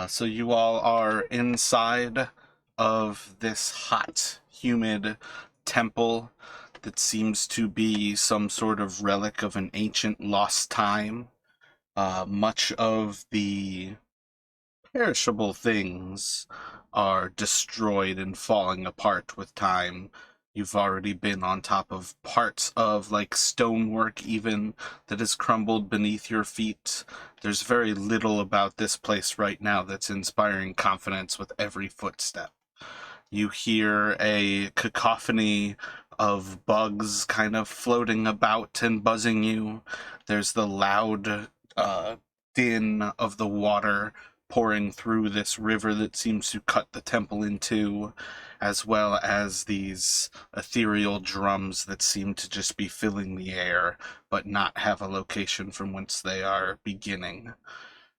So you all are inside of this hot, humid temple that seems to be some sort of relic of an ancient lost time. Much of the perishable things are destroyed and falling apart with time. You've already been on top of parts of like stonework even that has crumbled beneath your feet. There's very little about this place right now that's inspiring confidence with every footstep. You hear a cacophony of bugs kind of floating about and buzzing you. There's the loud din of the water pouring through this river that seems to cut the temple in two, as well as these ethereal drums that seem to just be filling the air, but not have a location from whence they are beginning.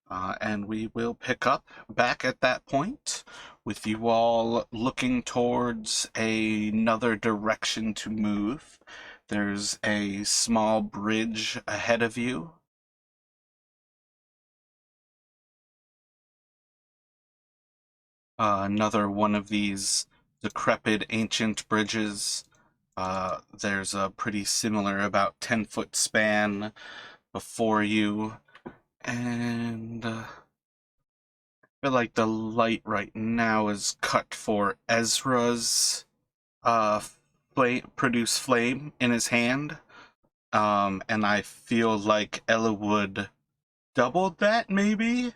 And we will pick up back at that point with you all looking towards another direction to move. There's a small bridge ahead of you. Another one of these decrepit ancient bridges. There's a pretty similar, about 10-foot span before you. And feel like the light right now is cut for Ezra's produce flame in his hand. And I feel like Ella would doubled that maybe.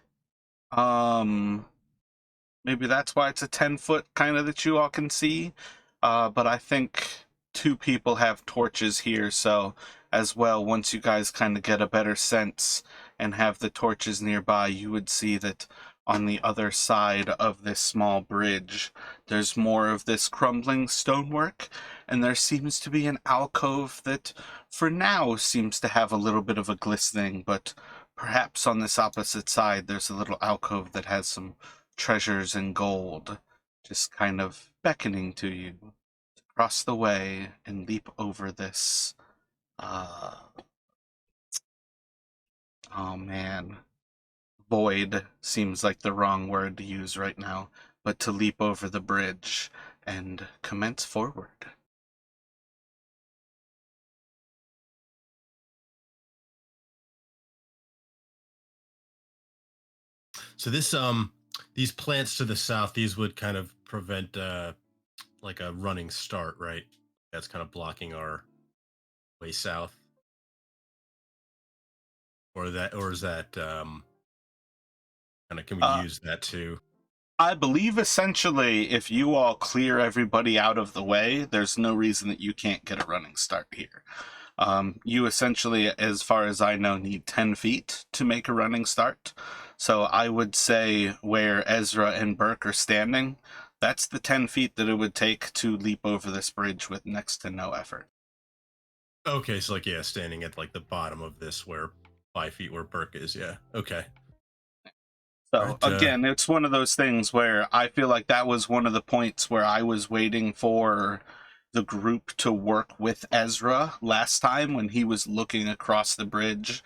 Um Maybe that's why it's a 10-foot kind of that you all can see. But I think two people have torches here, so as well, once you guys kind of get a better sense and have the torches nearby, you would see that on the other side of this small bridge, there's more of this crumbling stonework, and there seems to be an alcove that, for now, seems to have a little bit of a glistening, but perhaps on this opposite side, there's a little alcove that has some treasures and gold just kind of beckoning to you to cross the way and leap over this uh oh man, void seems like the wrong word to use right now, but to leap over the bridge and commence forward. So these plants to the south, these would kind of prevent like a running start, right? That's kind of blocking our way south, or is that kind of, can we uh use that too? I believe essentially if you all clear everybody out of the way, there's no reason that you can't get a running start here. You essentially, as far as I know, need 10 feet to make a running start. So I would say where Ezra and Burke are standing, that's the 10 feet that it would take to leap over this bridge with next to no effort. Okay, so like yeah, standing at like the bottom of this where 5 feet where Burke is, yeah. Okay. All So right. again, it's one of those things where I feel like that was one of the points where I was waiting for the group to work with Ezra last time when he was looking across the bridge,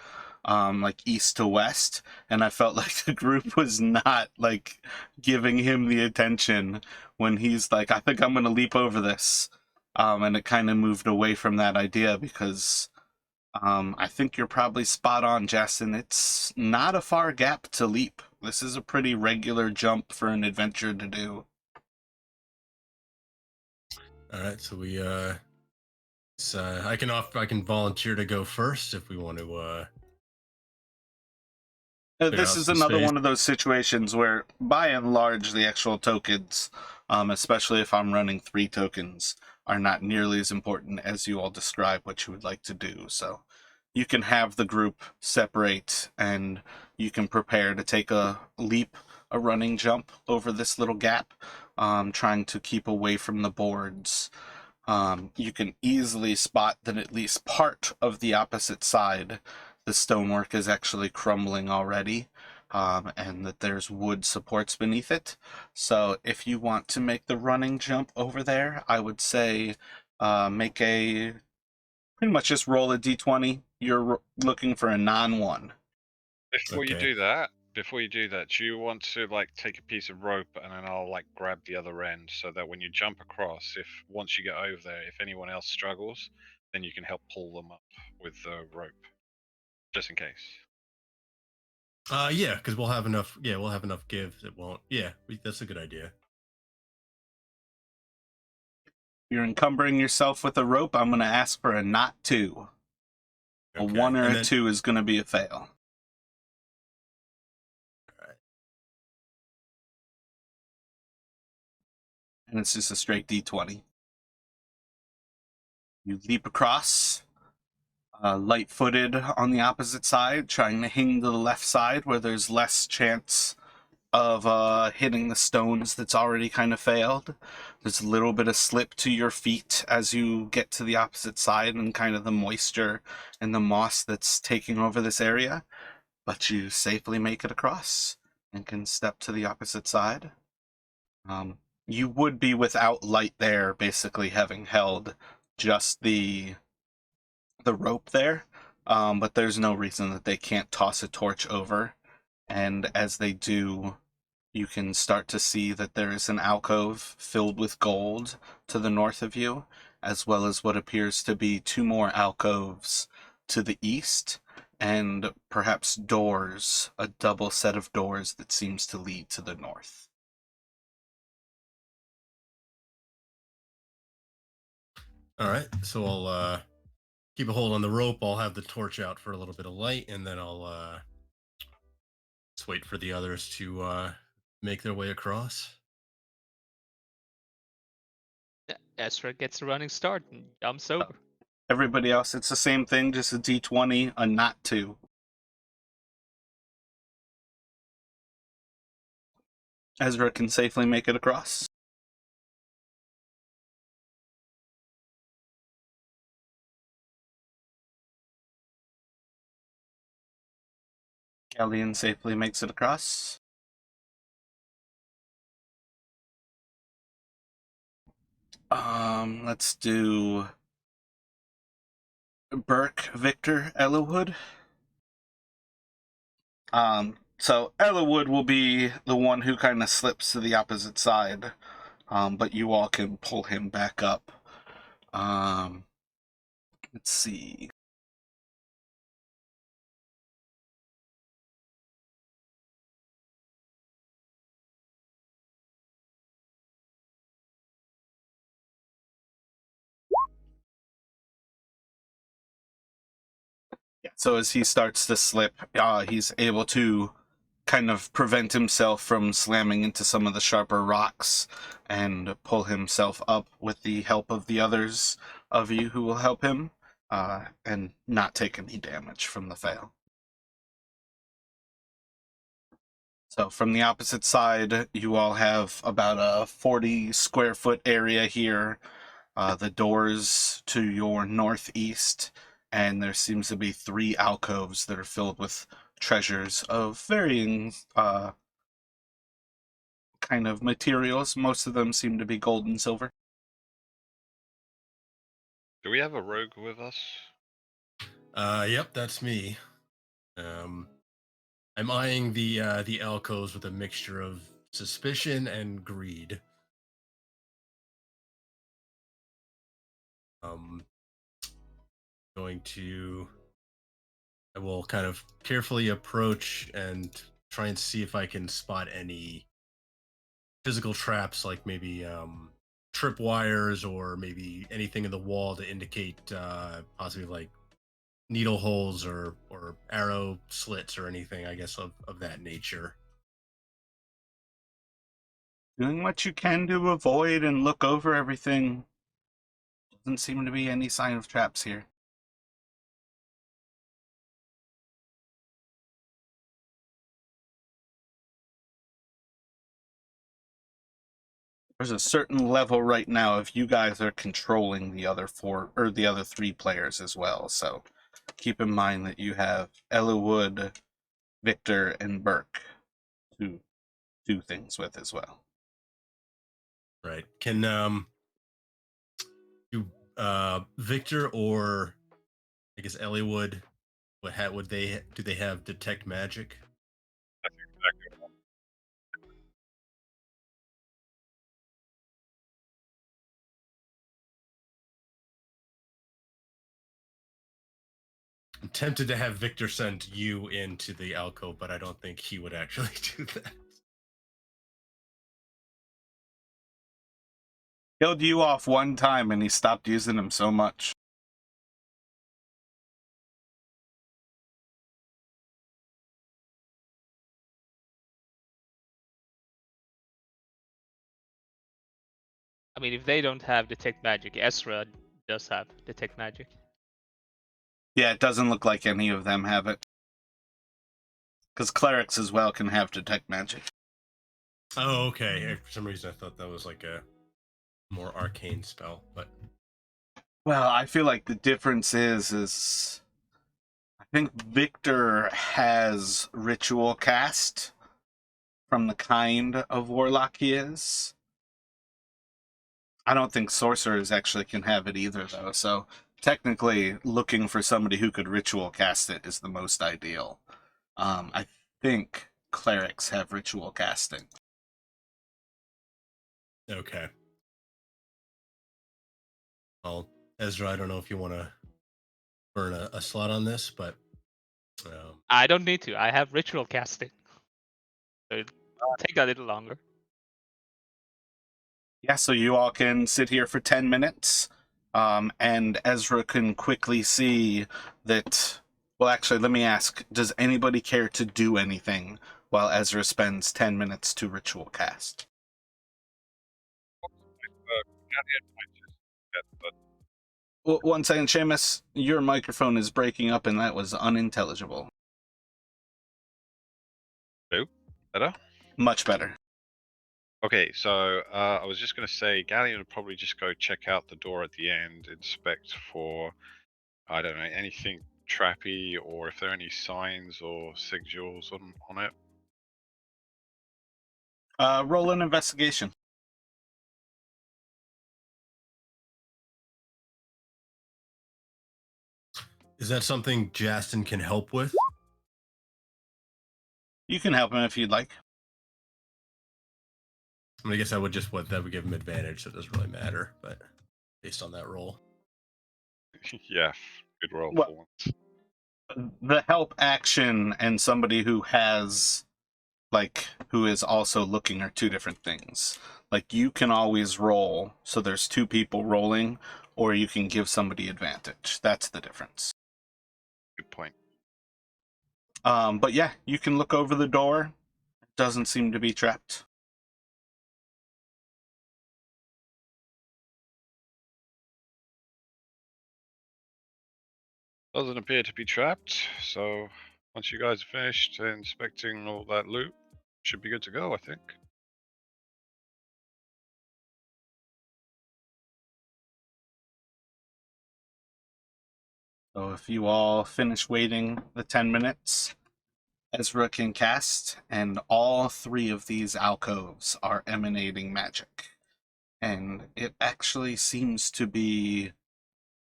like east to west, and I felt like the group was not like giving him the attention when he's like, "I think I'm gonna leap over this," and it kind of moved away from that idea because I think you're probably spot on, Justin. It's not a far gap to leap. This is a pretty regular jump for an adventure to do. All right. So I can volunteer to go first if we want to clear This out is some another space. one of those situations where, by and large, the actual tokens, especially if I'm running 3 tokens, are not nearly as important as you all describe what you would like to do. So you can have the group separate and you can prepare to take a leap, a running jump over this little gap, trying to keep away from the boards. You can easily spot that at least part of the opposite side, the stonework is actually crumbling already, and that there's wood supports beneath it. So if you want to make the running jump over there, I would say make a pretty much just roll a d20. You're looking for a non one. Before you Okay. do that, before you do that, do you want to like take a piece of rope and then I'll like grab the other end so that when you jump across, if once you get over there, if anyone else struggles, then you can help pull them up with the rope, just in case. Yeah, because we'll have enough. Yeah, we'll have enough give. It won't. Yeah, that's a good idea. You're encumbering yourself with a rope. I'm going to ask for a not two. A Okay, one or and a then two is going to be a fail. all And it's just a straight d20. You leap across, light footed on the opposite side, trying to hang to the left side where there's less chance of hitting the stones that's already kind of failed. There's a little bit of slip to your feet as you get to the opposite side and kind of the moisture and the moss that's taking over this area. But you safely make it across and can step to the opposite side. Um, you would be without light there, basically having held just the rope there. But there's no reason that they can't toss a torch over. And as they do, you can start to see that there is an alcove filled with gold to the north of you, as well as what appears to be two more alcoves to the east, and perhaps doors, a double set of doors that seems to lead to the north. right. So I'll keep a hold on the rope. I'll have the torch out for a little bit of light, and then I'll just wait for the others to make their way across. Ezra gets a running start and jumps over. Everybody else, it's the same thing, just a d20, a not two. Ezra can safely make it across. Galleon safely makes it across. Let's do Burke, Victor, Ellawood. So Ellawood will be the one who kind of slips to the opposite side, but you all can pull him back up. Let's see. Yeah, so as he starts to slip, he's able to kind of prevent himself from slamming into some of the sharper rocks and pull himself up with the help of the others of you who will help him, and not take any damage from the fail. So from the opposite side, you all have about a 40 square foot area here. The doors to your northeast, and there seems to be three alcoves that are filled with treasures of varying kind of materials. Most of them seem to be gold and silver. Do we have a rogue with us? Yep, that's me. Um, I'm eyeing the alcoves with a mixture of suspicion and greed. Um, going to I will kind of carefully approach and try and see if I can spot any physical traps, like maybe trip wires or maybe anything in the wall to indicate possibly like needle holes or arrow slits or anything, I guess, of that nature. Doing what you can to avoid and look over everything. Doesn't seem to be any sign of traps here. There's a certain level right now if you guys are controlling the other four or the other three players as well. So keep in mind that you have Ellawood, Victor, and Burke to do things with as well. Right. Can do Victor or I guess Ellie would what would they do they have detect magic? tempted to have Victor send you into the alcove, but I don't think he would actually do that. Killed you off one time and he stopped using them so much. I mean, if they don't have detect magic, Ezra does have detect magic. Yeah, it doesn't look like any of them have it. Because clerics as well can have detect magic. Oh, okay. For some reason, I thought that was like a more arcane spell, but Well, I feel like the difference is I think Victor has ritual cast from the kind of warlock he is. I don't think sorcerers actually can have it either, though. So technically, looking for somebody who could ritual cast it is the most ideal. I think clerics have ritual casting. okay. Well, Ezra, I don't know if you want to burn a slot on this, but I don't need to. I have ritual casting. So it'll take a little longer. Yeah, so you all can sit here for 10 minutes, and Ezra can quickly see that. Well, actually, let me ask, does anybody care to do anything while Ezra spends 10 minutes to ritual cast? Guardian might just get the One second, Seamus, your microphone is breaking up and that was unintelligible. better. Much better. Okay, so I was just going to say, Galleon would probably just go check out the door at the end, inspect for, I don't know, anything trappy, or if there are any signs or sigils on it. Roll an investigation. is that something Justin can help with? You can help him if you'd like. I mean, I guess I would just that would give him advantage, so it doesn't really matter, but based on that roll. Yeah, good roll What? for once. The help action and somebody who has, like, who is also looking are two different things. Like, you can always roll, so there's two people rolling, or you can give somebody advantage. That's the difference. Good point. But yeah, you can look over the door. It doesn't seem to be trapped. Doesn't appear to be trapped, so once you guys are finished inspecting all that loot, should be good to go, I think. So if you all finish waiting the 10 minutes, Ezra can cast, and all three of these alcoves are emanating magic. And it actually seems to be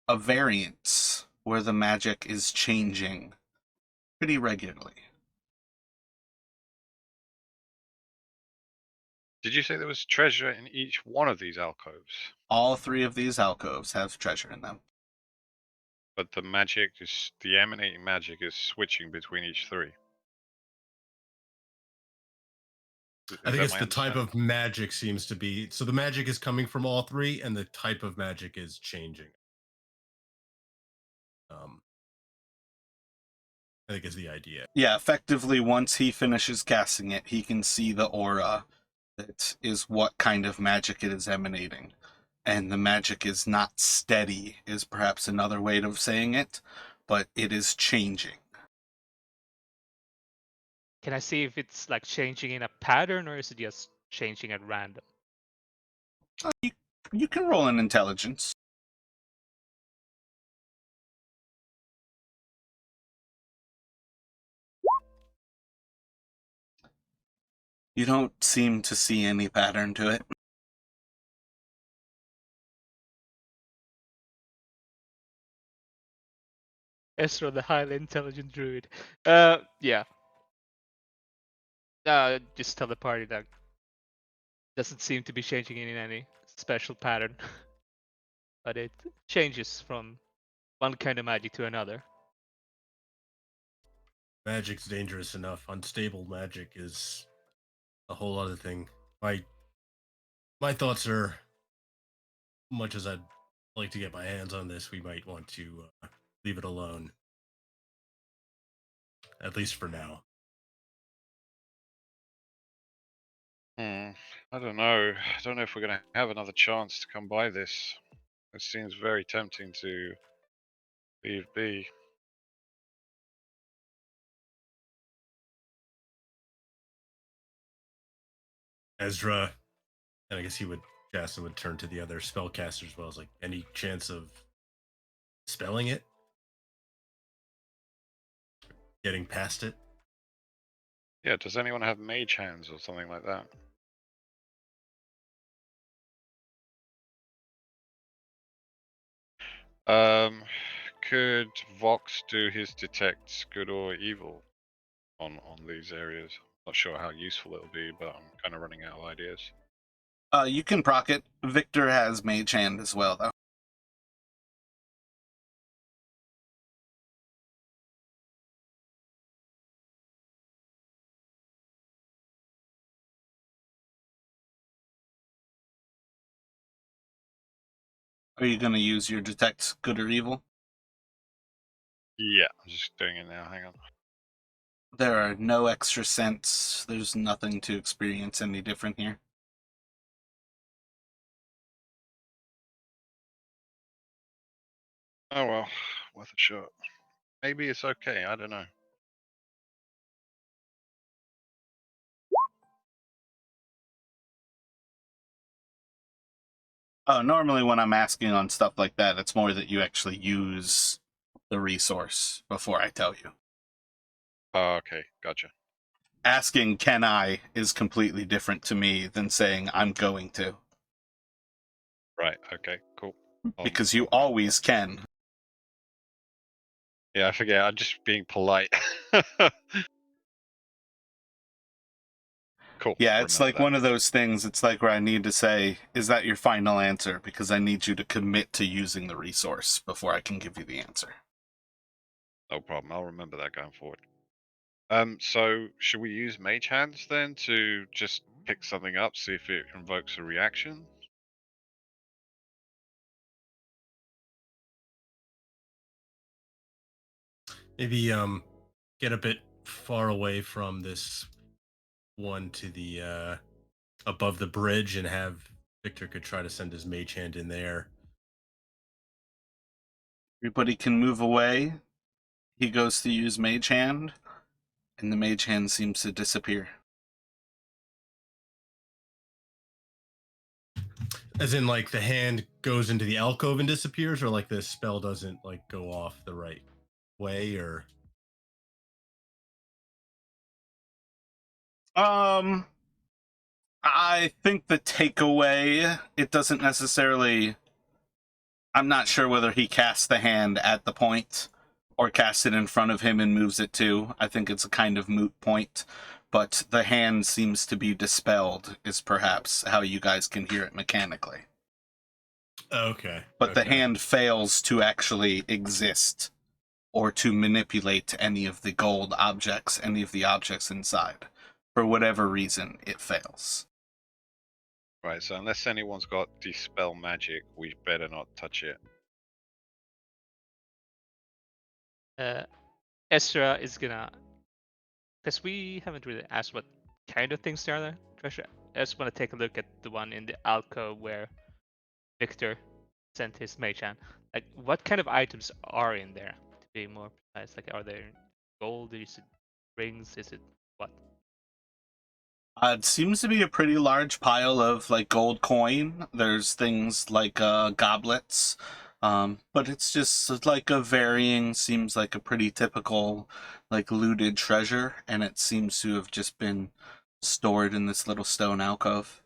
a variance where the magic is changing pretty regularly. Did you say there was treasure in each one of these alcoves? All three of these alcoves have treasure in them. But the emanating magic is switching between each three. I think that it's my the type understanding? of magic seems to be so the magic is coming from all three, and the type of magic is changing. I think is the idea. Yeah, effectively, once he finishes casting it, he can see the aura that is what kind of magic it is emanating. And the magic is not steady, is perhaps another way of saying it, but it is changing. Can I see if it's like changing in a pattern or is it just changing at random? You can roll an intelligence. You don't seem to see any pattern to it. Ezra, the highly intelligent druid. Yeah. Just tell the party that doesn't seem to be changing in any special pattern, but it changes from one kind of magic to another. Magic's dangerous enough. Unstable magic is a whole other thing. My thoughts are, much as I'd like to get my hands on this, we might want to leave it alone, at least for now. I don't know. I don't know if we're going to have another chance to come by this. It seems very tempting to leave be. Ezra, and I guess Jason would turn to the other spellcasters as well. As like, any chance of spelling it, getting past it? Yeah, does anyone have mage hands or something like that? Could Vox do his detect good or evil on these areas? Not sure how useful it'll be, but I'm kind of running out of ideas. You can proc it. Victor has Mage Hand as well, though. Are you going to use your detect good or evil? Yeah, I'm just doing it now. Hang on. There are no extra cents. There's nothing to experience any different here. Oh well, worth a shot. Maybe it's okay. I don't know. Normally when I'm asking on stuff like that, it's more that you actually use the resource before I tell you. Oh, okay, gotcha. Asking can I is completely different to me than saying I'm going to. Right. Okay. Cool. Because you always can. Yeah, I forget. I'm just being polite. Cool. Yeah, I'll it's remember like that. one of those things. It's like where I need to say, is that your final answer? Because I need you to commit to using the resource before I can give you the answer. No problem. I'll remember that going forward. So should we use mage hands then to just pick something up, see if it invokes a reaction? Maybe get a bit far away from this one to the above the bridge, and have Victor could try to send his mage hand in there. Everybody can move away. He goes to use Mage Hand, and the Mage Hand seems to disappear. As in, like, the hand goes into the alcove and disappears, or like the spell doesn't like go off the right way, or I think the takeaway, it doesn't necessarily. I'm not sure whether he casts the hand at the point or casts it in front of him and moves it too. I think it's a kind of moot point, but the hand seems to be dispelled, is perhaps how you guys can hear it mechanically. okay. But the hand fails to actually exist or to manipulate any of the gold objects, any of the objects inside. For whatever reason, it fails. Right, so unless anyone's got dispel magic, we better not touch it. Ezra is gonna, because we haven't really asked what kind of things there are there. Treasure. I just want to take a look at the one in the alcove where Victor sent his mage hand. Like, what kind of items are in there? To be more precise, like, are there gold? Is it rings? Is it what? It seems to be a pretty large pile of like gold coin. There's things like goblets, but it's just like a varying. Seems like a pretty typical like looted treasure, and it seems to have just been stored in this little stone alcove.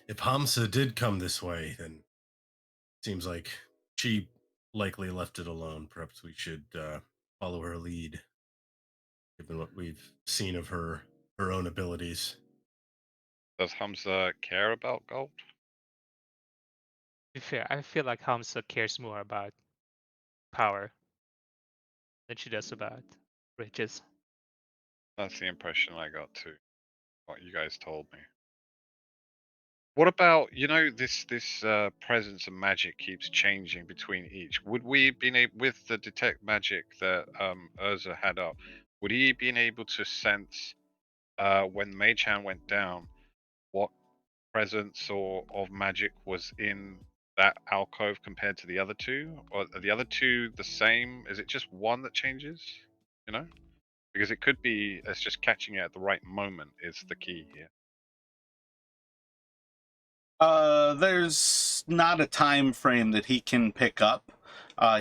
If Hamsa did come this way, then it seems like she likely left it alone. Perhaps we should follow her lead, given what we've seen of her own abilities. Does Hamza care about gold? To be fair, I feel like Hamsa cares more about power. than she does about riches. That's the impression I got too. What you guys told me. What about this presence of magic keeps changing between each? Would we been able with the detect magic that Urza had up? Would he been able to sense when Mage Hand went down what presence or of magic was in that alcove compared to the other two? Or are the other two the same? Is it just one that changes? You know, because it could be it's just catching it at the right moment is the key here. There's not a time frame that he can pick up.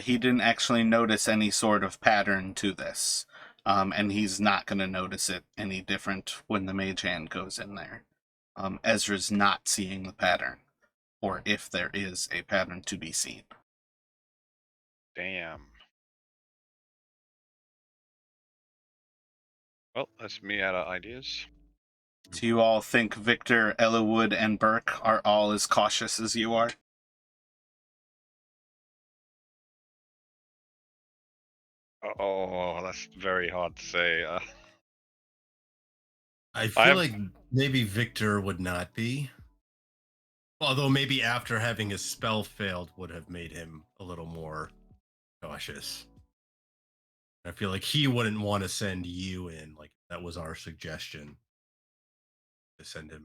He didn't actually notice any sort of pattern to this. And he's not going to notice it any different when the mage hand goes in there. Ezra's not seeing the pattern, or if there is a pattern to be seen. Damn. Well, that's me out of ideas. Do you all think Victor, Ellawood, and Burke are all as cautious as you are? Oh, that's very hard to say. I I feel have like maybe Victor would not be. Although maybe after having his spell failed would have made him a little more cautious. I feel like he wouldn't want to send you in. Like that was our suggestion to send him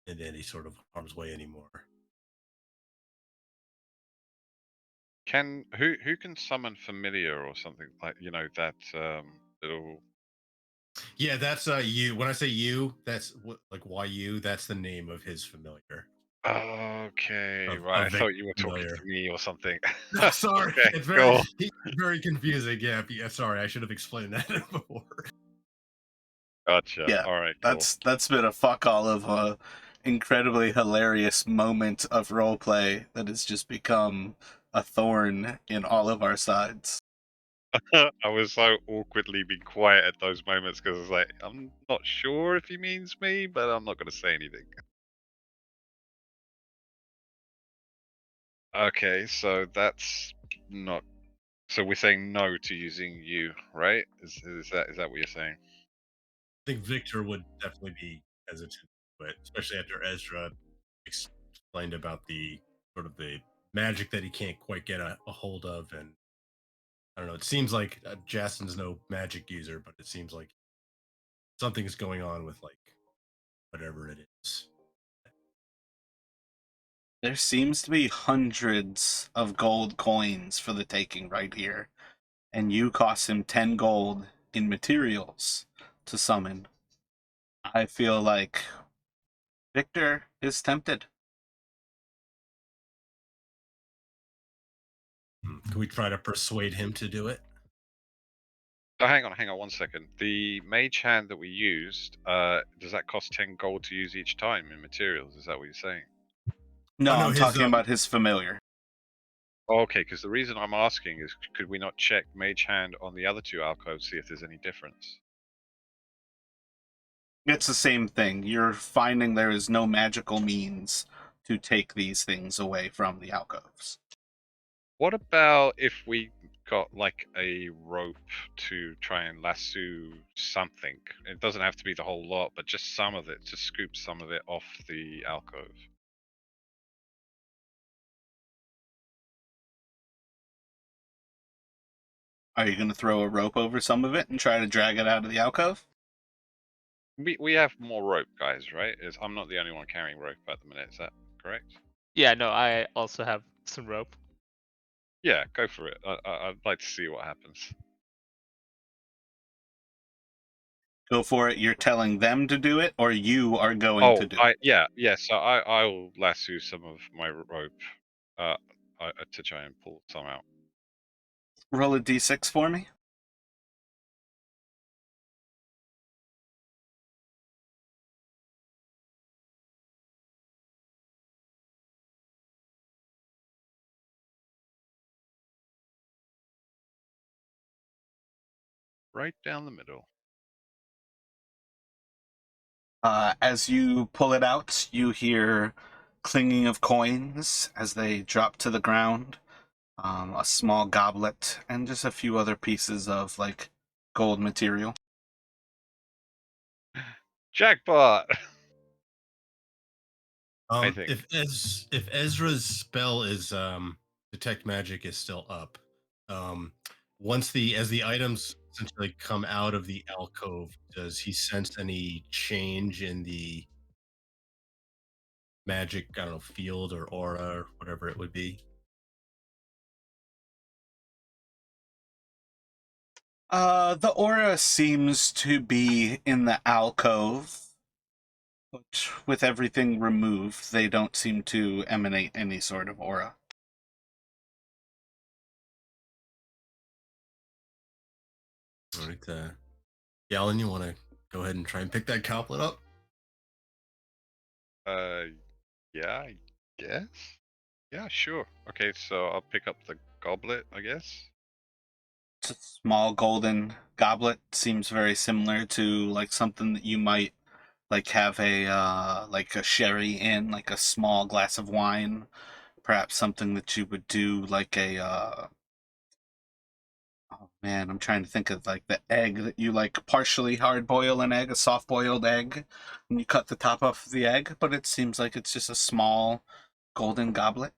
in any sort of harm's way anymore. who can summon familiar or something like that little. Yeah, that's you. When I say you, that's like why you. That's the name of his familiar. Okay, right. Of I Victor thought you were talking familiar. to me or something. No, sorry, Okay, it's cool. very confusing. Yeah, sorry, I should have explained that before. Gotcha. Yeah, All right, cool. that's been a fuck all of a incredibly hilarious moment of roleplay that has just become a thorn in all of our sides. I was so awkwardly being quiet at those moments because I was like, I'm not sure if he means me, but I'm not going to say anything. Okay, so that's not. So we're saying no to using you, right? Is that what you're saying? I think Victor would definitely be hesitant, but especially after Ezra explained about the sort of the magic that he can't quite get a hold of, and I don't know. It seems like Jason's no magic user, but it seems like something's going on with like whatever it is. There seems to be hundreds of gold coins for the taking right here, and you cost him 10 gold in materials to summon. I feel like Victor is tempted. Can we try to persuade him to do it? Oh, hang on 1 second. The mage hand that we used, does that cost 10 gold to use each time in materials? Is that what you're saying? No, Oh no, I'm his talking about his familiar. Okay, because the reason I'm asking is could we not check mage hand on the other two alcoves, see if there's any difference? It's the same thing. You're finding there is no magical means to take these things away from the alcoves. What about if we got like a rope to try and lasso something? It doesn't have to be the whole lot, but just some of it to scoop some of it off the alcove. Are you going to throw a rope over some of it and try to drag it out of the alcove? We have more rope, guys, right? I'm not the only one carrying rope at the minute. Is that correct? Yeah, no, I also have some rope. Yeah, go for it. I'd like to see what happens. Go for it. You're telling them to do it, or you are going to do it? Yeah. So I'll lasso some of my rope, to try and pull some out. Roll a d6 for me. Right down the middle. As you pull it out, you hear clinging of coins as they drop to the ground. a small goblet, and just a few other pieces of like gold material. Jackpot! I think. If Ezra's spell is detect magic is still up, once the items essentially come out of the alcove, does he sense any change in the magic, I don't know, field or aura or whatever it would be? The aura seems to be in the alcove, but with everything removed, they don't seem to emanate any sort of aura. All right, Galen, you want to go ahead and try and pick that goblet up? Yeah, I guess. Yeah, sure. Okay, so I'll pick up the goblet, I guess. It's a small golden goblet. Seems very similar to like something that you might like have a like a sherry in, like a small glass of wine. Perhaps something that you would do like a oh man, I'm trying to think of like the egg that you like partially hard boil an egg, a soft boiled egg, and you cut the top off the egg, but it seems like it's just a small golden goblet.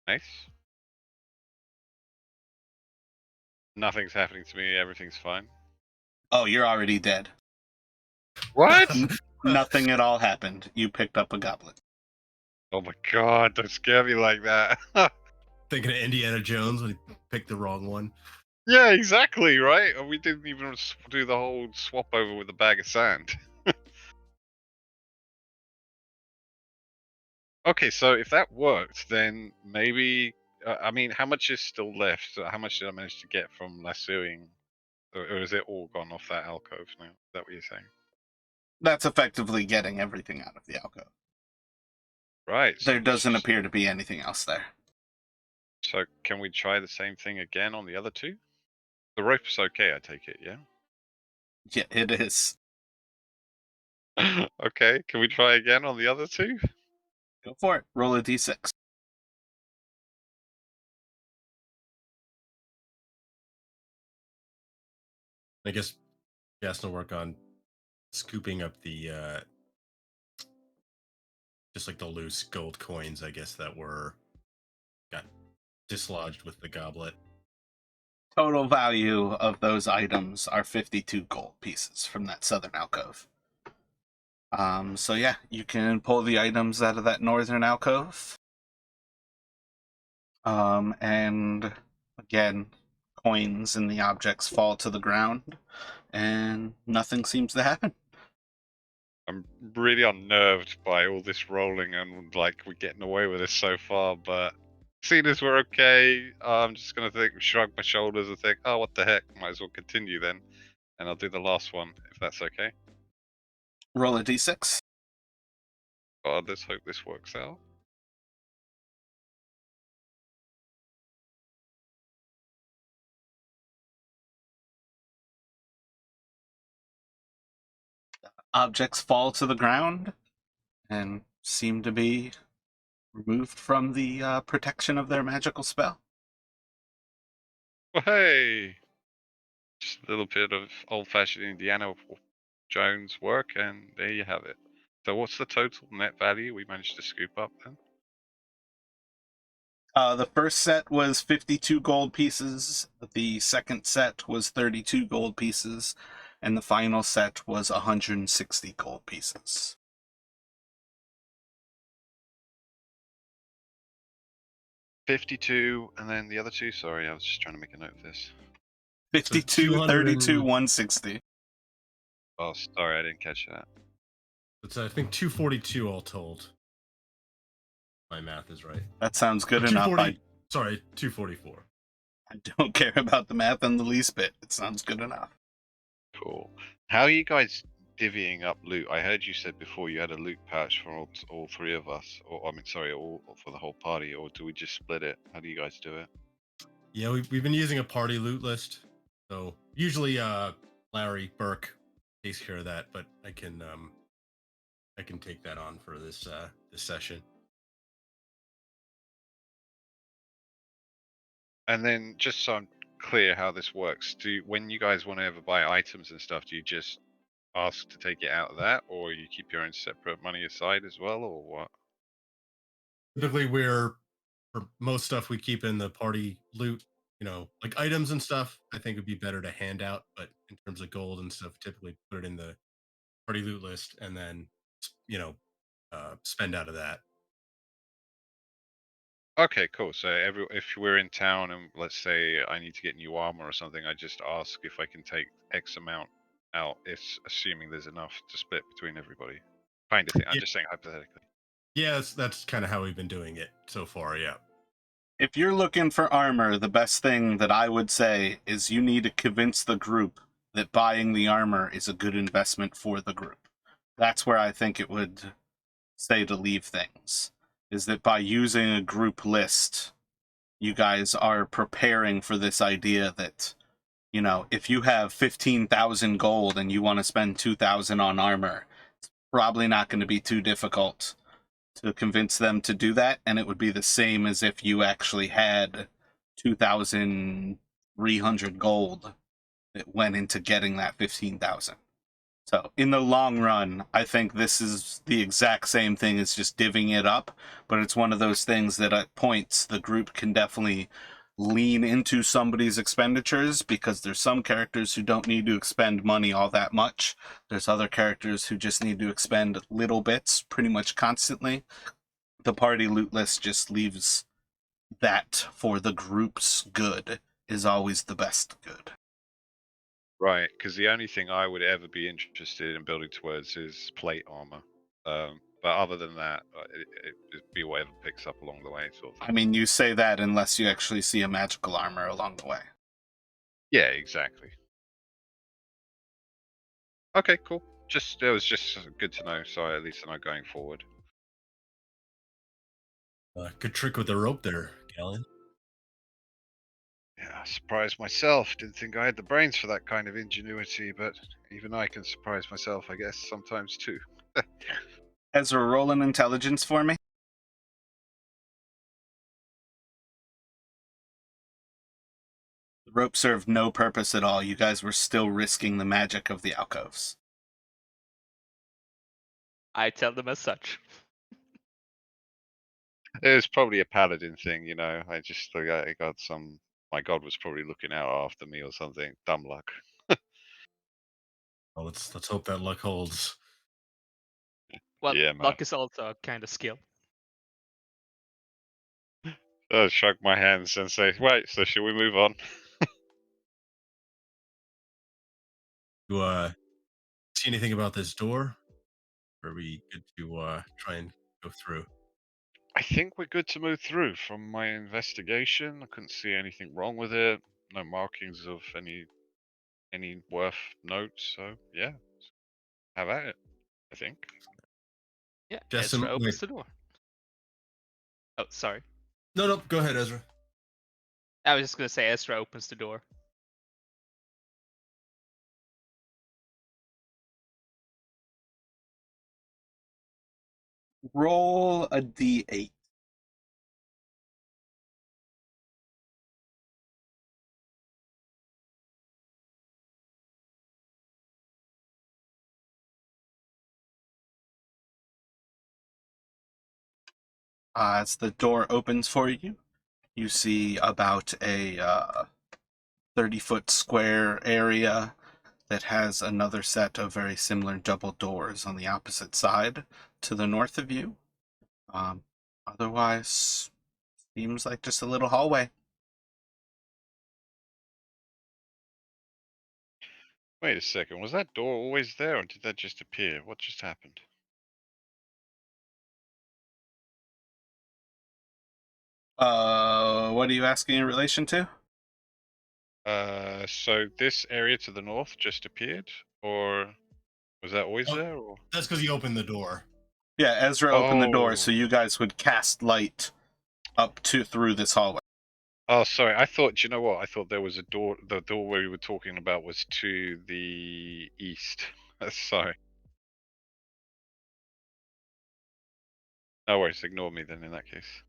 Nice. Nothing's happening to me, everything's fine. Oh, you're already dead. What? Nothing at all happened. You picked up a goblet. Oh my god, don't scare me like that. Thinking of Indiana Jones when he picked the wrong one. Yeah, exactly, right? And we didn't even do the whole swap over with a bag of sand. Okay, so if that worked, then maybe. I mean, how much is still left? How much did I manage to get from lassoing? Or is it all gone off that alcove now? Is that what you're saying? That's effectively getting everything out of the alcove. Right, so There let's doesn't just. appear to be anything else there. So can we try the same thing again on the other two? The rope's okay, I take it, yeah? Yeah, it is. Okay, can we try again on the other two? Go for it. Roll a d6. I guess he has to work on scooping up the just like the loose gold coins, I guess, that were got dislodged with the goblet. Total value of those items are 52 gold pieces from that southern alcove. So yeah, you can pull the items out of that northern alcove. And again, coins and the objects fall to the ground, and nothing seems to happen. I'm really unnerved by all this rolling and like we're getting away with this so far, but seeing as we're okay, I'm just gonna shrug my shoulders and think, oh, what the heck, might as well continue then, and I'll do the last one if that's okay. Roll a d6. God, let's hope this works out. Objects fall to the ground and seem to be removed from the protection of their magical spell. Well, hey, just a little bit of old-fashioned Indiana Jones work, and there you have it. So, what's the total net value we managed to scoop up then? The first set was 52 gold pieces, the second set was 32 gold pieces, and the final set was 160 gold pieces. 52, and then the other two. Sorry, I was just trying to make a note of this. 52, 32, 160. Oh, sorry, I didn't catch that. It's I think 242 all told. My math is right. That sounds good Or enough. 240. Sorry, 244. I don't care about the math in the least bit. It sounds good enough. Cool. How are you guys divvying up loot? I heard you said before you had a loot pouch for all three of us, or I mean, sorry, all for the whole party, or do we just split it? How do you guys do it? Yeah, we've been using a party loot list. So usually Larry Burke takes care of that, but I can take that on for this this session. And then, just so I'm clear how this works, when you guys want to ever buy items and stuff, do you just ask to take it out of that, or you keep your own separate money aside as well, or what? Typically, we're for most stuff we keep in the party loot. Like items and stuff. I think would be better to hand out, but in terms of gold and stuff, typically put it in the party loot list and then you know spend out of that. Okay, cool. So if we're in town and let's say I need to get new armor or something, I just ask if I can take X amount out. It's assuming there's enough to split between everybody, kind of thing. I'm Yeah, just saying hypothetically. yeah, that's kind of how we've been doing it so far. Yeah. If you're looking for armor, the best thing that I would say is you need to convince the group that buying the armor is a good investment for the group. That's where I think it would say to leave things, is that by using a group list, you guys are preparing for this idea that, if you have 15,000 gold and you want to spend 2,000 on armor, it's probably not going to be too difficult to convince them to do that, and it would be the same as if you actually had 2,300 gold that went into getting that 15,000. So, in the long run, I think this is the exact same thing as just divvying it up, but it's one of those things that at points the group can definitely lean into somebody's expenditures, because there's some characters who don't need to expend money all that much. There's other characters who just need to expend little bits pretty much constantly. The party loot list just leaves that for the group's good is always the best good. Right, because the only thing I would ever be interested in building towards is plate armor. But other than that, it'd be whatever picks up along the way, sort of I thing. mean, you say that unless you actually see a magical armor along the way. Yeah, exactly. Okay, cool. It was just good to know, so at least I know going forward. Good trick with the rope there, Galen. Yeah, I surprised myself. Didn't think I had the brains for that kind of ingenuity, but even I can surprise myself, I guess, sometimes too. Ezra, roll an intelligence for me. The rope served no purpose at all. You guys were still risking the magic of the alcoves. I tell them as such. It was probably a paladin thing, you know. I just thought I got some. My god was probably looking out after me or something. Dumb luck. Well, let's hope that luck holds. Well, Yeah, man. luck is also a kind of skill. I shrug my hands and say, "Right, so should we move on?" You see anything about this door? Or are we good to try and go through? I think we're good to move through. From my investigation, I couldn't see anything wrong with it. No markings of any worth notes. So yeah, have at it. I think. Yeah, Jessim, Ezra wait. opens the door. Oh, sorry. No, go ahead, Ezra. I was just gonna say Ezra opens the door. Roll a d8. As the door opens for you, you see about a 30-foot square area that has another set of very similar double doors on the opposite side to the north of you. Um, Otherwise, seems like just a little hallway. Wait a second. Was that door always there, or did that just appear? What just happened? What are you asking in relation to? So this area to the north just appeared, or was that always Oh, there? Or that's because you opened the door. Yeah, Ezra opened the door so oh, you guys would cast light up to through this hallway. oh, sorry. I thought. You know what? I thought there was a door. The door we were talking about was to the east. Sorry. No worries. Ignore me then. In that case.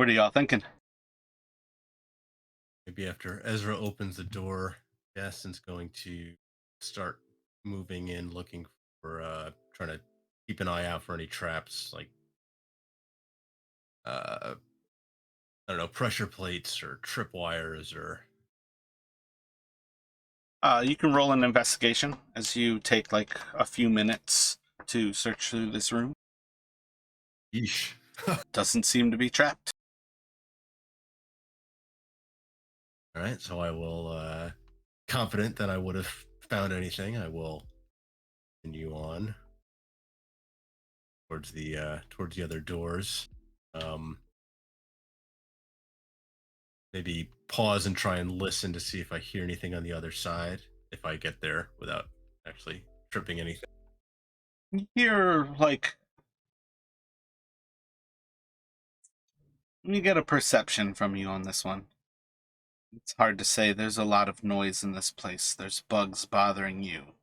What are y'all thinking? Maybe after Ezra opens the door, Gaston's going to start moving in, looking for, trying to keep an eye out for any traps, like, I don't know, pressure plates or tripwires or. You can roll an investigation as you take like a few minutes to search through this room. Yeesh. Doesn't seem to be trapped. All right, so I will, confident that I would have found anything, I will continue on towards the other doors. Um, maybe pause and try and listen to see if I hear anything on the other side if I get there without actually tripping anything. You're like, let me get a perception from you on this one. It's hard to say. There's a lot of noise in this place. There's bugs bothering you,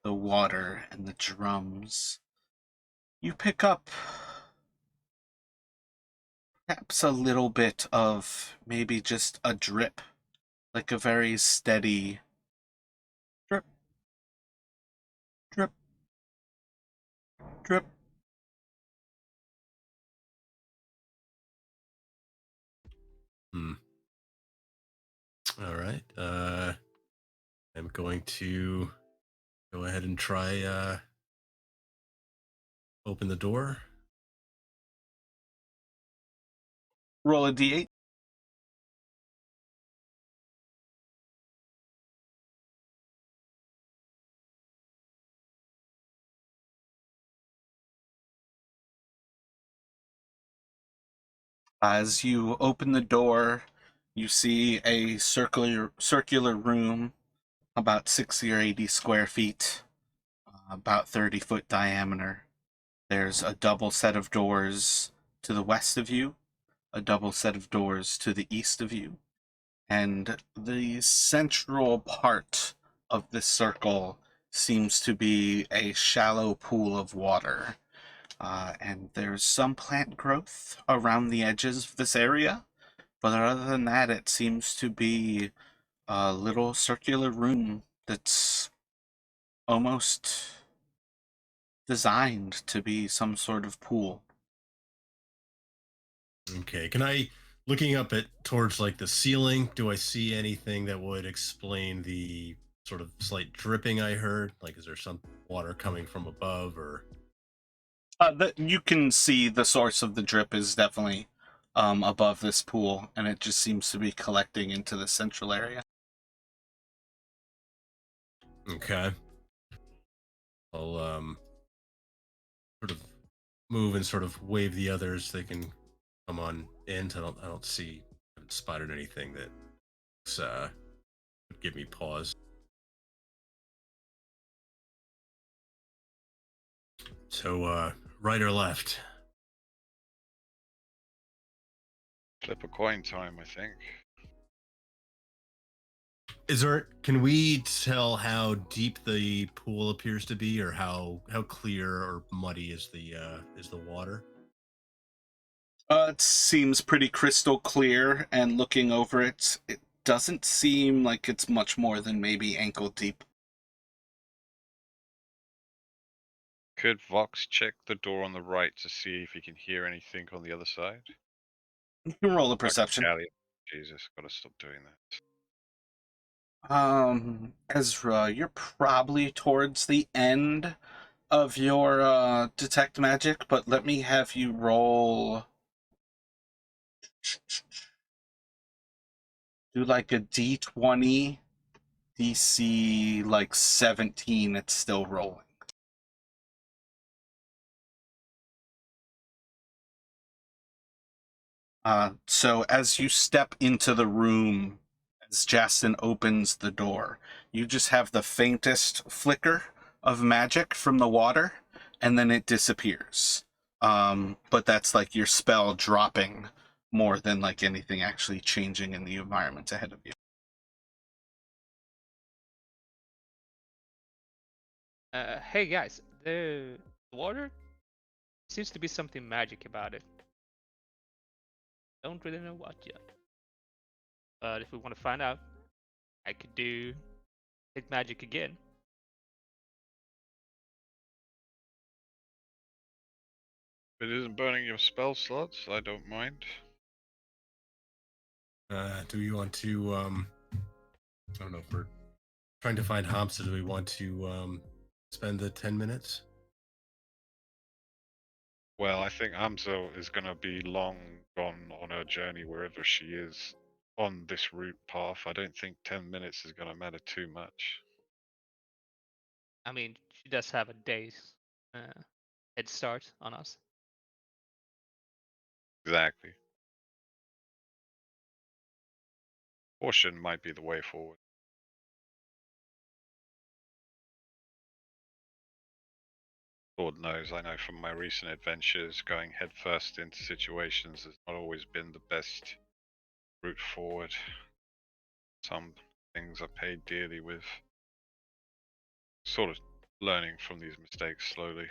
the water and the drums. You pick up perhaps a little bit of maybe just a drip, like a very steady drip, drip, drip. Hmm. All right. I'm going to go ahead and try open the door. Roll a d8. As you open the door, you see a circular room, about 60 or 80 square feet, about 30-foot diameter. There's a double set of doors to the west of you, a double set of doors to the east of you, and the central part of this circle seems to be a shallow pool of water. And there's some plant growth around the edges of this area, but other than that, it seems to be a little circular room that's almost designed to be some sort of pool. Okay. Can I, looking up at towards like the ceiling, do I see anything that would explain the sort of slight dripping I heard? Like, is there some water coming from above or? You can see the source of the drip is definitely above this pool, and it just seems to be collecting into the central area. Okay. I'll sort of move and sort of wave the others. They can come on in. I don't see, haven't spotted anything that would give me pause. So right or left? Flip a coin time, I think. Is there? Can we tell how deep the pool appears to be, or how clear or muddy is the water? It seems pretty crystal clear, and looking over it, it doesn't seem like it's much more than maybe ankle deep. Could Vox check the door on the right to see if he can hear anything on the other side? You can roll a Like perception. Callie. Jesus, gotta stop doing that. Ezra, you're probably towards the end of your detect magic, but let me have you roll. Do like a d20, DC like 17, it's still rolling. So as you step into the room, as Justin opens the door, you just have the faintest flicker of magic from the water, and then it disappears. But that's like your spell dropping more than like anything actually changing in the environment ahead of you. Hey guys, the water seems to be something magic about it. Don't really know what yet. But if we want to find out, I could do take magic again. If it isn't burning your spell slots, I don't mind. Do we want to I don't know if we're trying to find Hamsa, do we want to spend the 10 minutes? Well, I think Hamza is going to be long gone on her journey wherever she is on this route path. I don't think 10 minutes is going to matter too much. I mean, she does have a day's uh, head start on us. Exactly. Caution might be the way forward. Lord knows, I know from my recent adventures, going headfirst into situations has not always been the best route forward. Some things are paid dearly with. Sort of learning from these mistakes slowly.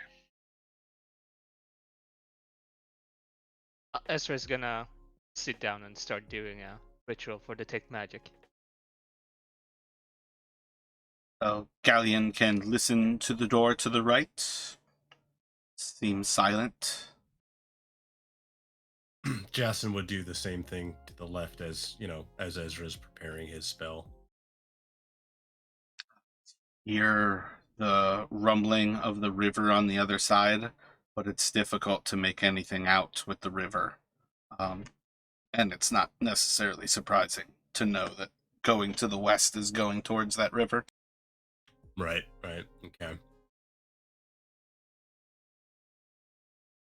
Ezra's gonna sit down and start doing a ritual for detect magic. So Galleon can listen to the door to the right. Seems silent. Jason would do the same thing to the left as, as Ezra's preparing his spell. Hear the rumbling of the river on the other side, but it's difficult to make anything out with the river. And it's not necessarily surprising to know that going to the west is going towards that river. Right, okay.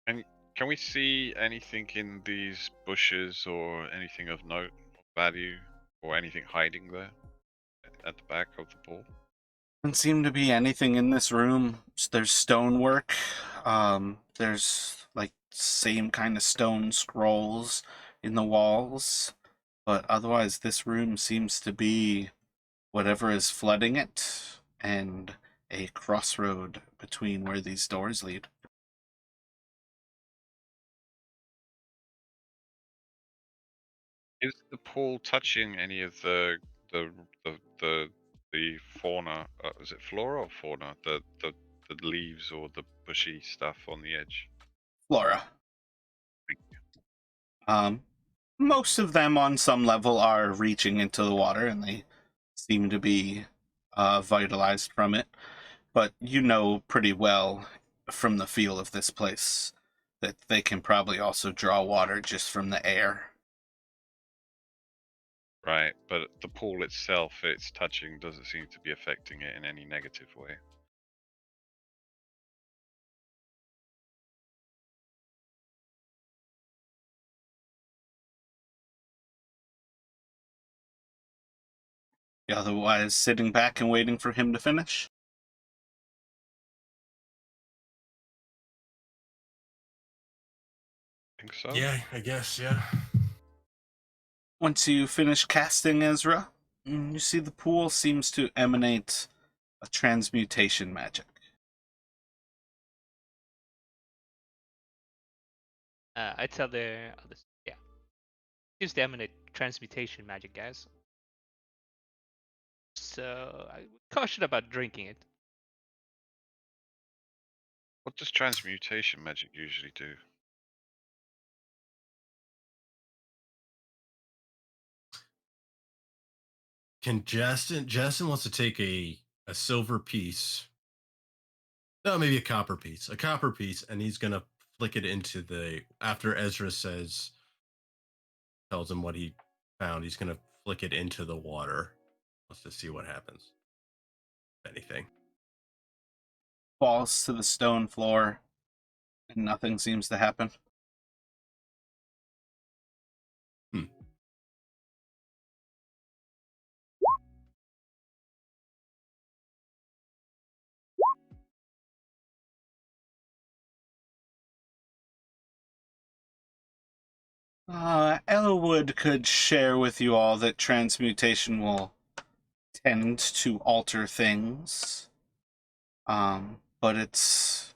And can we see anything in these bushes or anything of note or value or anything hiding there at the back of the pool? Doesn't seem to be anything in this room. There's stonework. There's like same kind of stone scrolls in the walls, but otherwise this room seems to be whatever is flooding it and a crossroad between where these doors lead. Is the pool touching any of the the the, the fauna? Is it flora or fauna? The leaves or the bushy stuff on the edge. Flora. Most of them on some level are reaching into the water and they seem to be vitalized from it. But you know pretty well from the feel of this place that they can probably also draw water just from the air. Right, but the pool itself, its touching doesn't seem to be affecting it in any negative way. Otherwise, sitting back and waiting for him to finish. Think so? Yeah, I guess, yeah. Once you finish casting Ezra, you see the pool seems to emanate a transmutation magic. I tell the others, yeah, use the emanate transmutation magic, guys. So I would caution about drinking it. What does transmutation magic usually do? Can Justin wants to take a silver piece. No, maybe a copper piece, and he's gonna flick it into after Ezra tells him what he found, he's gonna flick it into the water. Let's just see what happens. If anything. Falls to the stone floor, and nothing seems to happen. Hmm. Elwood could share with you all that transmutation will tend to alter things. But it's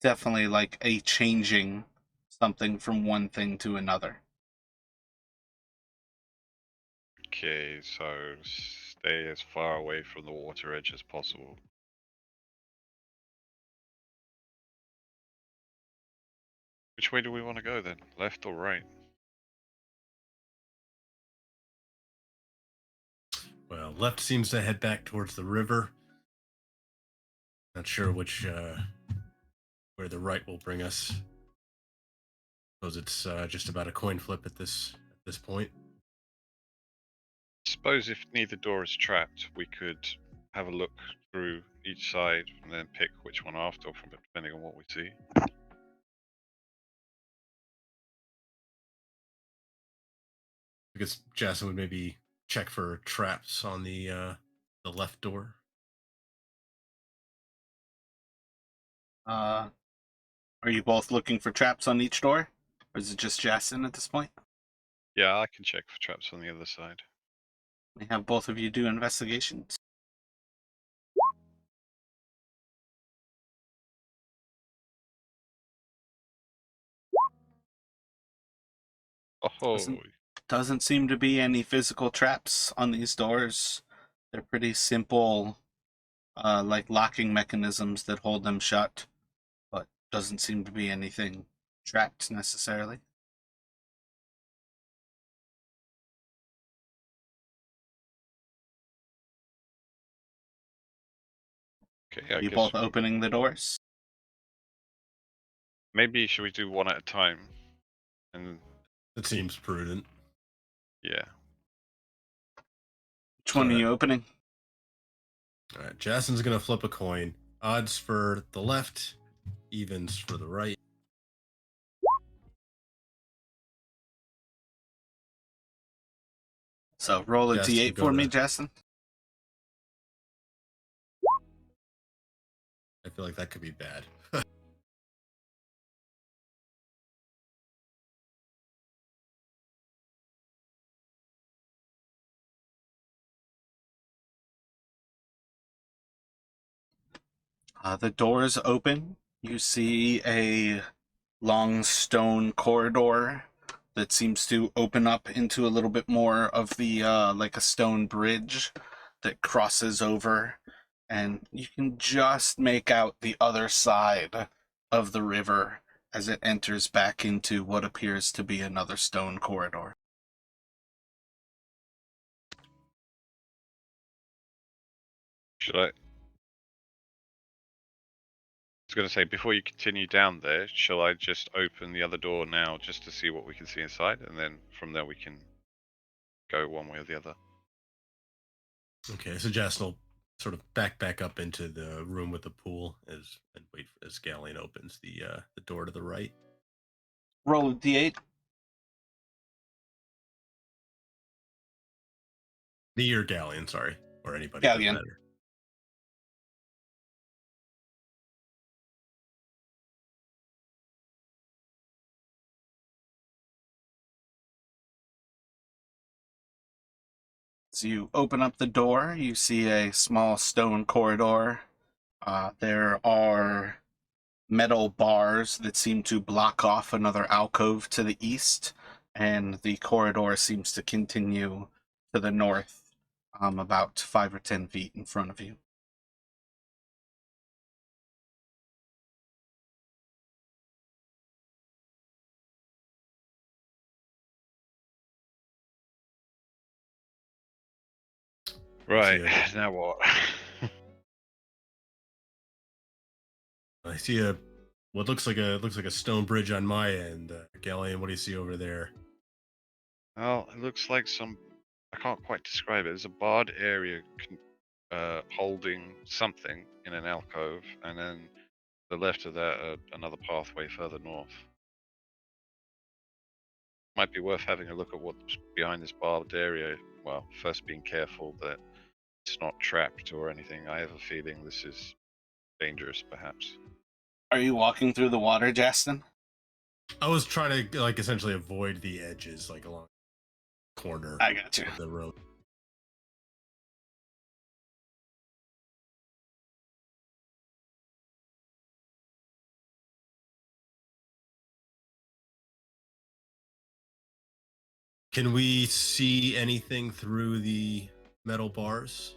definitely like a changing something from one thing to another. Okay, so stay as far away from the water edge as possible. Which way do we want to go then? Left or right? Well, left seems to head back towards the river. Not sure which where the right will bring us. Suppose it's just about a coin flip at this point. Suppose if neither door is trapped, we could have a look through each side and then pick which one after, from depending on what we see. I guess Jason would maybe check for traps on the left door. Are you both looking for traps on each door? Or is it just Jason at this point? Yeah, I can check for traps on the other side. We have both of you do investigations. Oh, Doesn't seem to be any physical traps on these doors. They're pretty simple, like locking mechanisms that hold them shut, but doesn't seem to be anything trapped necessarily. okay. Are I you guess both opening the doors? maybe should we do one at a time? And That seems prudent. yeah, Which one are you opening? All right, Jason's gonna flip a coin. Odds for the left, evens for the right. So roll a Jason d8 go for me, to- Jason. I feel like that could be bad. The doors open. You see a long stone corridor that seems to open up into a little bit more of the like a stone bridge that crosses over, and you can just make out the other side of the river as it enters back into what appears to be another stone corridor. should I? I was going to say, before you continue down there, shall I just open the other door now just to see what we can see inside, and then from there we can go one way or the other? Okay, so Jason will sort of back up into the room with the pool and wait as Galleon opens the door to the right. Roll a d8. The or Galleon, sorry, or anybody does Galleon. matter. As you open up the door, you see a small stone corridor. There are metal bars that seem to block off another alcove to the east, and the corridor seems to continue to the north, about 5 or 10 feet in front of you. Right, Yeah. now what? I see what looks like a stone bridge on my end. Galleon, what do you see over there? Well, it looks like I can't quite describe it. There's a barred area holding something in an alcove, and then the left of that, another pathway further north. Might be worth having a look at what's behind this barred area. Well, first being careful that it's not trapped or anything. I have a feeling this is dangerous, perhaps. Are you walking through the water, Justin? I was trying to like essentially avoid the edges, like along the corner I got you. of the road. Can we see anything through the metal bars?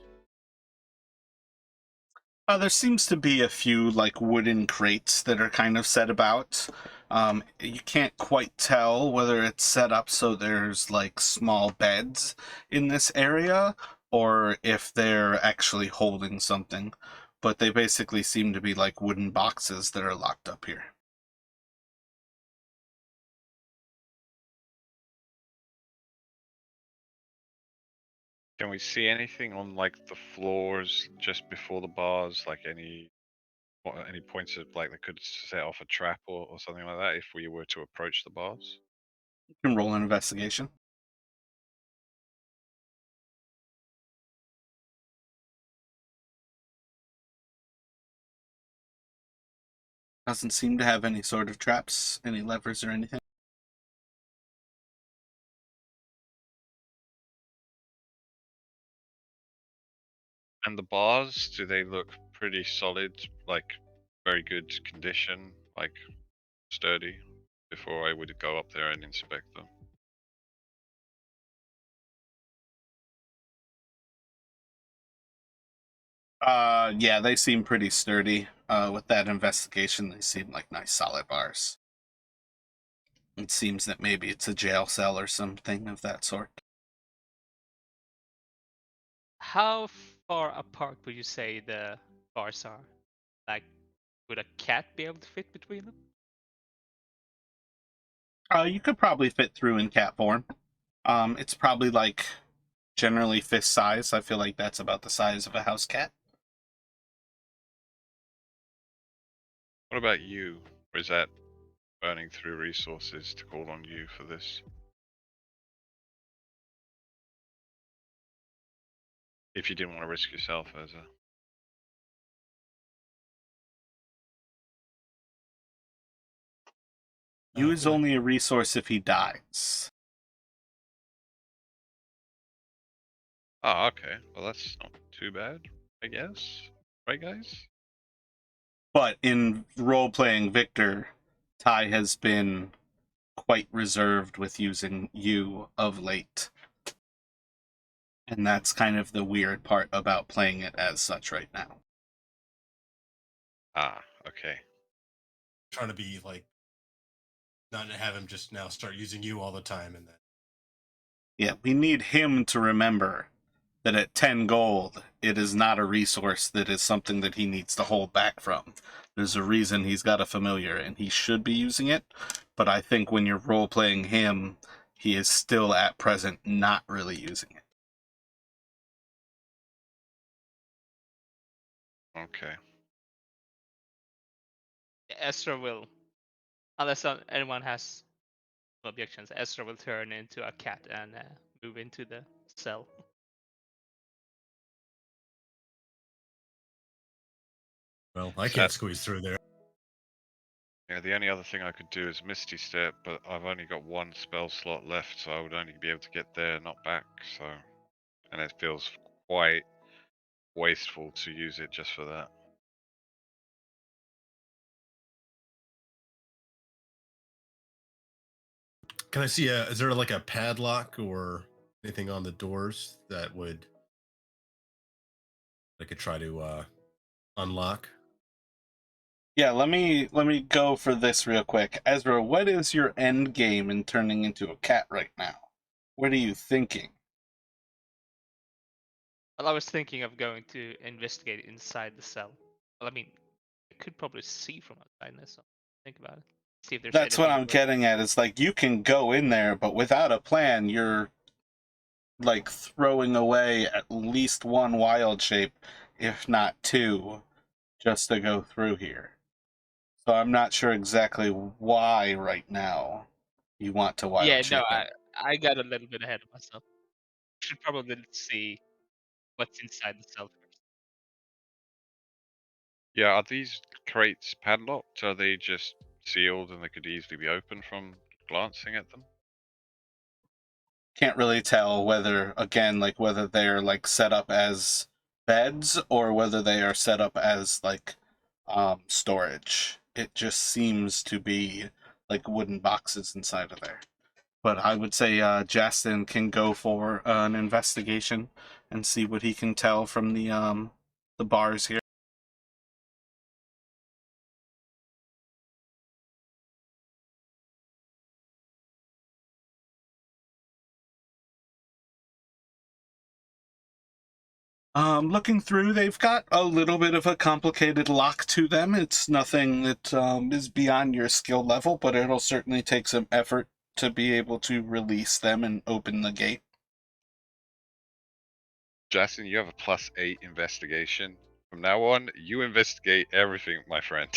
There seems to be a few like wooden crates that are kind of set about. You can't quite tell whether it's set up so there's like small beds in this area or if they're actually holding something. But they basically seem to be like wooden boxes that are locked up here. Can we see anything on like the floors just before the bars, like any points of like that could set off a trap or something like that if we were to approach the bars? You can roll an investigation. Doesn't seem to have any sort of traps, any levers or anything. And the bars, do they look pretty solid, like very good condition, like sturdy, before I would go up there and inspect them? Yeah, they seem pretty sturdy. With that investigation, they seem like nice solid bars. It seems that maybe it's a jail cell or something of that sort. How far apart would you say the bars are? Like, would a cat be able to fit between them? You could probably fit through in cat form. It's probably like generally fist size. I feel like that's about the size of a house cat. What about you? Or is that burning through resources to call on you for this? If you didn't want to risk yourself as a... You is only a resource if he dies. Oh, okay. Well, that's not too bad, I guess. Right, guys? But in role playing Victor, Ty has been quite reserved with using you of late. And that's kind of the weird part about playing it as such right now. Ah, okay. Trying to be like, not to have him just now start using you all the time and then. Yeah, we need him to remember that at 10 gold, it is not a resource that is something that he needs to hold back from. There's a reason he's got a familiar, and he should be using it, but I think when you're role-playing him, he is still at present not really using it. Okay. Ezra will, unless anyone has objections, Ezra will turn into a cat and move into the cell. Well, I So can't squeeze through there. yeah, the only other thing I could do is Misty Step, but I've only got one spell slot left, so I would only be able to get there, not back, so... And it feels quite wasteful to use it just for that. Can I see is there like a padlock or anything on the doors that would I could try to unlock? Yeah, let me go for this real quick. Ezra, what is your end game in turning into a cat right now? What are you thinking? Well, I was thinking of going to investigate inside the cell. Well, I mean, I could probably see from outside this, so think about it. See if there's That's what anything I'm getting at. Is like you can go in there, but without a plan, you're like throwing away at least one wild shape, if not two, just to go through here. So I'm not sure exactly why right now you want to wild Yeah, no, shape it. I got a little bit ahead of myself. Should probably see what's inside the cell first. Yeah, are these crates padlocked? Are they just sealed and they could easily be opened from glancing at them? Can't really tell whether, again, like whether they're like set up as beds or whether they are set up as like storage. It just seems to be like wooden boxes inside of there. But I would say Justin can go for an investigation and see what he can tell from the bars here. Looking through, they've got a little bit of a complicated lock to them. It's nothing that is beyond your skill level, but it'll certainly take some effort to be able to release them and open the gate. Justin, you have a +8 investigation. From now on, you investigate everything, my friend.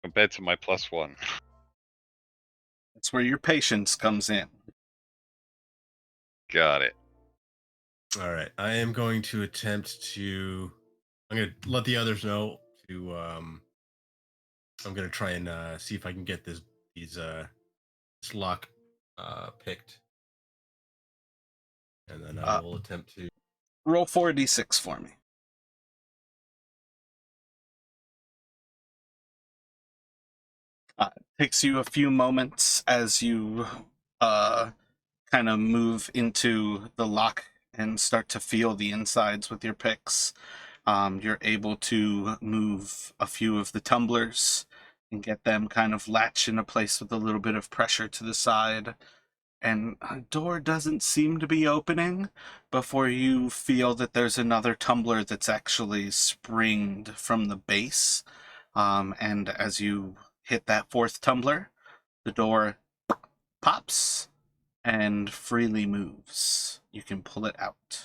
Compared to my +1. That's where your patience comes in. Got it. All right, I am going to attempt to. I'm going to let the others know to. I'm going to try and see if I can get this lock picked, and then I will attempt to. Roll 4d6 for me. Takes you a few moments as you kind of move into the lock and start to feel the insides with your picks. You're able to move a few of the tumblers and get them kind of latched into place with a little bit of pressure to the side. And a door doesn't seem to be opening before you feel that there's another tumbler that's actually springed from the base. And as you hit that fourth tumbler, the door pops and freely moves. You can pull it out.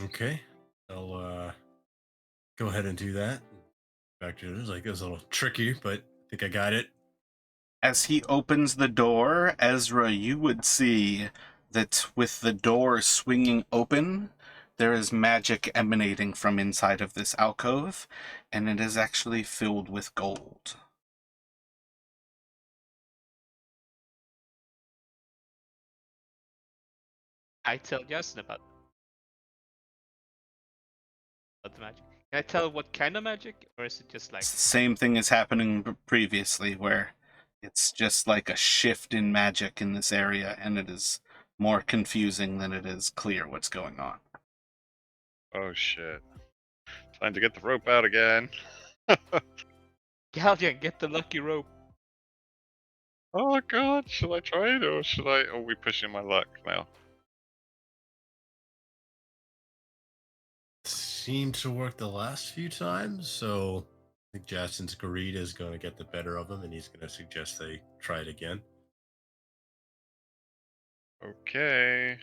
Okay, I'll go ahead and do that. Back to it. It was a little tricky, but I think I got it. As he opens the door, Ezra, you would see that with the door swinging open, there is magic emanating from inside of this alcove, and it is actually filled with gold. I tell Justin about the magic. Can I tell what kind of magic, or is it just like It's the same thing as happening previously, where it's just like a shift in magic in this area, and it is more confusing than it is clear what's going on. Oh shit. Time to get the rope out again. Gallian, get the lucky rope? Oh god, should I try it or should I? Are we pushing my luck now? Seemed to work the last few times, so I think Justin's greed is going to get the better of him, and he's going to suggest they try it again. Okay.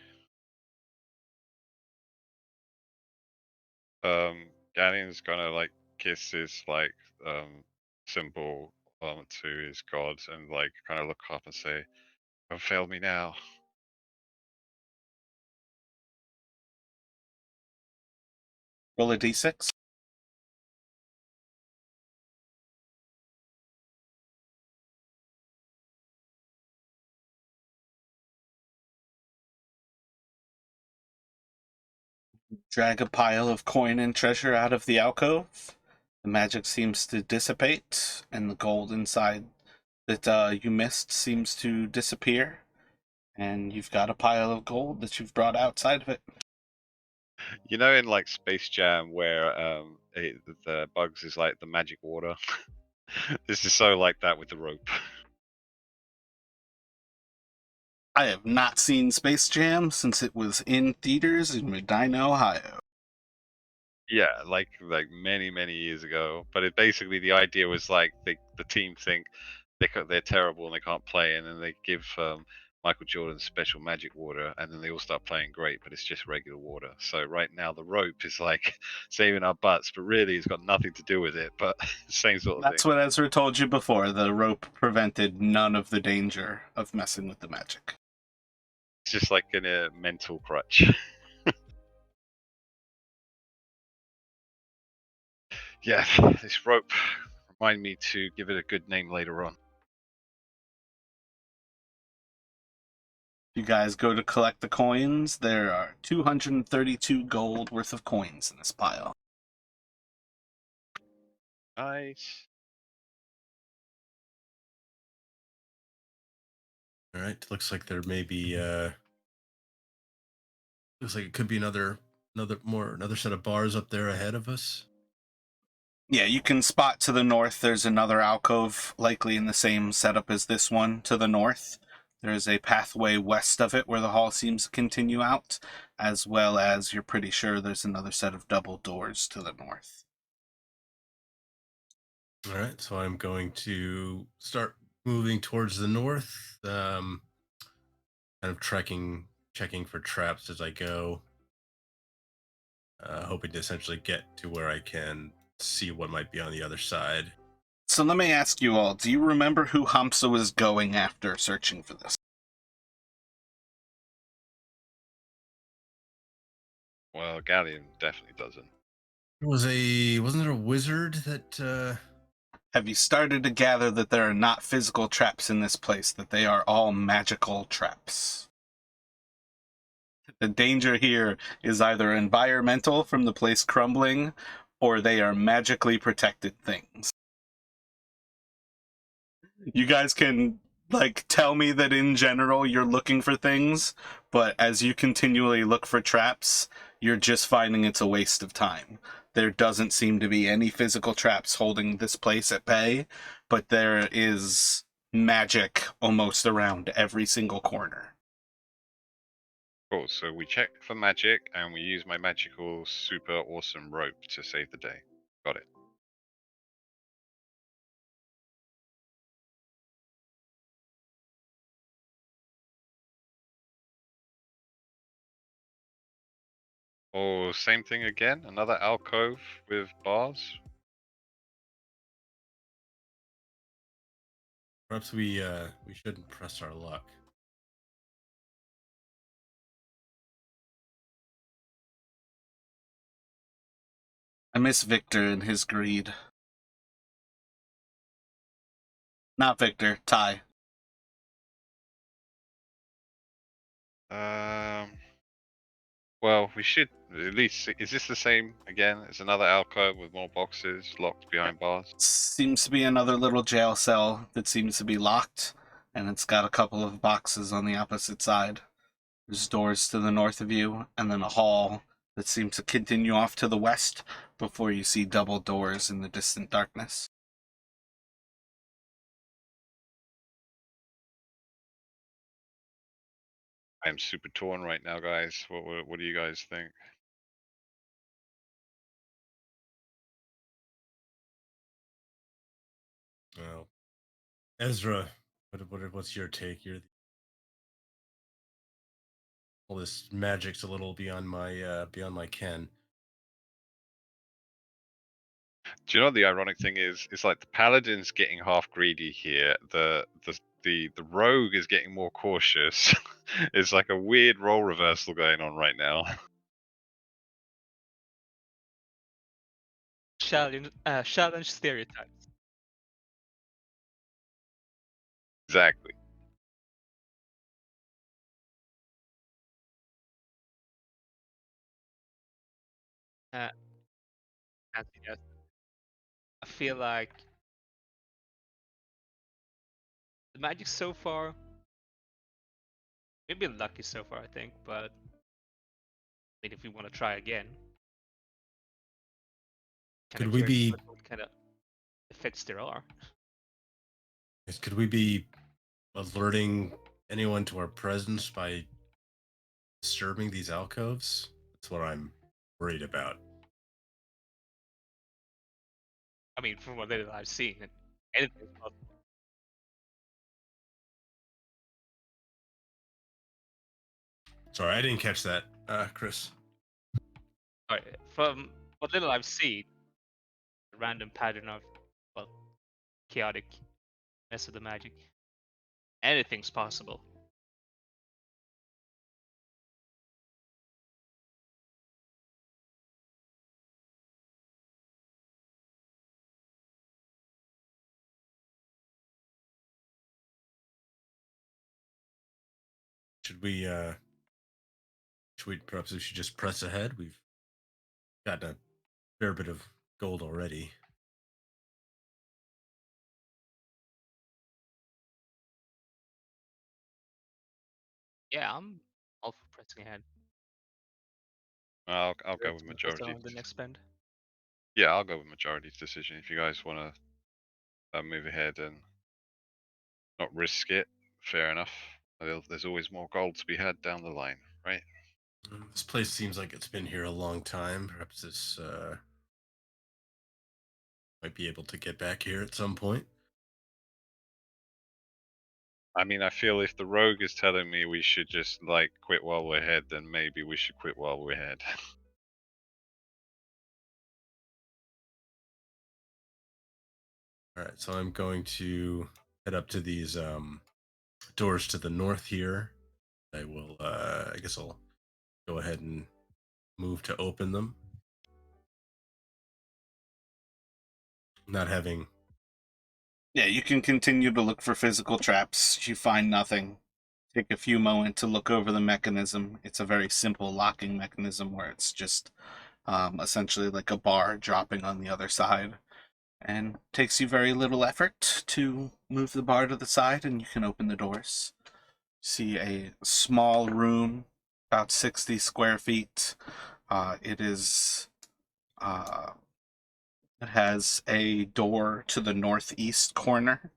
Ganion's gonna like kiss his symbol to his god and like kind of look up and say, "Don't fail me now." Roll a d6. Drag a pile of coin and treasure out of the alcove. The magic seems to dissipate, and the gold inside that you missed seems to disappear. And you've got a pile of gold that you've brought outside of it. You know, in like Space Jam, where the bugs is like the magic water. This is so like that with the rope. I have not seen Space Jam since it was in theaters in Medina, Ohio. Yeah, like many years ago. But it basically the idea was like the team think they're terrible and they can't play, and then they give Michael Jordan special magic water, and then they all start playing great, but it's just regular water. So right now the rope is like saving our butts, but really it's got nothing to do with it. But same sort of That's thing. what Ezra told you before. The rope prevented none of the danger of messing with the magic. It's just like in a mental crutch. Yeah, this rope. Remind me to give it a good name later on. You guys go to collect the coins. There are 232 gold worth of coins in this pile. Nice. All right. Looks like there may be. Looks like it could be another set of bars up there ahead of us. Yeah, you can spot to the north there's another alcove, likely in the same setup as this one to the north. There is a pathway west of it where the hall seems to continue out, as well as you're pretty sure there's another set of double doors to the north. All right. So I'm going to start moving towards the north. Kind of checking for traps as I go. Hoping to essentially get to where I can see what might be on the other side. So let me ask you all, do you remember who Hamsa was going after searching for this? Well, Galleon definitely doesn't. Wasn't there a wizard that Have you started to gather that there are not physical traps in this place, that they are all magical traps? The danger here is either environmental from the place crumbling, or they are magically protected things. You guys can, like, tell me that in general you're looking for things, but as you continually look for traps, you're just finding it's a waste of time. There doesn't seem to be any physical traps holding this place at bay, but there is magic almost around every single corner. Cool. So we check for magic, and we use my magical super awesome rope to save the day. Got it. Oh, same thing again. Another alcove with bars. perhaps we shouldn't press our luck? I miss Victor and his greed. Not Victor, Ty. Um. Well, we should at least. Is this the same again? It's another alcove with more boxes locked behind bars. Seems to be another little jail cell that seems to be locked, and it's got a couple of boxes on the opposite side. There's doors to the north of you, and then a hall that seems to continue off to the west before you see double doors in the distant darkness. I am super torn right now, guys. What do you guys think? Well, Ezra, what's your take? All this magic's a little beyond my ken. Do you know what the ironic thing is? It's like the paladin's getting half greedy here. The rogue is getting more cautious. It's like a weird role reversal going on right now. Challenge stereotypes. Exactly. Uh, yes. I feel like the magic so far, we've been lucky so far, I think, but I mean, if we want to try again, kind Could of we curious be what kind of effects there are. could we be alerting anyone to our presence by disturbing these alcoves? That's what I'm worried about. I mean, from what little I've seen, anything's possible. Sorry, I didn't catch that, Chris. Alright, from what little I've seen, a random pattern of, well, chaotic mess of the magic. Anything's possible. Should we perhaps we should just press ahead? We've gotten a fair bit of gold already. Yeah, I'm all for pressing ahead. I'll go It's with gonna cost majority. on the next spend. Yeah, I'll go with majority's decision. If you guys want to move ahead and not risk it, fair enough. There's always more gold to be had down the line, right? This place seems like it's been here a long time. Perhaps this might be able to get back here at some point. I mean, I feel if the rogue is telling me we should just like quit while we're ahead, then maybe we should quit while we're ahead. All right, so I'm going to head up to these doors to the north here. I will, I guess I'll go ahead and move to open them. Not having. Yeah, you can continue to look for physical traps. You find nothing. Take a few moments to look over the mechanism. It's a very simple locking mechanism where it's just essentially like a bar dropping on the other side. And takes you very little effort to move the bar to the side, and you can open the doors. See a small room, about 60 square feet. It is it has a door to the northeast corner,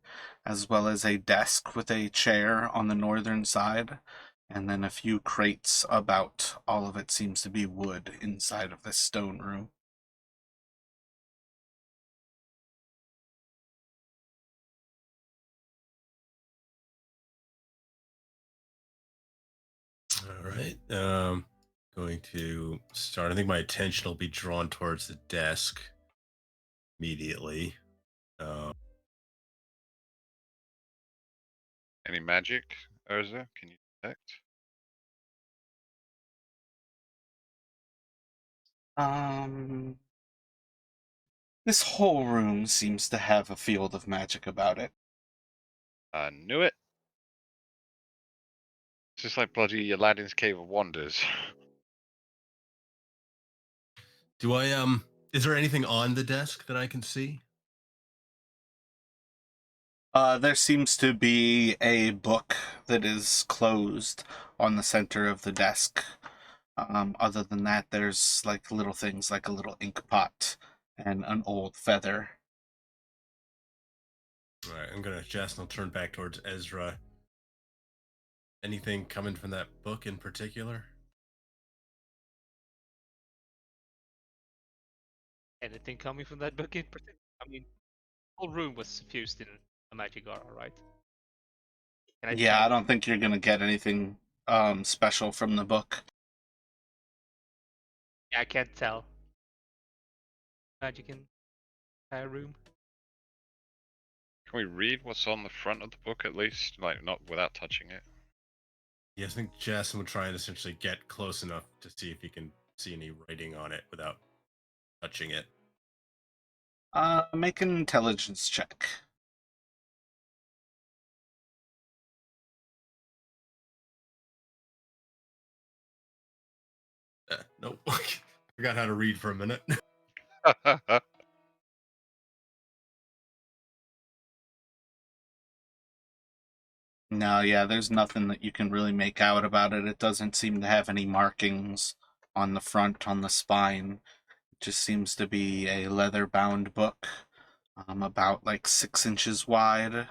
as well as a desk with a chair on the northern side, and then a few crates about. All of it seems to be wood inside of this stone room. All right. Going to start. I think my attention will be drawn towards the desk immediately. Um, Any magic, Urza? Can you detect? Um, this whole room seems to have a field of magic about it. I knew it. It's just like bloody Aladdin's Cave of Wonders. do I? Is there anything on the desk that I can see? There seems to be a book that is closed on the center of the desk. Other than that, there's like little things like a little ink pot and an old feather. All right. I'm gonna adjust and I'll turn back towards Ezra. Anything coming from that book in particular? Anything coming from that book in particular? I mean, the whole room was suffused in a magic aura, right? Can I Yeah, I tell? don't think you're gonna get anything special from the book. Yeah, I can't tell. Magic in the entire room. Can we read what's on the front of the book at least? Like, not without touching it. Yes, I think Jason would try and essentially get close enough to see if he can see any writing on it without touching it. Make an intelligence check. Nope. Forgot how to read for a minute. No, yeah, there's nothing that you can really make out about it. It doesn't seem to have any markings on the front, on the spine. It just seems to be a leather-bound book, about like 6 inches wide,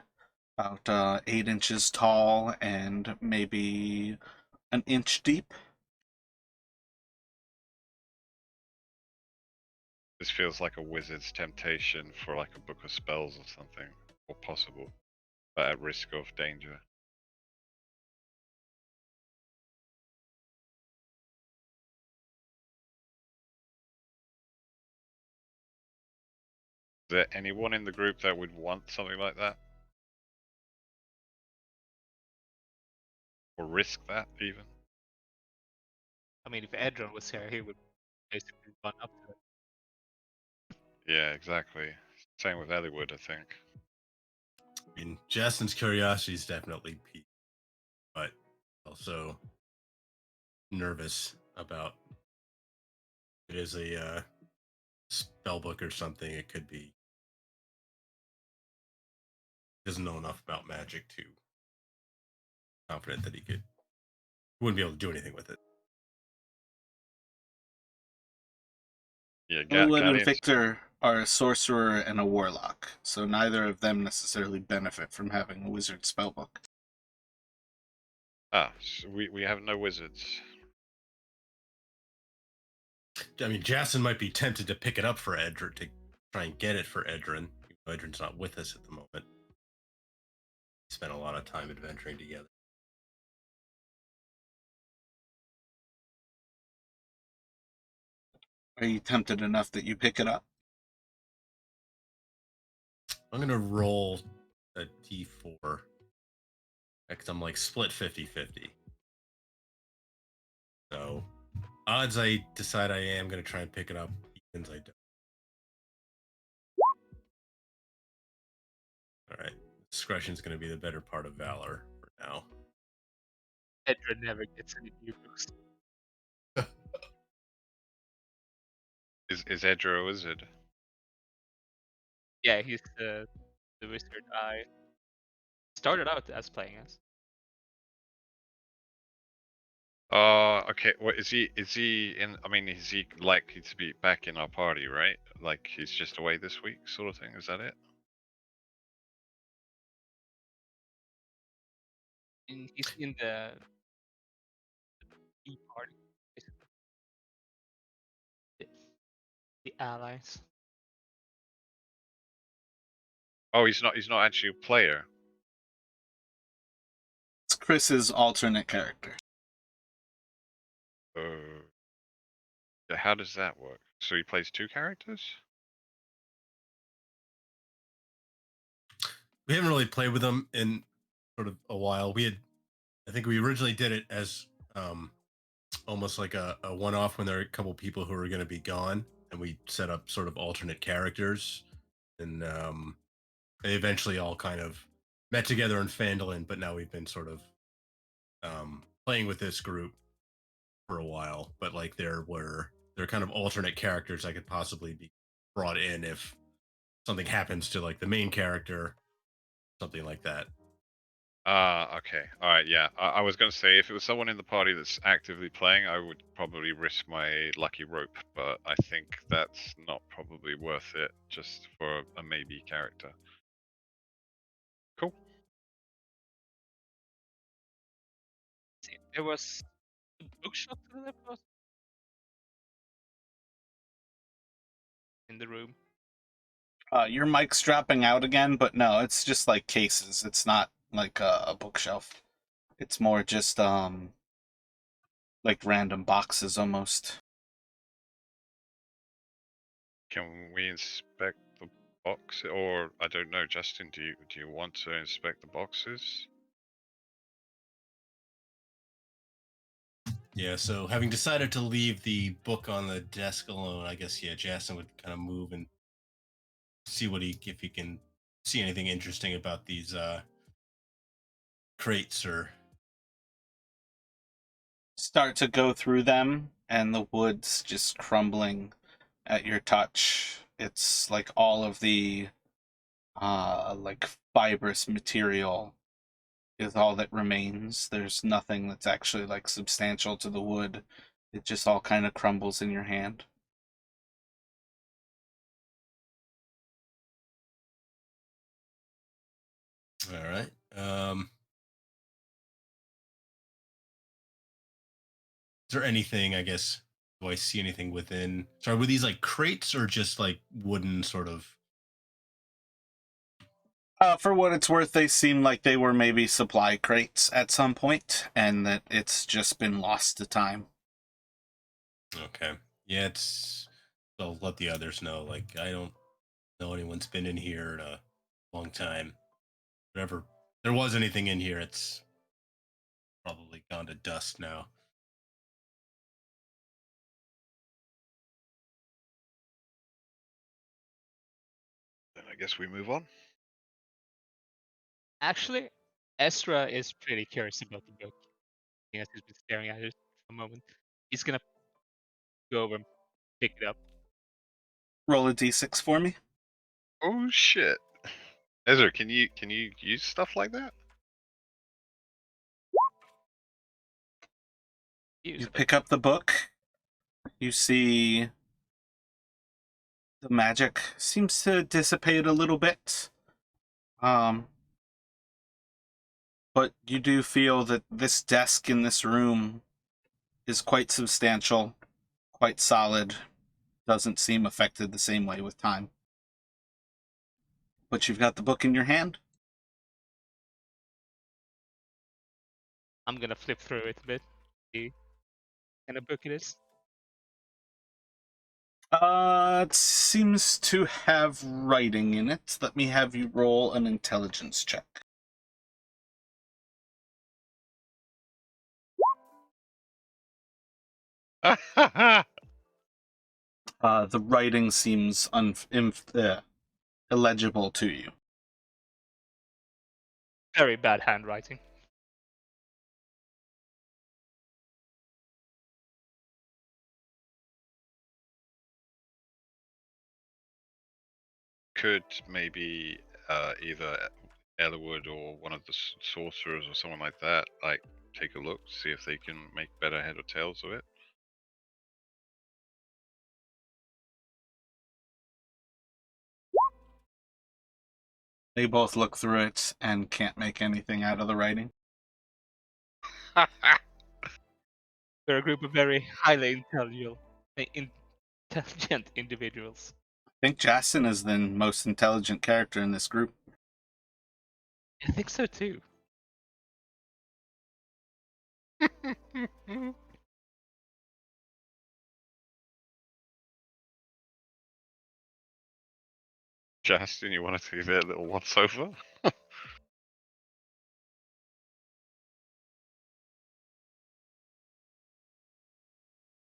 about 8 inches tall, and maybe an inch deep. This feels like a wizard's temptation for like a book of spells or something, or possible, but at risk of danger. Is there anyone in the group that would want something like that? Or risk that, even? I mean, if Edron was here, he would basically run up to it. Yeah, exactly. Same with Elliewood, I think. I mean, Jason's curiosity is definitely piqued, but also nervous about it is a spell book or something. It could be doesn't know enough about magic to confident that he could wouldn't be able to do anything with it. Yeah, Olin and Guardians. Victor are a sorcerer and a warlock, so neither of them necessarily benefit from having a wizard spellbook. So we have no wizards. I mean, Jason might be tempted to pick it up for Edrin to try and get it for Edrin. Edrin's not with us at the moment. We spent a lot of time adventuring together. Are you tempted enough that you pick it up? I'm gonna roll a d4 because I'm like split 50-50. So odds I decide I am gonna try and pick it up, evens I don't. All right, discretion's gonna be the better part of valor for now. Edra never gets any new books. Is Edra a wizard? Yeah, he's the wizard I started out as playing as. Okay. What is he? Is he in? I mean, is he likely to be back in our party? Right? Like he's just away this week, sort of thing. Is that it? And he's in the E party, basically. The allies. Oh, he's not. He's not actually a player. It's Chris's alternate character. How does that work? So he plays two characters? We haven't really played with them in sort of a while. I think we originally did it as almost like a one-off when there are a couple people who are going to be gone, and we set up sort of alternate characters, and they eventually all kind of met together in Phandalin. But now we've been sort of playing with this group for a while. But like they're kind of alternate characters that could possibly be brought in if something happens to like the main character, something like that. Okay. All right. Yeah. I was going to say if it was someone in the party that's actively playing, I would probably risk my lucky rope, but I think that's not probably worth it just for a maybe character. Cool. There was a bookshop to the left of us in the room. Your mic's dropping out again, but no, it's just like cases. It's not like a bookshelf. It's more just like random boxes almost. Can we inspect the box, or I don't know, Justin? Do you want to inspect the boxes? Yeah, so having decided to leave the book on the desk alone, I guess Jason would kind of move and see if he can see anything interesting about these crates or Start to go through them, and the wood's just crumbling at your touch. It's like all of the like fibrous material is all that remains. There's nothing that's actually like substantial to the wood. It just all kind of crumbles in your hand. all right. Is there anything, I guess, do I see anything within? Sorry, were these like crates or just like wooden sort of? For what it's worth, they seem like they were maybe supply crates at some point, and that it's just been lost to time. Okay. Yeah, it's. I'll let the others know. Like, I don't know anyone's been in here in a long time. Whatever. There was anything in here, it's probably gone to dust now. Then I guess we move on. Actually, Ezra is pretty curious about the book. As he's been staring at it for a moment. He's gonna go over and pick it up. Roll a d6 for me. Oh shit, Ezra, can you use stuff like that? Use You it. pick up the book. You see the magic seems to dissipate a little bit. Um, but you do feel that this desk in this room is quite substantial, quite solid, doesn't seem affected the same way with time. But you've got the book in your hand. I'm gonna flip through it a bit. See what kind of book it is. It seems to have writing in it. Let me have you roll an intelligence check. The writing seems illegible to you. Very bad handwriting. Could maybe either Ellerwood or one of the sorcerers or someone like that, like, take a look, see if they can make better head or tails of it? They both look through it and can't make anything out of the writing. We're a group of very highly intelligent individuals. I think Jason is the most intelligent character in this group. I think so too. Justin, you want to do that little once over? All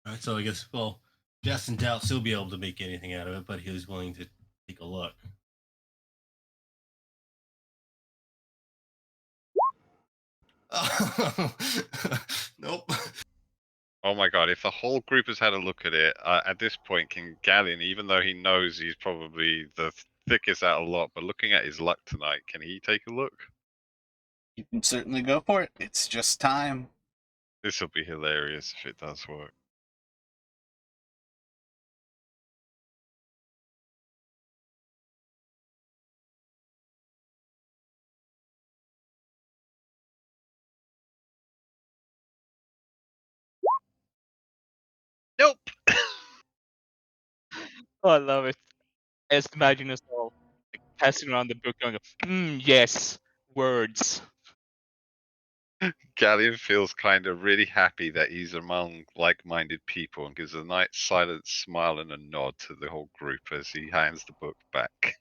right, so I guess, well, Justin doubts he'll be able to make anything out of it, but he was willing to take a look. Nope. Oh my god, if the whole group has had a look at it, at this point, can Gallien, even though he knows he's probably the thickest out of a lot, but looking at his luck tonight, can he take a look? You can certainly go for it. It's just time. This will be hilarious if it does work. Nope! Oh, I love it. I just imagine us all like, passing around the book going, yes, words. Galleon feels kind of really happy that he's among like-minded people and gives a nice silent smile and a nod to the whole group as he hands the book back.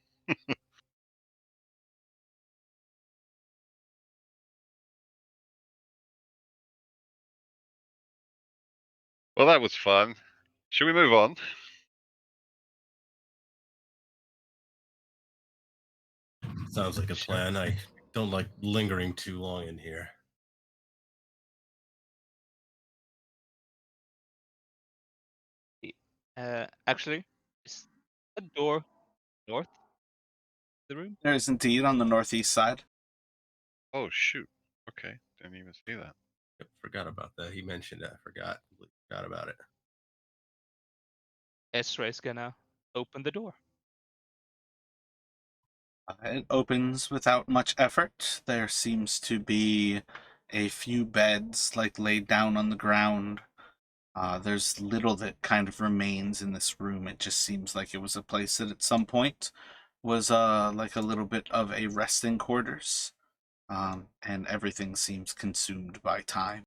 Well, that was fun. Should we move on? Sounds like a Sure. plan. I don't like lingering too long in here. Actually, is a door north of the room? There is indeed on the northeast side. Oh, shoot. Okay, didn't even see that. Yep, forgot about that. He mentioned that. Forgot about it. Ezra is gonna open the door. It opens without much effort. There seems to be a few beds like laid down on the ground. There's little that kind of remains in this room. It just seems like it was a place that at some point was like a little bit of a resting quarters. And everything seems consumed by time.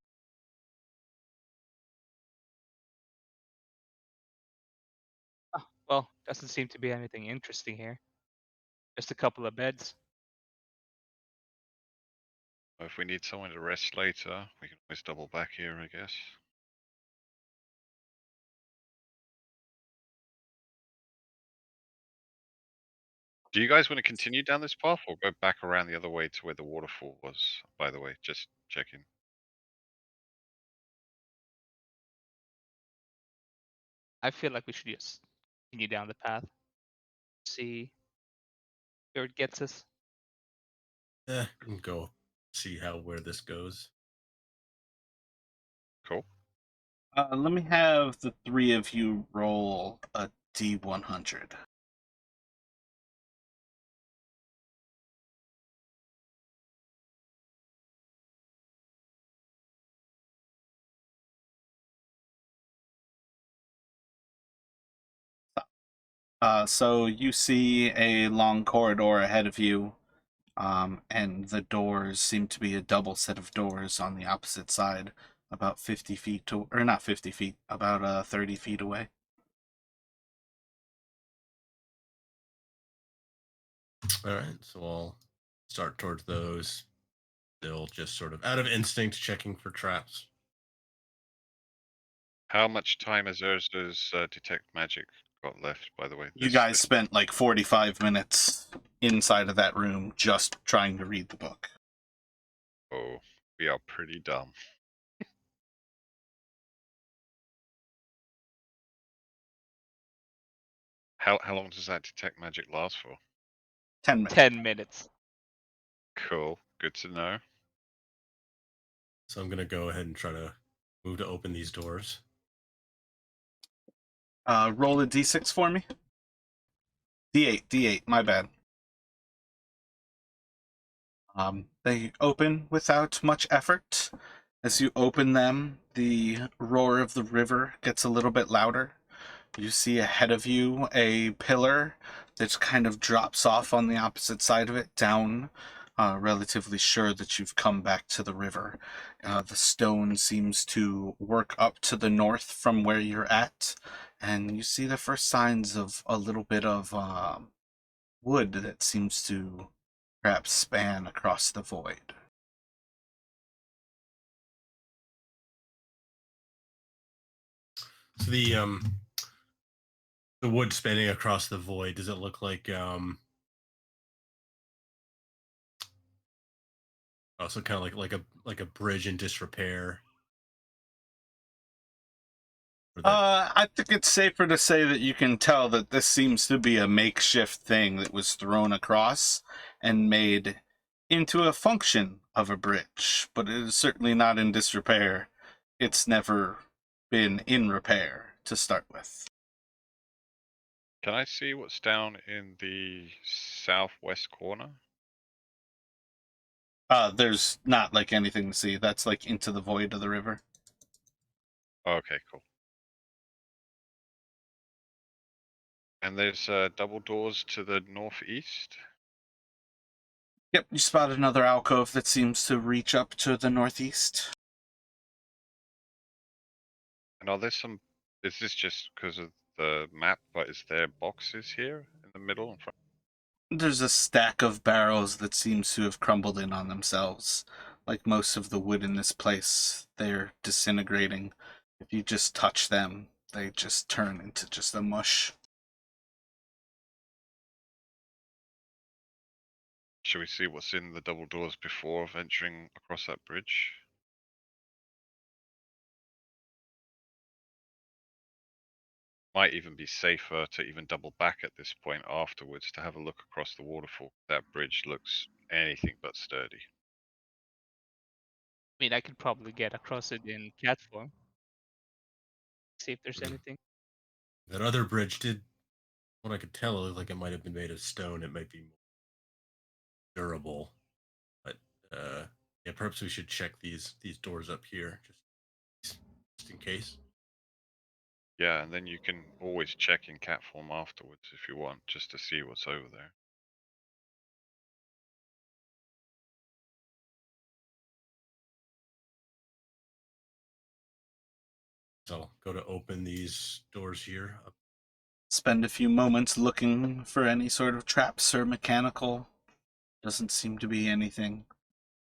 Ah, well, doesn't seem to be anything interesting here. Just a couple of beds. If we need someone to rest later, we can always double back here, I guess. Do you guys want to continue down this path or go back around the other way to where the waterfall was, by the way? Just checking. I feel like we should just continue down the path. See where it gets us. We can go see where this goes. Cool. Let me have the three of you roll a D100. So you see a long corridor ahead of you, and the doors seem to be a double set of doors on the opposite side, about 50 feet to, or not 50 feet, about 30 feet away. All right, so I'll start towards those. Still just sort of out of instinct, checking for traps. How much time has Urza's detect magic got left, by the way? You guys spent like 45 minutes inside of that room just trying to read the book. Oh, we are pretty dumb. How long does that detect magic last for? 10 minutes. 10 minutes. Cool. Good to know. So I'm gonna go ahead and try to move to open these doors. Roll a d6 for me. D8, my bad. They open without much effort. As you open them, the roar of the river gets a little bit louder. You see ahead of you a pillar that kind of drops off on the opposite side of it, down, relatively sure that you've come back to the river. The stone seems to work up to the north from where you're at, and you see the first signs of a little bit of wood that seems to perhaps span across the void. So the wood spanning across the void, does it look like also kind of like a bridge in disrepair? Or that I think it's safer to say that you can tell that this seems to be a makeshift thing that was thrown across and made into a function of a bridge, but it is certainly not in disrepair. It's never been in repair to start with. Can I see what's down in the southwest corner? There's not like anything to see. That's like into the void of the river. Okay, cool. And there's double doors to the northeast. Yep, you spot another alcove that seems to reach up to the northeast. And are there some? Is this just because of the map? But is there boxes here in the middle and front? There's a stack of barrels that seems to have crumbled in on themselves. Like most of the wood in this place, they're disintegrating. If you just touch them, they just turn into just a mush. Should we see what's in the double doors before venturing across that bridge? Might even be safer to even double back at this point afterwards to have a look across the waterfall. That bridge looks anything but sturdy. I mean, I could probably get across it in cat form. See if there's Mhm. anything. that other bridge did, what I could tell, it looked like it might have been made of stone. It might be more durable, but yeah, perhaps we should check these doors up here just in case. Yeah, and then you can always check in cat form afterwards if you want, just to see what's over there. So I'll go to open these doors here. Spend a few moments looking for any sort of traps or mechanical. Doesn't seem to be anything.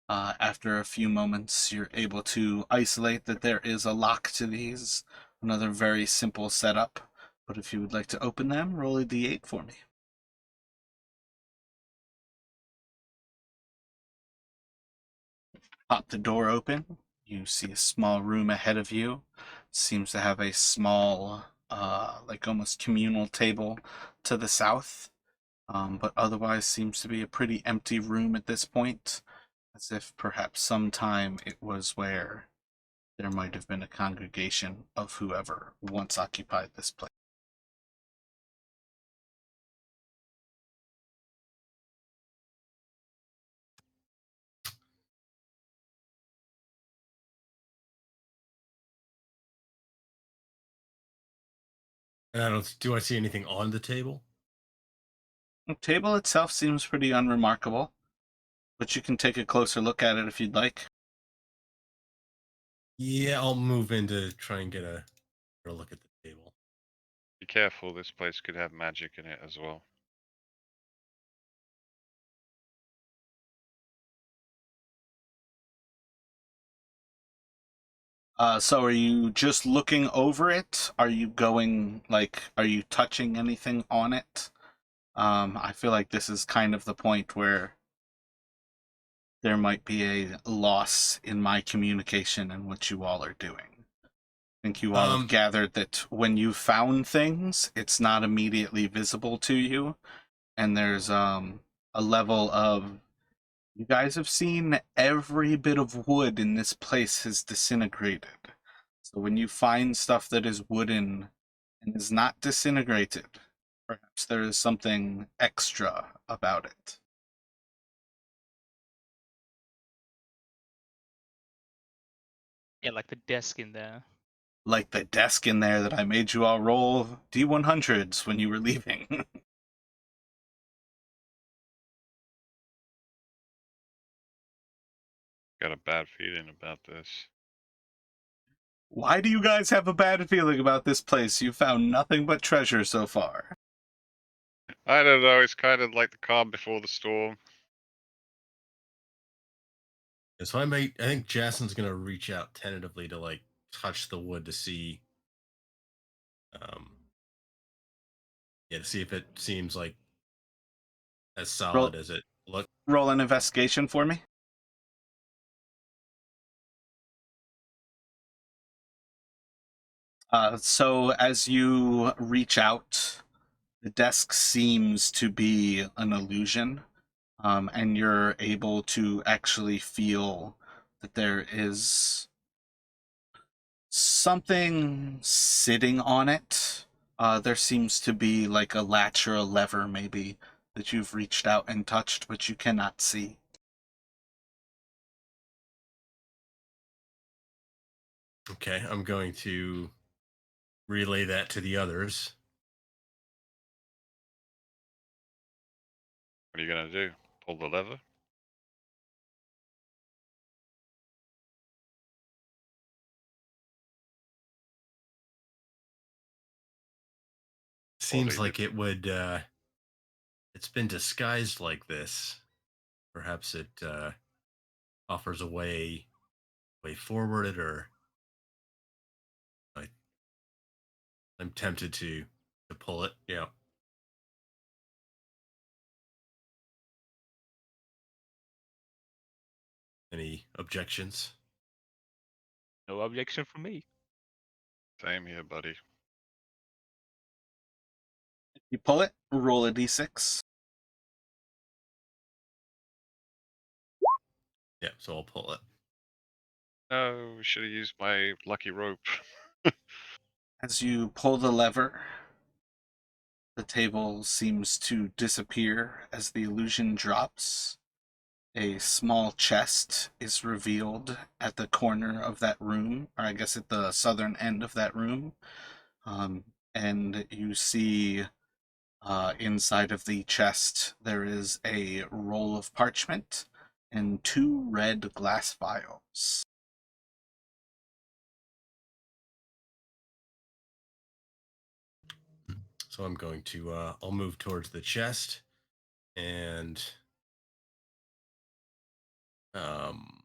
After a few moments, you're able to isolate that there is a lock to these. Another very simple setup. But if you would like to open them, roll a d8 for me. Pop the door open. You see a small room ahead of you. Seems to have a small, like almost communal table to the south. But otherwise seems to be a pretty empty room at this point. As if perhaps sometime it was where there might have been a congregation of whoever once occupied this place. And I don't. Do I see anything on the table? The table itself seems pretty unremarkable, but you can take a closer look at it if you'd like. Yeah, I'll move in to try and get a look at the table. Be careful, this place could have magic in it as well. So are you just looking over it? Are you going, are you touching anything on it? I feel like this is kind of the point where there might be a loss in my communication and what you all are doing. I think you all have gathered that when you found things, it's not immediately visible to you, and there's a level of, you guys have seen every bit of wood in this place has disintegrated. So when you find stuff that is wooden and is not disintegrated, perhaps there is something extra about it. Yeah, like the desk in there. Like the desk in there that I made you all roll D100s when you were leaving. Got a bad feeling about this. Why do you guys have a bad feeling about this place? You found nothing but treasure so far. I don't know, it's kind of like the calm before the storm. Yeah, so I think Jason's gonna reach out tentatively to like touch the wood to see, um, yeah, to see if it seems like as Roll, solid as it looked. roll an investigation for me. So as you reach out, the desk seems to be an illusion, and you're able to actually feel that there is something sitting on it. There seems to be like a latch or a lever, maybe, that you've reached out and touched, but you cannot see. Okay, I'm going to relay that to the others. What are you gonna do? Pull the lever? Or Seems leave it? like it would. It's been disguised like this. Perhaps it offers a way forward, or I, I'm tempted to pull it. Yeah. Any objections? No objection from me. Same here, buddy. You pull it, roll a d6. Yeah, so I'll pull it. Oh, should have used my lucky rope. As you pull the lever, the table seems to disappear as the illusion drops. A small chest is revealed at the corner of that room, or I guess at the southern end of that room. And you see inside of the chest there is a roll of parchment and two red glass vials. So I'm going to I'll move towards the chest and um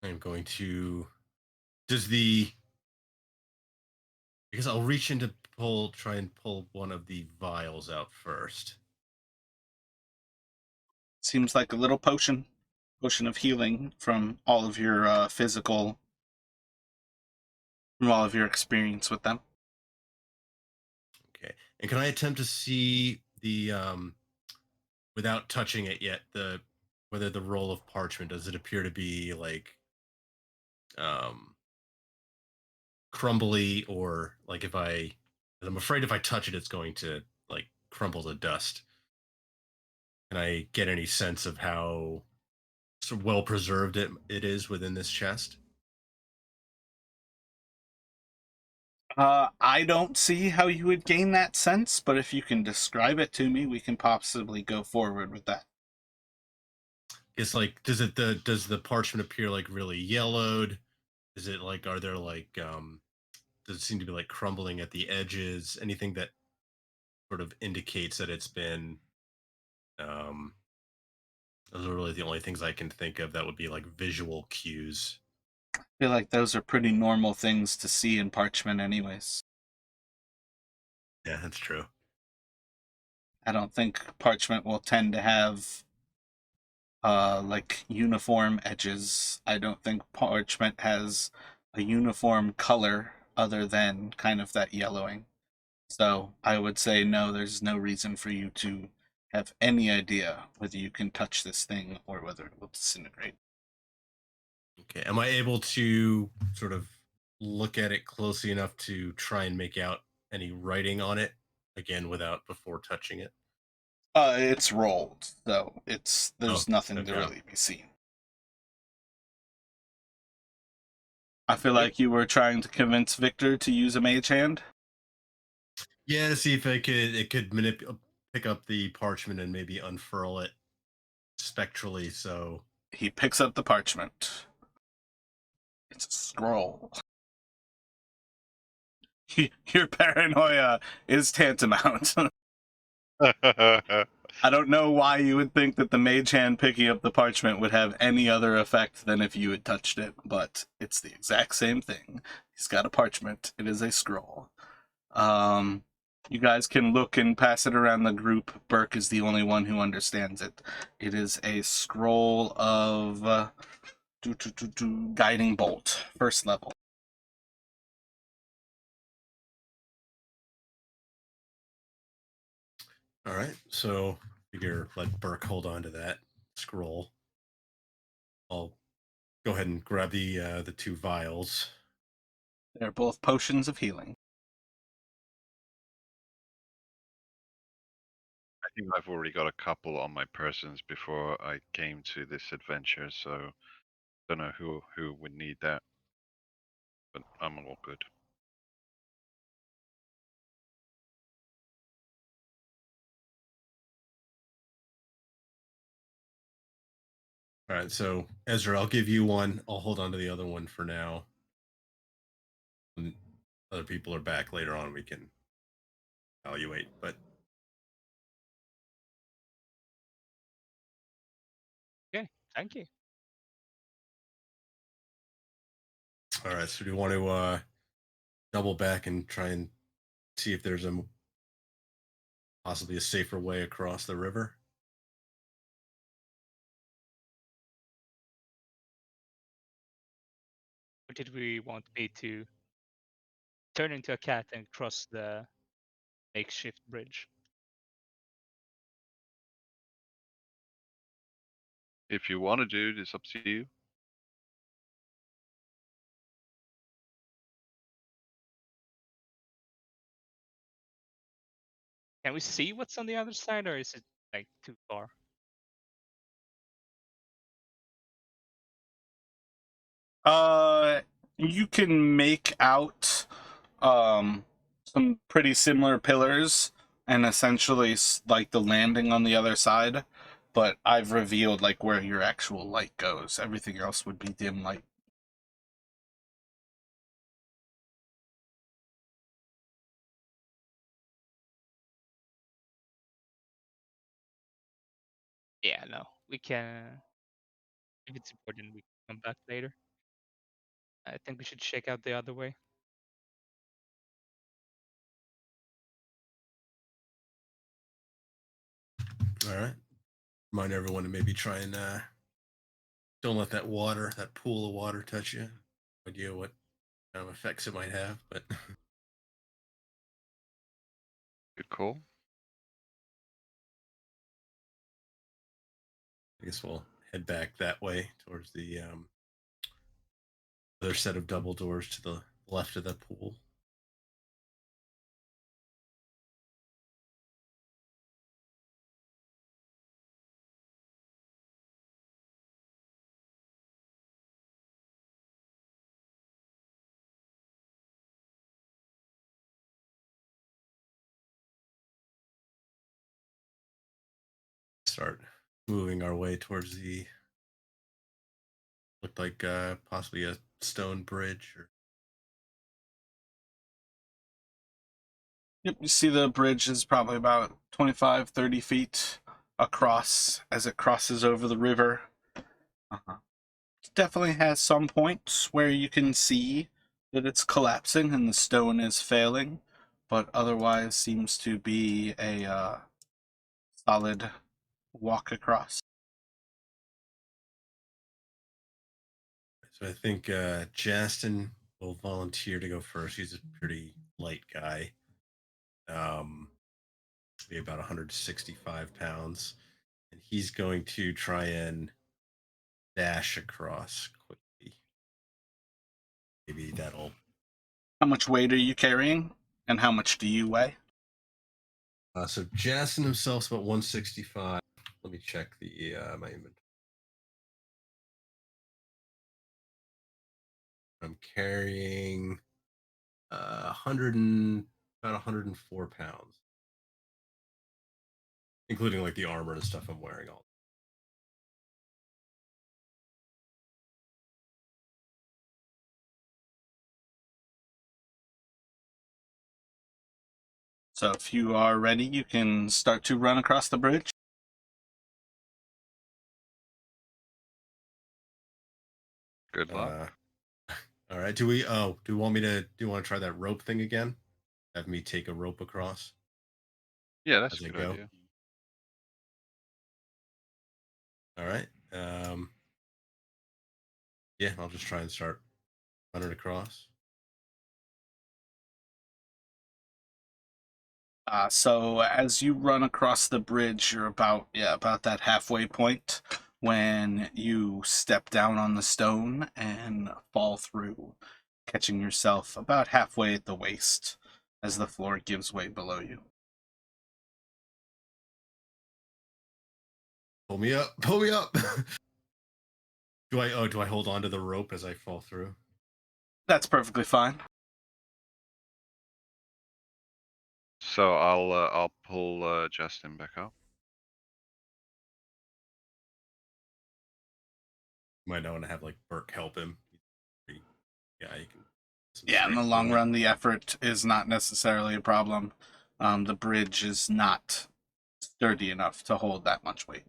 I'm going to does the because I'll reach in to try and pull one of the vials out first. Seems like a little potion of healing from all of your from all of your experience with them. Okay. And can I attempt to see the without touching it yet, the whether the roll of parchment, does it appear to be like crumbly, or like if I, 'cause I'm afraid if I touch it, it's going to like crumble to dust. Can I get any sense of how so well preserved it is within this chest? I don't see how you would gain that sense, but if you can describe it to me, we can possibly go forward with that. It's like, does the parchment appear like really yellowed? Is it like, are there like does it seem to be like crumbling at the edges? Anything that sort of indicates that it's been um those are really the only things I can think of that would be like visual cues. I feel like those are pretty normal things to see in parchment, anyways. Yeah, that's true. I don't think parchment will tend to have like uniform edges. I don't think parchment has a uniform color other than kind of that yellowing. So I would say no, there's no reason for you to have any idea whether you can touch this thing or whether it will disintegrate. Okay. Am I able to sort of look at it closely enough to try and make out any writing on it again without before touching it? It's rolled, so Oh, there's nothing to okay. really be seen. I feel Yep. like you were trying to convince Victor to use a mage hand. Yeah, to see if it could pick up the parchment and maybe unfurl it spectrally. So He picks up the parchment. It's a scroll. Your paranoia is tantamount. I don't know why you would think that the mage hand picking up the parchment would have any other effect than if you had touched it, but it's the exact same thing. He's got a parchment. It is a scroll. Um, you guys can look and pass it around the group. Burke is the only one who understands it. It is a scroll of guiding bolt, first level. all right. So figure let Burke hold on to that scroll. I'll go ahead and grab the two vials. They're both potions of healing. I think I've already got a couple on my persons before I came to this adventure, so don't know who would need that, but I'm all good. All right. So Ezra, I'll give you one. I'll hold on to the other one for now. When other people are back later on, we can evaluate. But Okay, thank you. all right. So do you want to double back and try and see if there's possibly a safer way across the river? Or did we want me to turn into a cat and cross the makeshift bridge? If you want to do it, it's up to you. Can we see what's on the other side, or is it like too far? You can make out some pretty similar pillars and essentially like the landing on the other side, but I've revealed like where your actual light goes. Everything else would be dim light. Yeah, no. We can. If it's important, we can come back later. I think we should check out the other way. All right. Remind everyone to maybe try and don't let that pool of water touch you. No idea what kind of effects it might have, but Good call. I guess we'll head back that way towards the Other set of double doors to the left of the pool. Start moving our way towards the looked like possibly a stone bridge or Yep, you see the bridge is probably about 25, 30 feet across as it crosses over the river. Uh-huh. It definitely has some points where you can see that it's collapsing and the stone is failing, but otherwise seems to be a solid walk across. so I think Justin will volunteer to go first. He's a pretty light guy. Be about 165 pounds. And he's going to try and dash across quickly. Maybe that'll. How much weight are you carrying, and how much do you weigh? So Justin himself's about 165. Let me check the my inventory. I'm carrying 100 and about 104 pounds, including like the armor and stuff I'm wearing. All So if you are ready, you can start to run across the bridge. Good luck. all right. Do we? Oh, do you want me to? Do you want to try that rope thing again? Have me take a rope across Yeah, that's as a I good go. idea. All right. Yeah, I'll just try and start running across. So as you run across the bridge, you're about that halfway point when you step down on the stone and fall through, catching yourself about halfway at the waist as the floor gives way below you. Pull me up. Pull me up. Do I? Oh, do I hold on to the rope as I fall through? That's perfectly fine. So I'll pull Justin back up. Might want to have like Burke help him. Yeah, you can. Some Yeah, in the strength long to it. run, the effort is not necessarily a problem. The bridge is not sturdy enough to hold that much weight.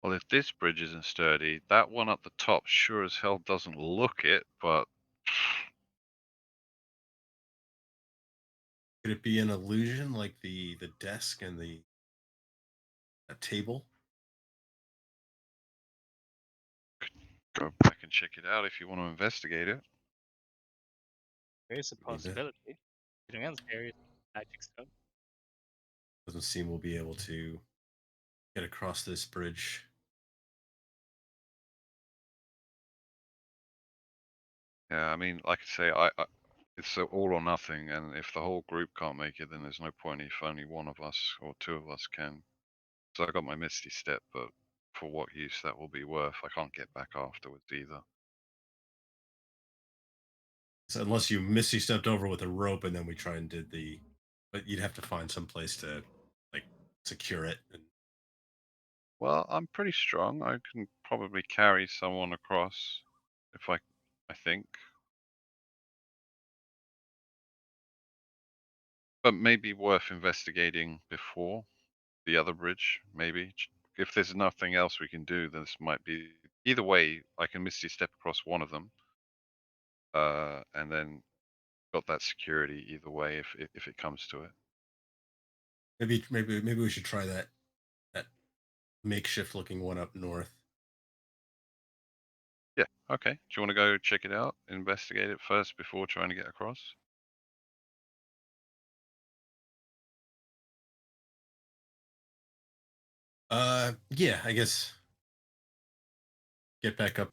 Well, if this bridge isn't sturdy, that one at the top sure as hell doesn't look it, but Could it be an illusion like the desk and the table? go back and check it out if you want to investigate it. There is a Need to. possibility. Everything else there is magic stuff. Doesn't seem we'll be able to get across this bridge. Yeah, I mean, like I say, it's all or nothing, and if the whole group can't make it, then there's no point if only one of us or two of us can. So I got my Misty Step, but for what use that will be worth, I can't get back afterwards either. So unless you misty stepped over with a rope and then we try and did the, but you'd have to find some place to like secure it. And Well, I'm pretty strong. I can probably carry someone across if I think. But maybe worth investigating before the other bridge, maybe. If there's nothing else we can do, then this might be. Either way, I can Misty Step across one of them, and then got that security either way if it comes to it. maybe we should try that makeshift looking one up north. Yeah, okay. Do you want to go check it out, investigate it first before trying to get across? Yeah, I guess get back up.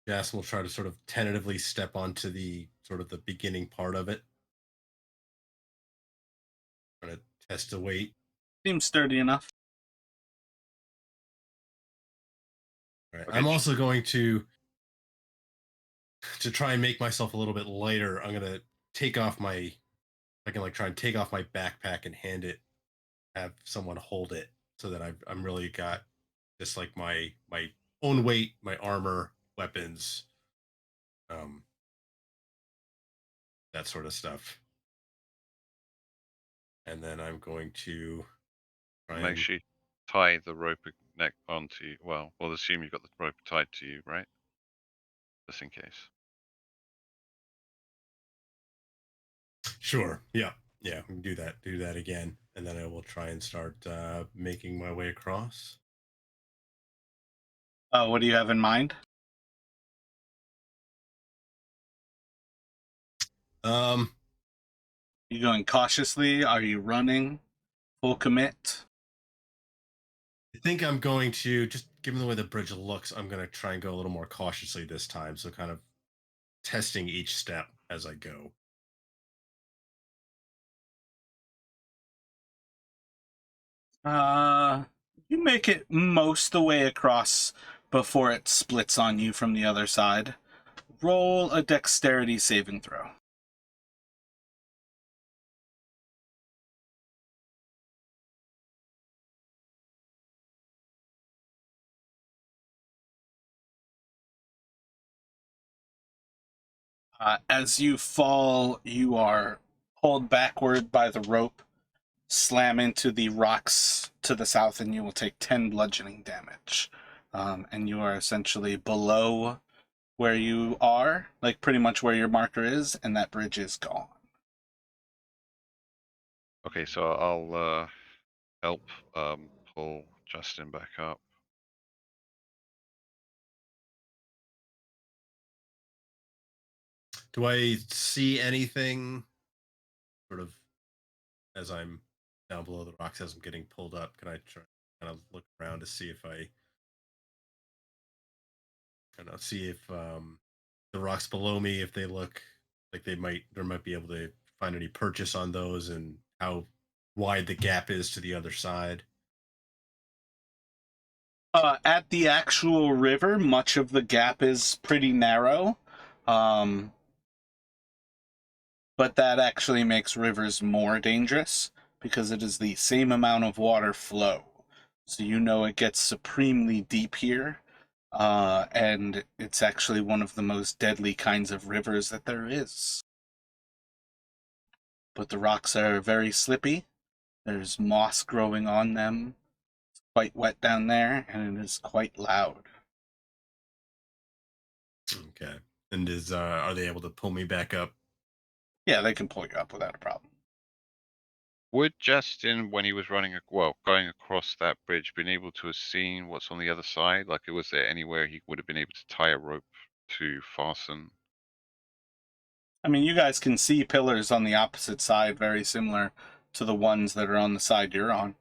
Jas will try to sort of tentatively step onto the sort of the beginning part of it. Try to test the weight. Seems sturdy enough. All right. Okay. I'm also going to try and make myself a little bit lighter. I'm gonna take off my I can like try and take off my backpack and hand it, have someone hold it so that I'm really got just like my own weight, my armor, weapons, um, that sort of stuff. And then I'm going to try Make and sure you tie the rope neck onto you. Well, we'll assume you've got the rope tied to you, right? Just in case. sure, yeah, yeah, we can do that again, and then I will try and start making my way across. What do you have in mind? Um, You going cautiously? Are you running? Full commit? I think I'm going to just given the way the bridge looks, I'm going to try and go a little more cautiously this time. So kind of testing each step as I go. Uh, you make it most the way across before it splits on you from the other side. Roll a dexterity saving throw. As you fall, you are pulled backward by the rope, slam into the rocks to the south, and you will take 10 bludgeoning damage. And you are essentially below where you are, like pretty much where your marker is, and that bridge is gone. Okay, so I'll help pull Justin back up. Do I see anything sort of as I'm down below the rocks as I'm getting pulled up? Can I try kind of look around to see if I kind of see if the rocks below me, if they look like there might be able to find any purchase on those and how wide the gap is to the other side? At the actual river, much of the gap is pretty narrow. Um, but that actually makes rivers more dangerous because it is the same amount of water flow. So you know it gets supremely deep here, and it's actually one of the most deadly kinds of rivers that there is. But the rocks are very slippy. There's moss growing on them. It's quite wet down there, and it is quite loud. Okay. And is are they able to pull me back up? Yeah, they can pull you up without a problem. Would Justin, when he was going across that bridge, been able to have seen what's on the other side? Like, was there anywhere he would have been able to tie a rope to fasten? I mean, you guys can see pillars on the opposite side very similar to the ones that are on the side you're on.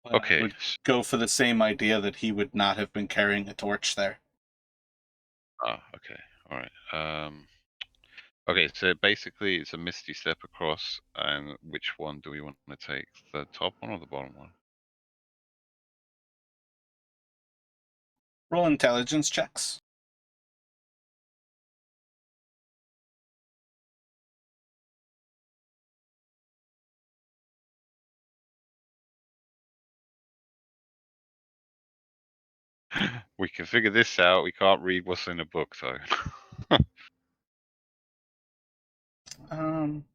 But I Okay, would go for the same idea that he would not have been carrying a torch there. okay, all right. Okay, so basically it's a misty step across, and which one do we want to take? The top one or the bottom one? Roll intelligence checks. We can figure this out. We can't read what's in the book, though. Um,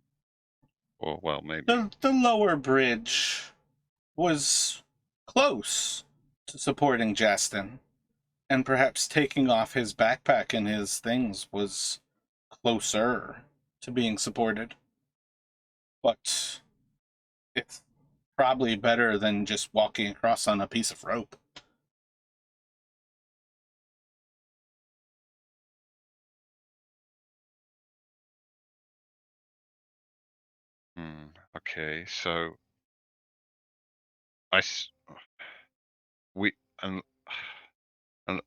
Or, well, maybe. the lower bridge was close to supporting Justin, and perhaps taking off his backpack and his things was closer to being supported. But it's probably better than just walking across on a piece of rope. Okay, so I s- we and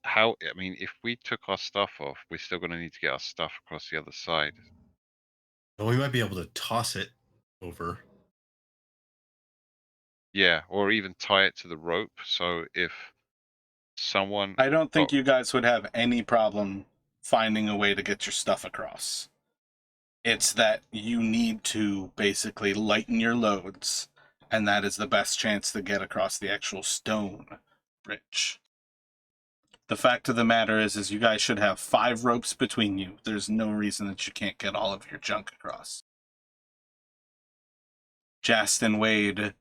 how? I mean, if we took our stuff off, we're still going to need to get our stuff across the other side. Well, we might be able to toss it over. Yeah, or even tie it to the rope. So if someone, I don't oh, think you guys would have any problem finding a way to get your stuff across. It's that you need to basically lighten your loads, and that is the best chance to get across the actual stone bridge. The fact of the matter is you guys should have 5 ropes between you. There's no reason that you can't get all of your junk across. Justin weighed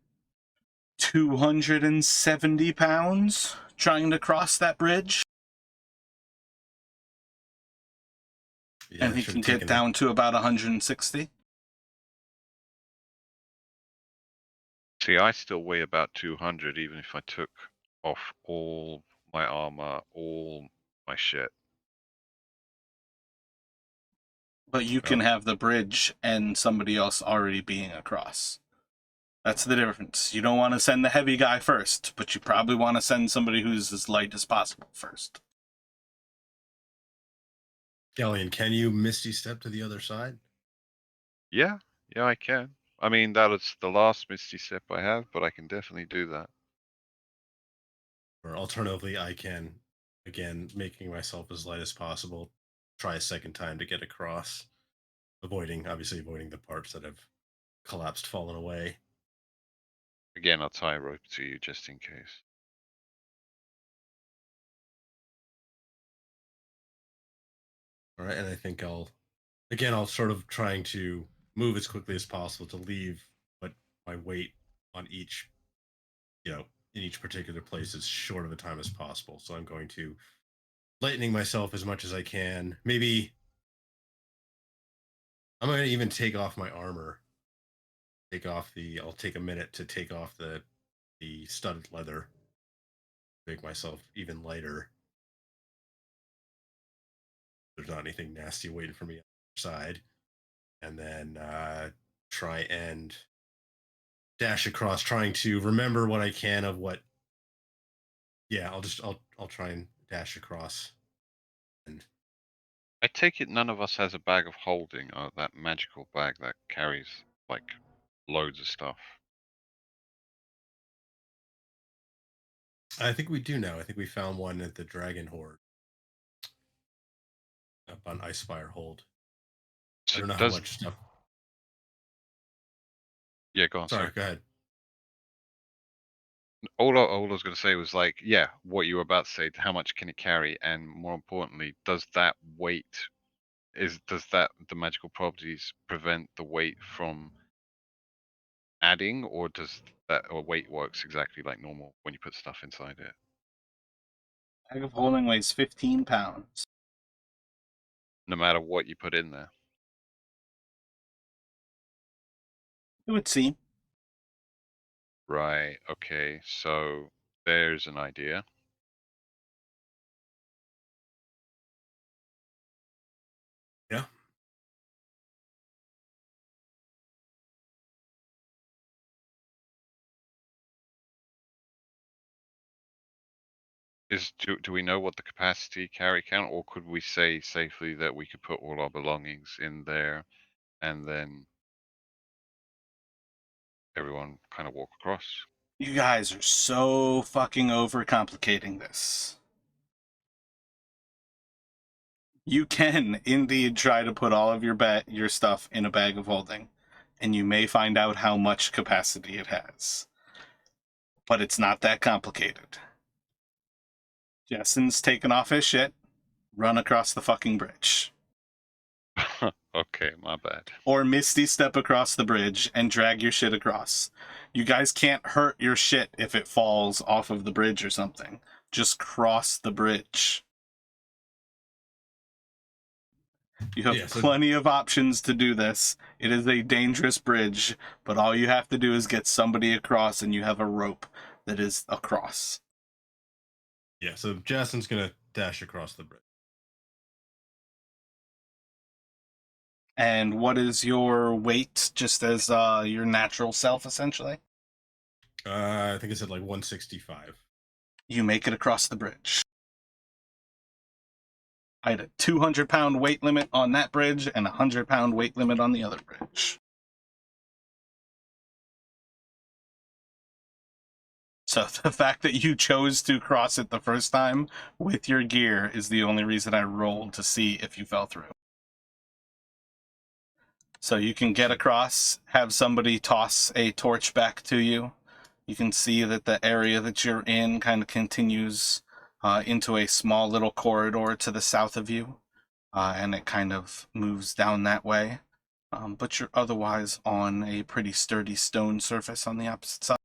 270 pounds trying to cross that bridge, Yeah, and I he should can have get taken it. down to about 160. see, I still weigh about 200, even if I took off all my armor, all my shit. But you can Well, have the bridge and somebody else already being across. That's the difference. You don't want to send the heavy guy first, but you probably want to send somebody who's as light as possible first. Galleon, can you Misty Step to the other side? Yeah, yeah, I can. I mean, that is the last Misty Step I have, but I can definitely do that. Or alternatively, I can, again, making myself as light as possible, try a second time to get across, obviously avoiding the parts that have collapsed, fallen away. Again, I'll tie a rope to you just in case. All right, and I think I'll sort of trying to move as quickly as possible to leave, but my weight on each, in each particular place as short of a time as possible. So I'm going to lightening myself as much as I can. Maybe I'm going to even take off my armor. I'll take a minute to take off the studded leather, make myself even lighter. There's not anything nasty waiting for me on the side. And then try and dash across, trying to remember what I can of what. Yeah, I'll try and dash across. And I take it none of us has a bag of holding, that magical bag that carries like loads of stuff. I think we do now. I think we found one at the Dragon Horde up on Icefire Hold. I So don't know how does much stuff. yeah, go on, Sorry, sorry. go ahead. All I was going to say was like, yeah, what you were about to say. How much can it carry, and more importantly, does that weight does that the magical properties prevent the weight from adding, or does that or weight works exactly like normal when you put stuff inside it, Bag of holding weighs 15 pounds. no matter what you put in there? It would seem. Right. Okay. So there's an idea. Yeah. Do we know what the capacity carry count, or could we say safely that we could put all our belongings in there and then everyone kind of walk across? You guys are so fucking overcomplicating this. You can indeed try to put all of your stuff in a bag of holding, and you may find out how much capacity it has. But it's not that complicated. Justin's taken off his shit, run across the fucking bridge. Okay, my bad. Or Misty step across the bridge and drag your shit across. You guys can't hurt your shit if it falls off of the bridge or something. Just cross the bridge. You have Yeah. So plenty of options to do this. It is a dangerous bridge, but all you have to do is get somebody across and you have a rope that is across. yeah. So Justin's gonna dash across the bridge. And what is your weight, just as your natural self, essentially? I think it said like 165. You make it across the bridge. I had a 200-pound weight limit on that bridge and a 100-pound weight limit on the other bridge. So the fact that you chose to cross it the first time with your gear is the only reason I rolled to see if you fell through. So you can get across, have somebody toss a torch back to you. You can see that the area that you're in kind of continues into a small little corridor to the south of you, and it kind of moves down that way. But you're otherwise on a pretty sturdy stone surface on the opposite side.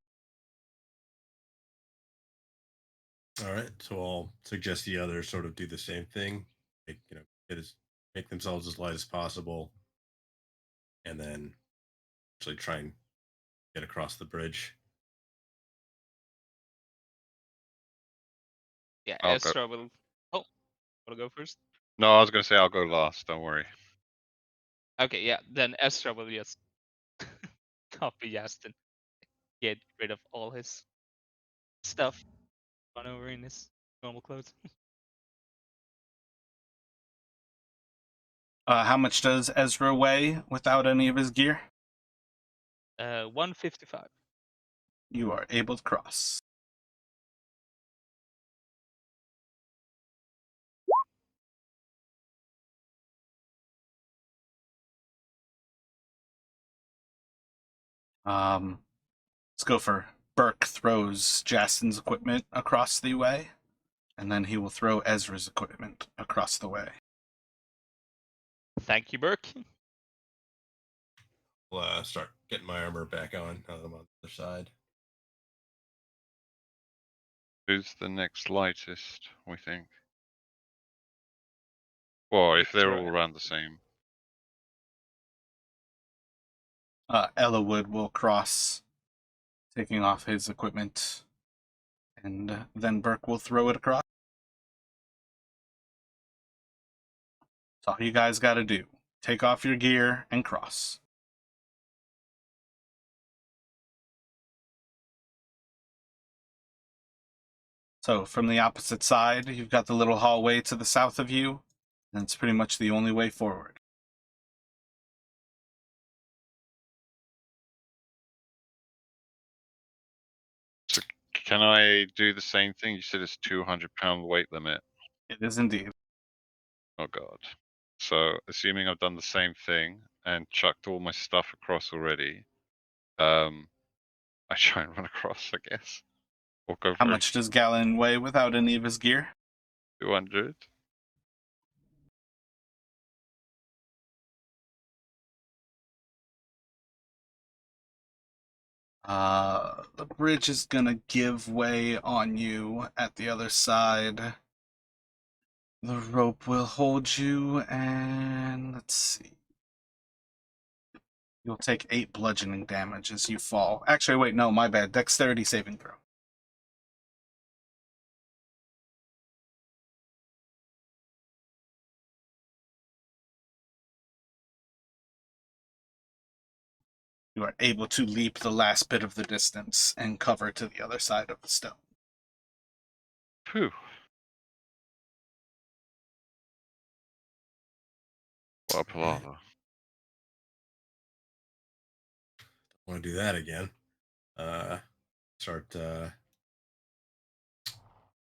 All right, so I'll suggest the others sort of do the same thing. Make themselves as light as possible, and then actually try and get across the bridge. Yeah, I'll go. Ezra will. Oh, wanna go first? No, I was going to say I'll go last. Don't worry. Okay, yeah. Then Ezra will just copy Yastin, get rid of all his stuff, run over in his normal clothes. How much does Ezra weigh without any of his gear? 155. You are able to cross. Let's go for Burke throws Jastin's equipment across the way, and then he will throw Ezra's equipment across the way. Thank you, Burke. I'll start getting my armor back on now that I'm on the other side. Who's the next lightest, we think? Well, if they're all around the same. Ellawood will cross, taking off his equipment, and then Burke will throw it across. That's all you guys got to do. Take off your gear and cross. So from the opposite side, you've got the little hallway to the south of you, and it's pretty much the only way forward. So can I do the same thing? You said it's 200-pound weight limit. It is indeed. Oh god. So assuming I've done the same thing and chucked all my stuff across already, I try and run across, I guess. Or go How for much does Galen weigh without any of his gear? 200. The bridge is gonna give way on you at the other side. The rope will hold you, and let's see. You'll take 8 bludgeoning damage as you fall. Actually, wait, no, my bad. Dexterity saving throw. You are able to leap the last bit of the distance and cover to the other side of the stone. Phew. What a palaver. Want to do that again? Start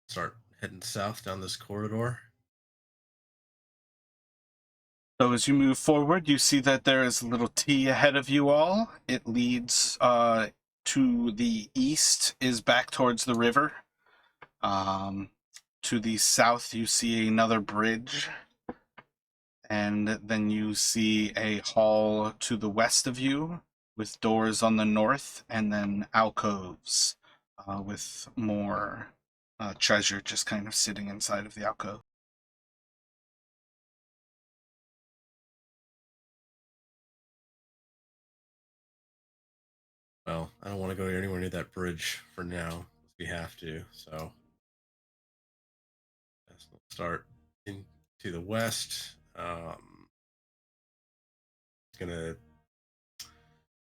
start heading south down this corridor. So as you move forward, you see that there is a little T ahead of you all. It leads to the east, is back towards the river. To the south, you see another bridge. And then you see a hall to the west of you with doors on the north, and then alcoves with more treasure just kind of sitting inside of the alcove. Well, I don't want to go anywhere near that bridge for now. We have to, so let's start into the west. Gonna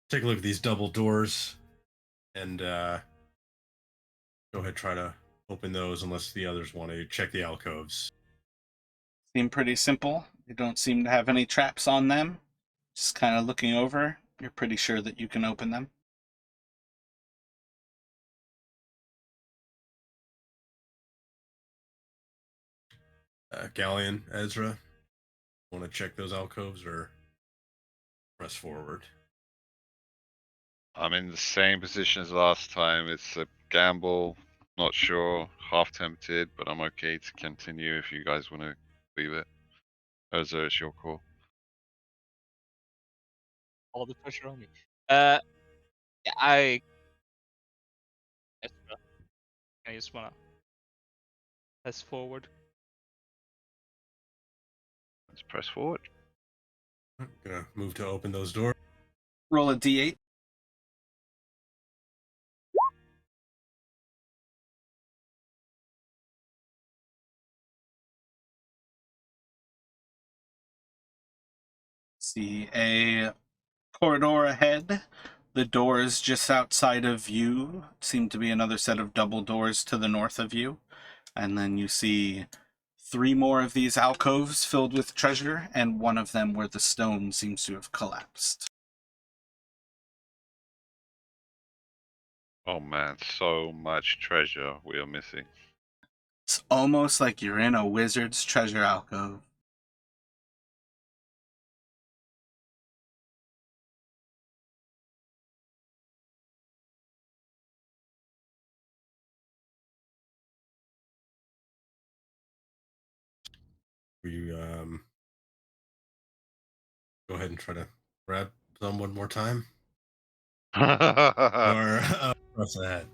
take a look at these double doors and go ahead try to open those unless the others want to check the alcoves. Seem pretty simple. They don't seem to have any traps on them. Just kind of looking over, you're pretty sure that you can open them. Galleon, Ezra, want to check those alcoves or press forward? I'm in the same position as last time. It's a gamble. Not sure. Half tempted, but I'm okay to continue if you guys want to leave it. Ezra, it's your call. All the pressure on me. Yeah, I just wanna press forward. Let's press forward. I'm gonna move to open those doors. Roll a d8. See a corridor ahead. The doors just outside of you seem to be another set of double doors to the north of you. And then you see 3 more of these alcoves filled with treasure, and one of them where the stone seems to have collapsed. Oh man, so much treasure we are missing. It's almost like you're in a wizard's treasure alcove. We go ahead and try to grab them one more time, or press ahead.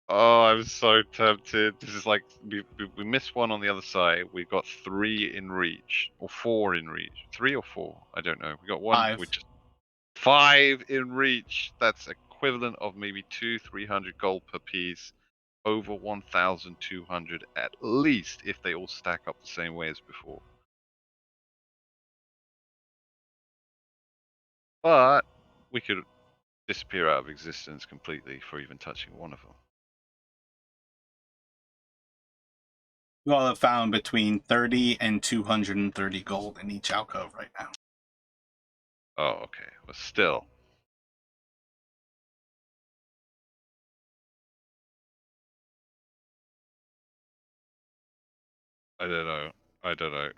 Oh, I'm so tempted. This is like we missed one on the other side. We got 3 in reach, or 4 in reach. 3 or 4? I don't know. We got one. 5. We just 5 in reach. That's equivalent of maybe 300 gold per piece. Over 1,200 at least if they all stack up the same way as before. But we could disappear out of existence completely for even touching one of them. You all have found between 30 and 230 gold in each alcove right now. Oh, okay. But still. I don't know. I don't know.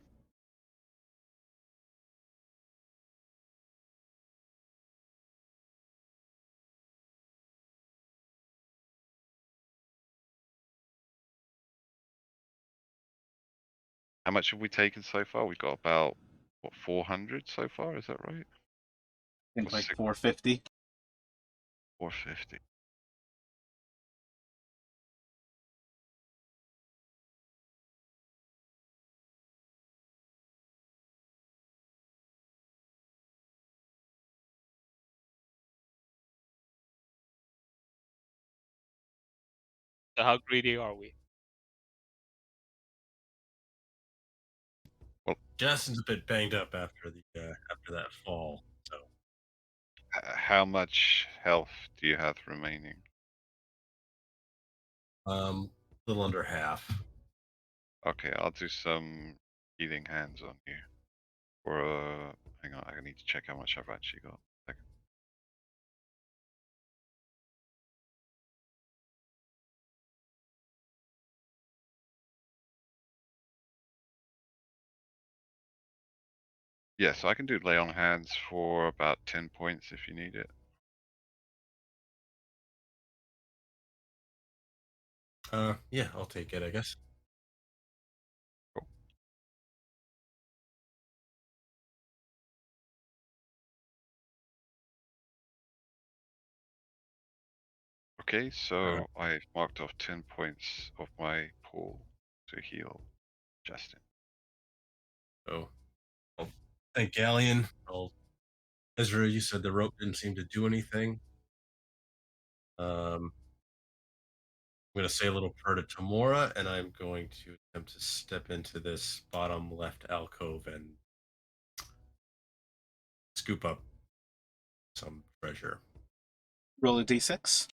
How much have we taken so far? We've got about, what, 400 so far? Is that right? I think Or like 450. 450. So how greedy are we? Justin's a bit banged up after that fall, so How much health do you have remaining? a little under half. Okay, I'll do some healing hands on you. Or, hang on, I need to check how much I've actually got. Second. Yeah, so I can do lay on hands for about 10 points if you need it. Yeah, I'll take it, I guess. Cool. Okay, so I've marked off 10 points of my pool to heal Justin. So I'll thank Galleon. Ezra, you said the rope didn't seem to do anything. I'm going to say a little prayer to Tamora, and I'm going to attempt to step into this bottom left alcove and scoop up some treasure. Roll a d6.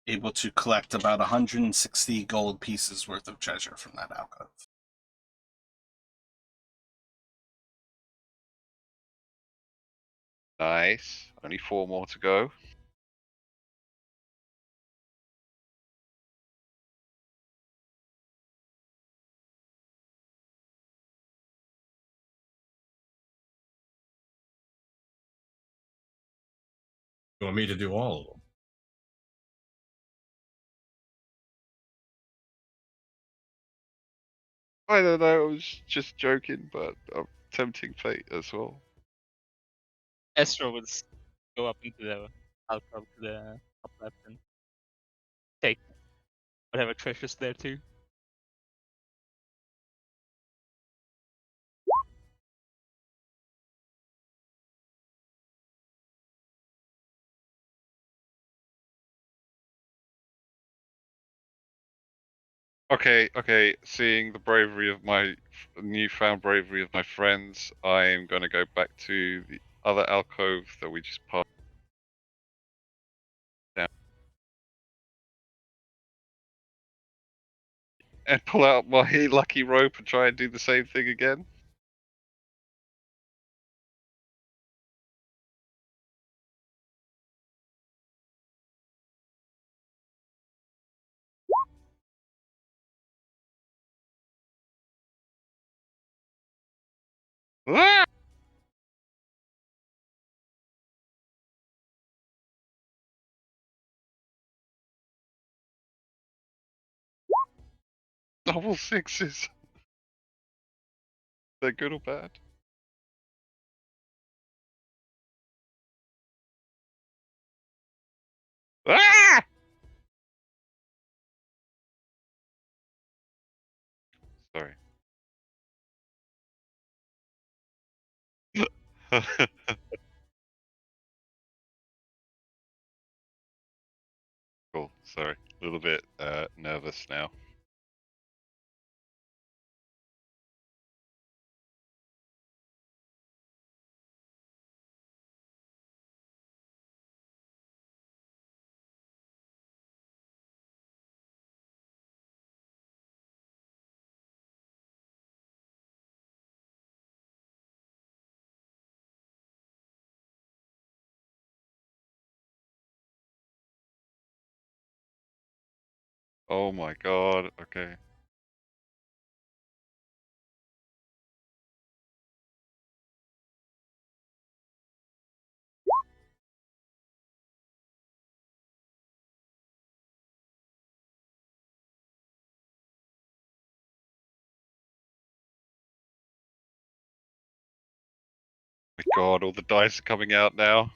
Able to collect about 160 gold pieces worth of treasure from that alcove. Nice. Only 4 more to go. You want me to do all of them? I don't know, I was just joking, but I'm tempting fate as well. Estro would go up into the alcove to the top left and take whatever treasures there too. Okay, seeing the bravery of my newfound bravery of my friends, I'm gonna go back to the other alcove that we just passed down and pull out my lucky rope and try and do the same thing again. Ah! Double sixes. They're good or bad? Ah! Sorry. Cool. Sorry. A little bit nervous now. Oh my god. Okay. My god, all the dice are coming out now.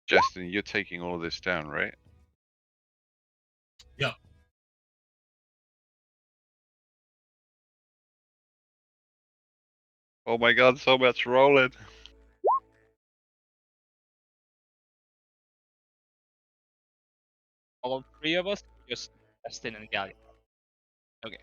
Justin, you're taking all of this down, right? Yeah. Oh my god, so much rolling. All three of us, just Justin and Gallia. Okay.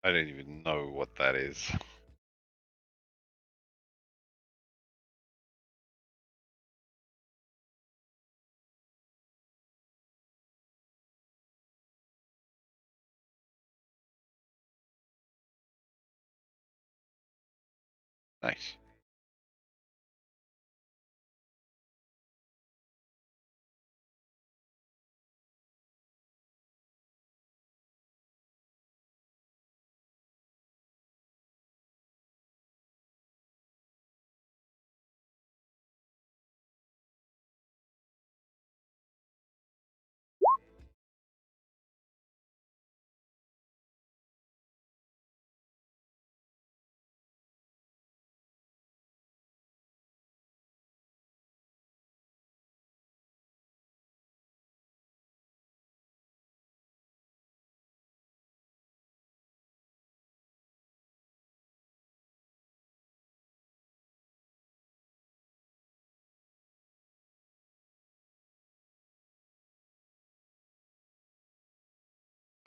I don't even know what that is. Nice.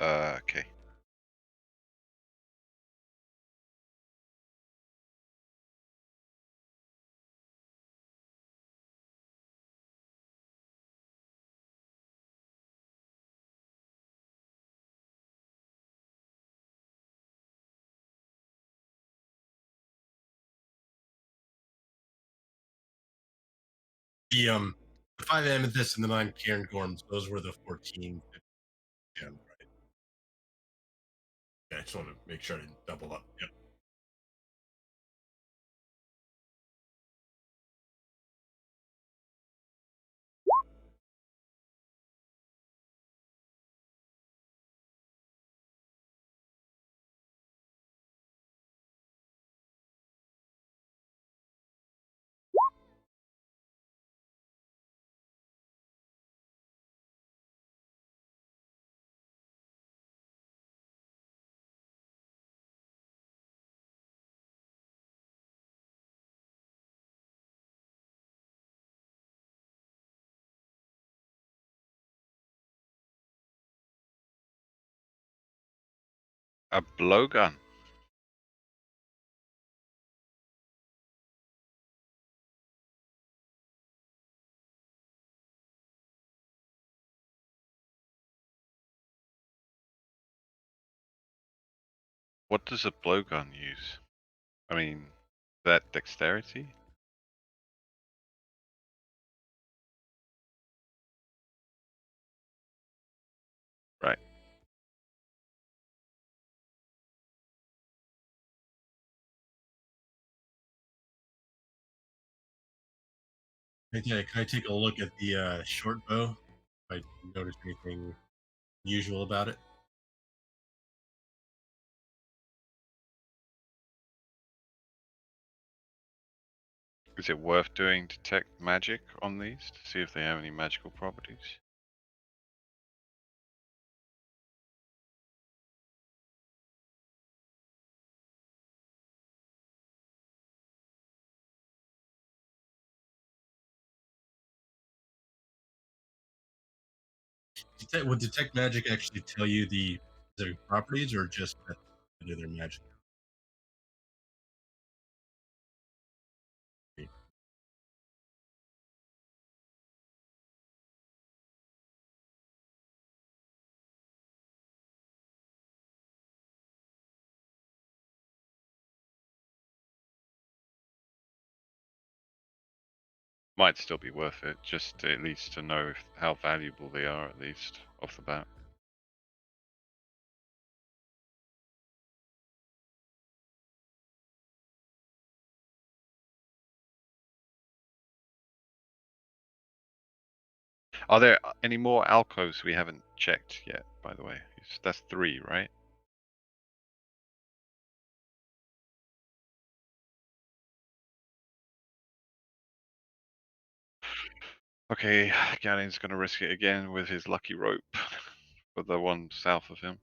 Okay. The 5 amethysts and the 9 cairn gorms, those were the 14. Yeah, right. Yeah, I just want to make sure I didn't double up. Yep. A blowgun. What does a blowgun use? I mean, that dexterity? Right. Okay, can I take a look at the short bow? If I notice anything unusual about it? Is it worth doing detect magic on these to see if they have any magical properties? Would detect magic actually tell you the specific properties, or just that they're magic? Might still be worth it, just to, at least to know if, how valuable they are, at least off the bat. Are there any more alcoves we haven't checked yet? By the way, that's 3, right? Okay, Galleon's gonna risk it again with his lucky rope for the one south of him.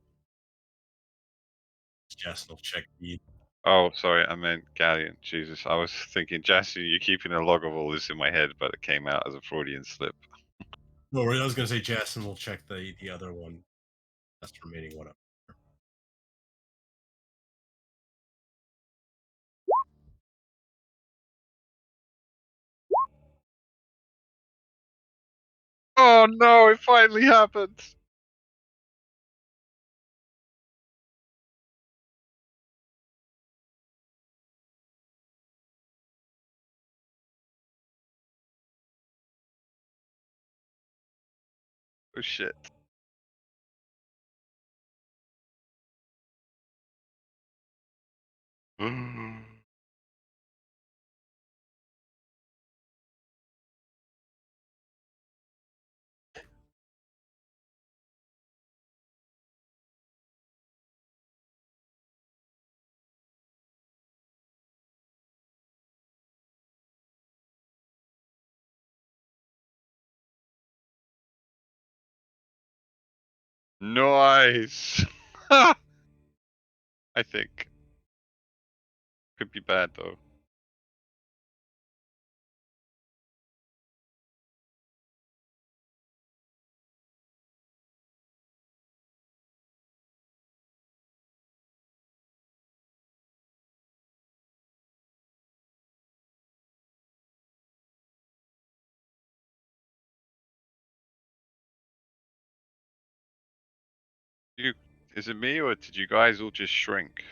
Yes, will check the. Oh, sorry, I meant Galleon. Jesus, I was thinking, Jassy, you're keeping a log of all this in my head, but it came out as a Freudian slip. No, I was going to say Jason will check the other one. That's remaining one up. Oh no, it finally happened! Oh shit. Nice! I think. Could be bad though. you? Is it me or did you guys all just shrink?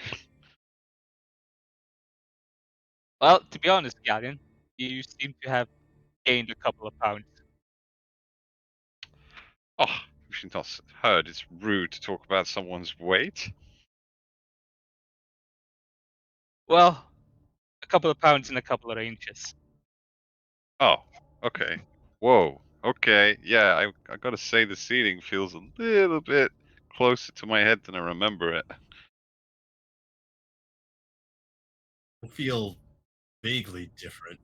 Well, to be honest, Galleon, you seem to have gained a couple of pounds. Oh, you should not heard. It's rude to talk about someone's weight. Well, a couple of pounds and a couple of inches. Oh, okay. Whoa. Okay. Yeah, I gotta say the seating feels a little bit closer to my head than I remember it. I feel vaguely different.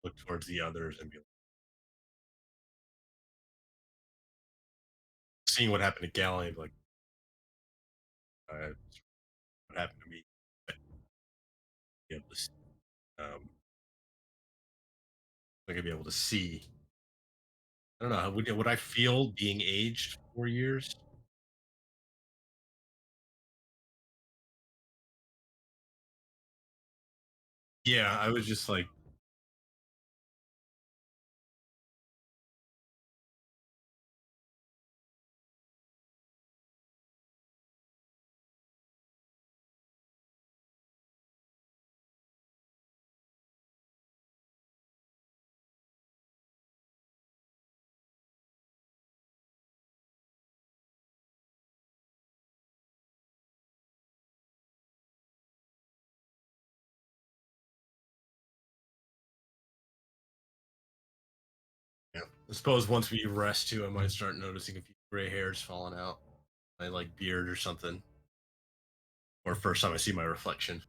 Look towards the others and be like, seeing what happened to Gallion, like what happened to me. But be able to, I'm gonna be able to see. I don't know. Would I feel being aged 4 years? Yeah, I was just like, yeah. I suppose once we rest too, I might start noticing a few gray hairs falling out. My like beard or something. Or first time I see my reflection.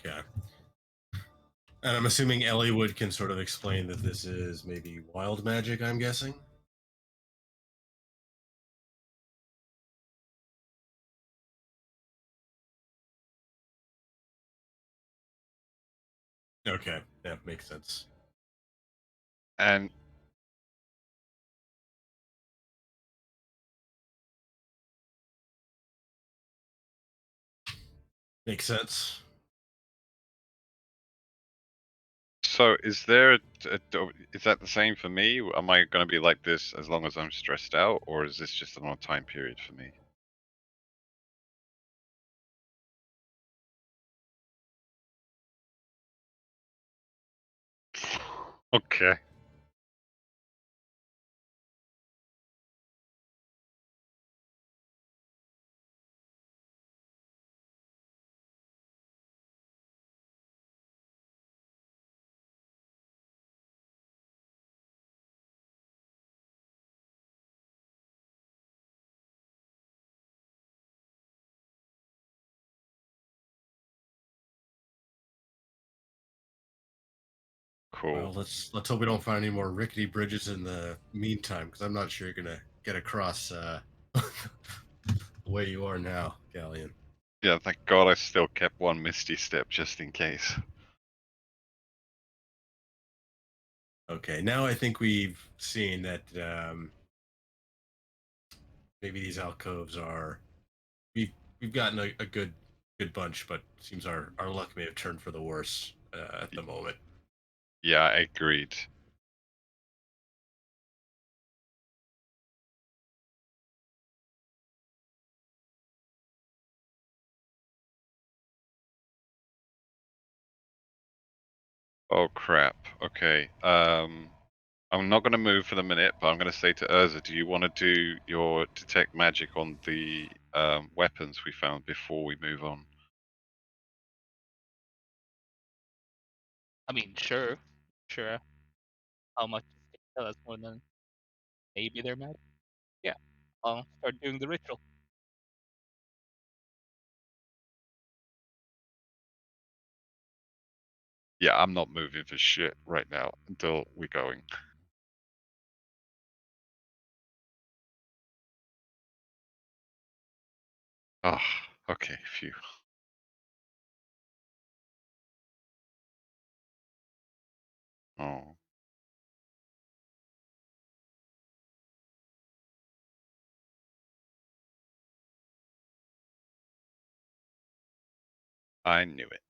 Okay. And I'm assuming Elliewood can sort of explain that this is maybe wild magic, I'm guessing. Okay. Yeah, makes sense. And Makes sense. so, is that the same for me? Am I gonna be like this as long as I'm stressed out, or is this just an odd time period for me? Okay. Cool. Well, let's hope we don't find any more rickety bridges in the meantime, because I'm not sure you're gonna get across the way you are now, Galleon. Yeah, thank God I still kept one misty step just in case. Okay, now I think we've seen that maybe these alcoves are we've gotten a good bunch, but seems our luck may have turned for the worse at the moment. Yeah, I agreed. Oh crap. Okay. I'm not going to move for the minute, but I'm going to say to Urza, do you want to do your detect magic on the weapons we found before we move on? I mean, sure. Sure. How much can you tell us more than maybe they're mad? Yeah. I'll start doing the ritual. Yeah, I'm not moving for shit right now until we're going. Ah, okay, phew. Oh, I knew it.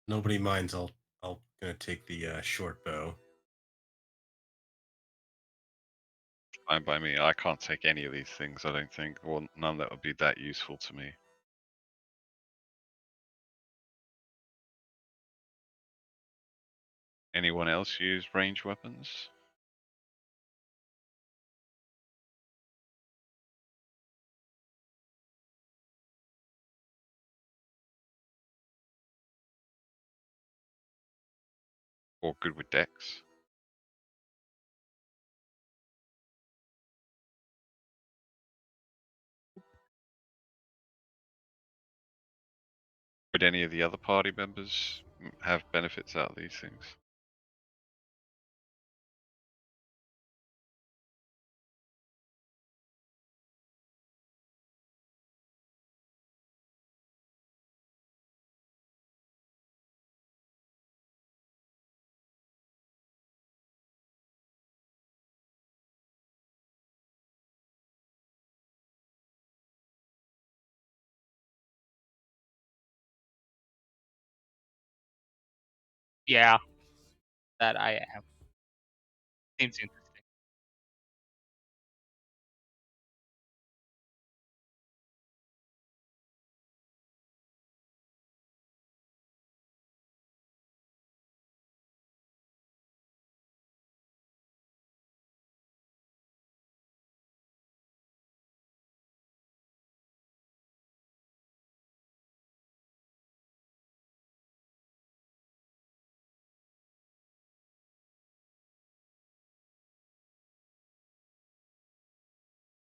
Nobody minds. I'll gonna take the short bow. Fine by me. I can't take any of these things, I don't think. Well, none that would be that useful to me. Anyone else use ranged weapons? Or good with dex? Would any of the other party members have benefits out of these things? Yeah, that I am. Seems interesting.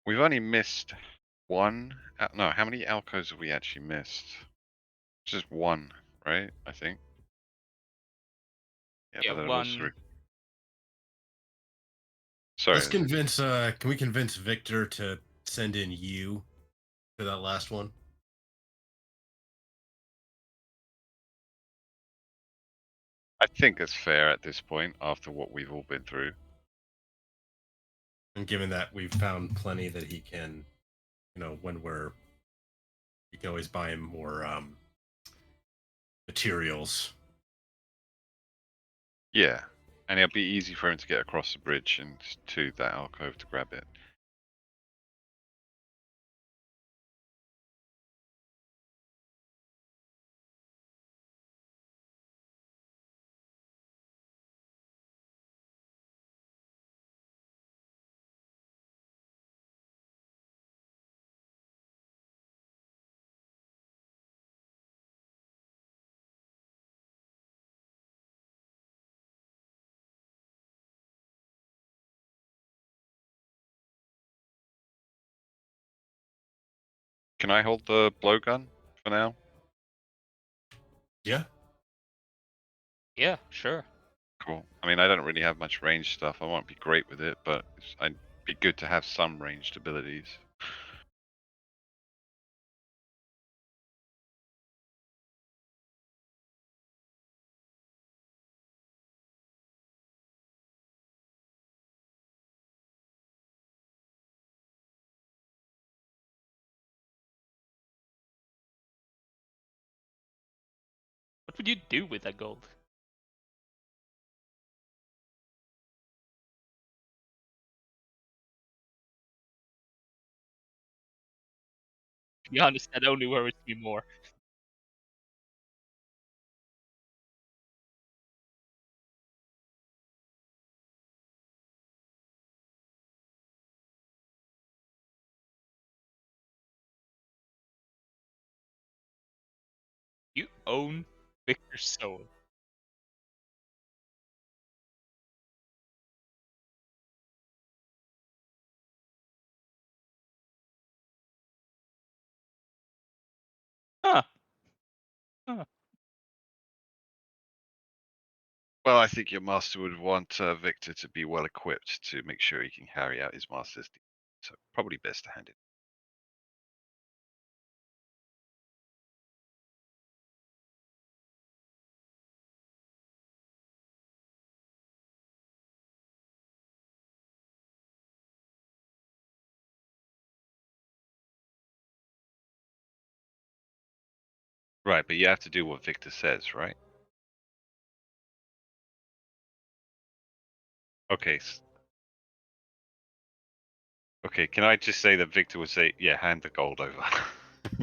We've only missed one. No, how many alcoves have we actually missed? Just one, right? I think. Yeah, Yeah, but that was. one. Sorry. Let's convince. Can we convince Victor to send in you for that last one? I think it's fair at this point after what we've all been through. And given that we've found plenty that he can, when we can always buy him more materials. Yeah. And it'll be easy for him to get across the bridge and to that alcove to grab it. Can I hold the blowgun for now? Yeah. Yeah, sure. Cool. I mean, I don't really have much range stuff. I won't be great with it, but I'd be good to have some ranged abilities. What would you do with that gold? To be honest, that only worries me more. own Victor's soul. Huh. Huh. Well, I think your master would want Victor to be well equipped to make sure he can carry out his master's deed. So probably best to hand it. Right, but you have to do what Victor says, right? Okay. Okay, can I just say that Victor would say, yeah, hand the gold over.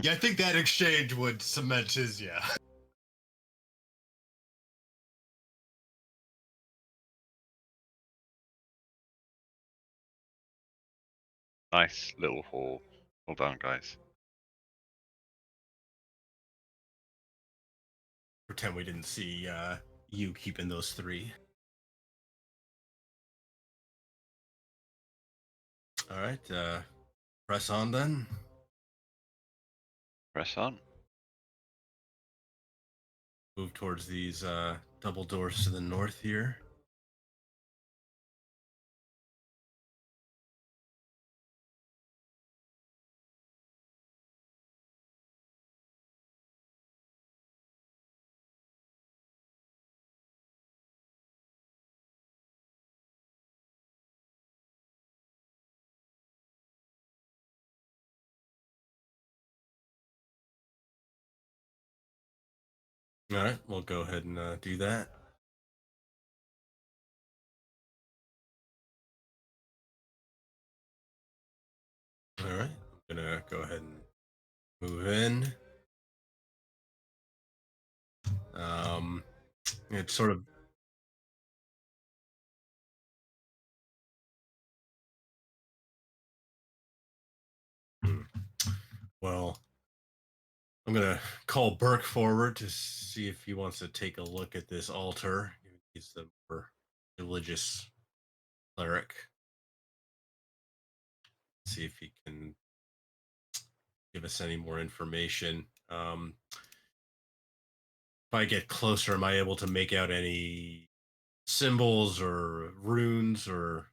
Yeah, I think that exchange would cement his, yeah. Nice little haul. Well done, guys. Pretend we didn't see you keeping those 3. All right, press on then. Press on. Move towards these double doors to the north here. All right, we'll go ahead and do that. All right, I'm gonna go ahead and move in. It's sort of hmm, well. I'm gonna call Burke forward to see if he wants to take a look at this altar. He's the more religious cleric. See if he can give us any more information. If I get closer, am I able to make out any symbols or runes or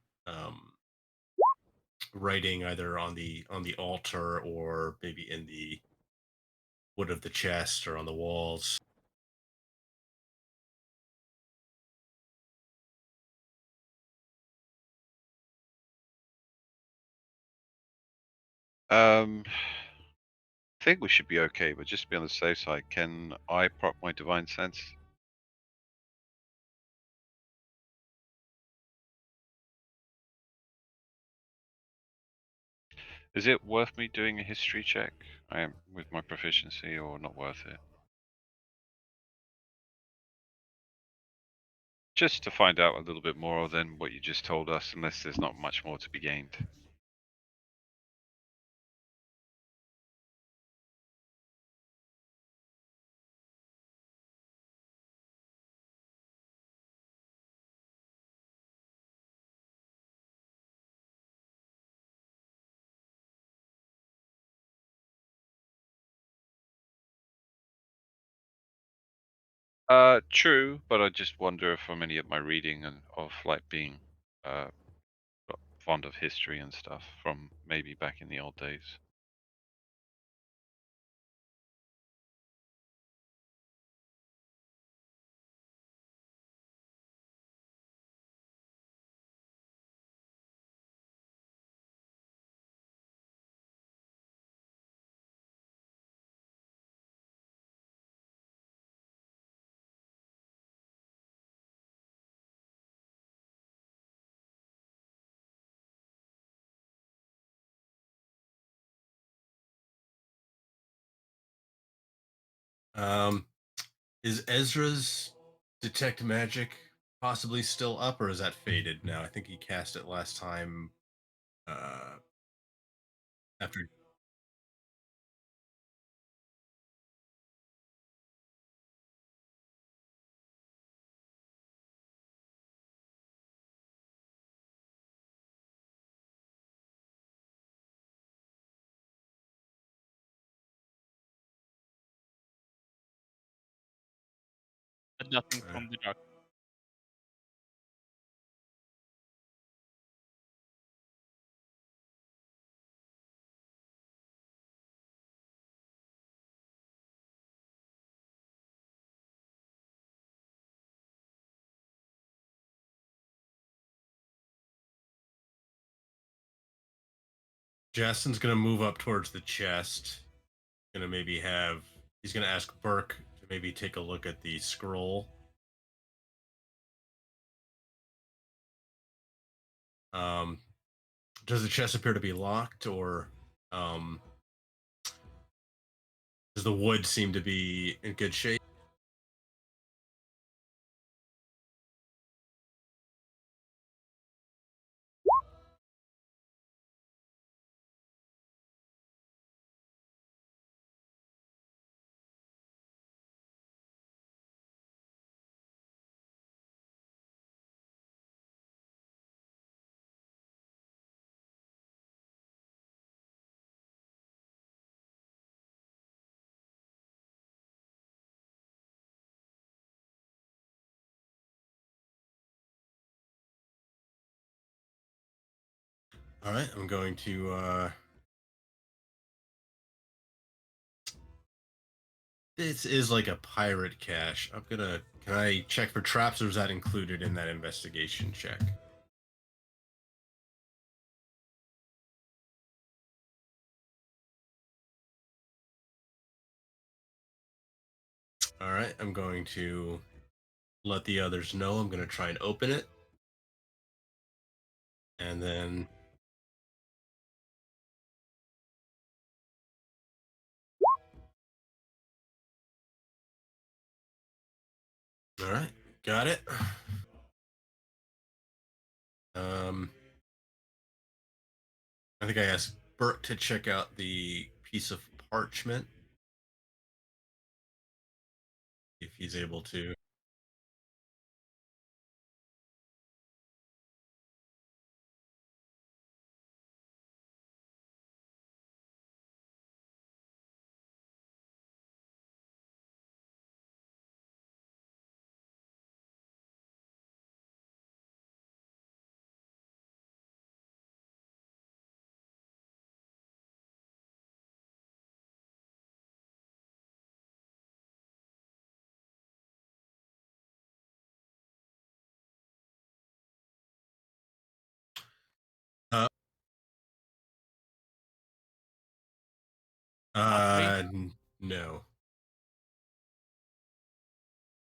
writing either on the altar or maybe in the wood of the chest or on the walls? I think we should be okay, but just to be on the safe side, can I prop my divine sense? Is it worth me doing a history check? I am with my proficiency, or not worth it? Just to find out a little bit more than what you just told us, unless there's not much more to be gained. True, but I just wonder from any of my reading and of like being uh fond of history and stuff from maybe back in the old days. Um, is Ezra's detect magic possibly still up, or is that faded now? I think he cast it last time. Uh, After nothing Alright. from the dark. Justin's gonna move up towards the chest. Gonna maybe have he's gonna ask Burke to maybe take a look at the scroll. Um, does the chest appear to be locked, or um, does the wood seem to be in good shape? All right, I'm going to. This is like a pirate cache. I'm gonna. Can I check for traps, or is that included in that investigation check? All right, I'm going to let the others know. I'm going to try and open it, and then. All right, got it. Um, I think I asked Bert to check out the piece of parchment if he's able to. Uh, Not for me. no.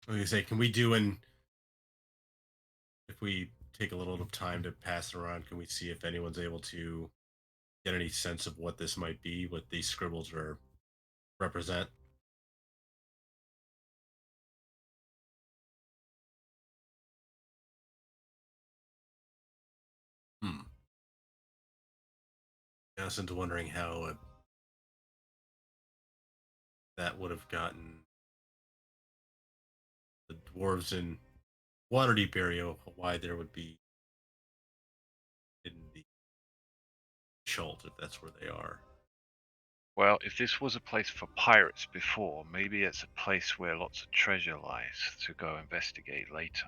I was gonna say, can we do an if we take a little time to pass it around, can we see if anyone's able to get any sense of what this might be, what these scribbles are represent? Hmm. Justin's wondering how that would have gotten the dwarves in Waterdeep area, why there would be in the Schult if that's where they are. Well, if this was a place for pirates before, maybe it's a place where lots of treasure lies to go investigate later.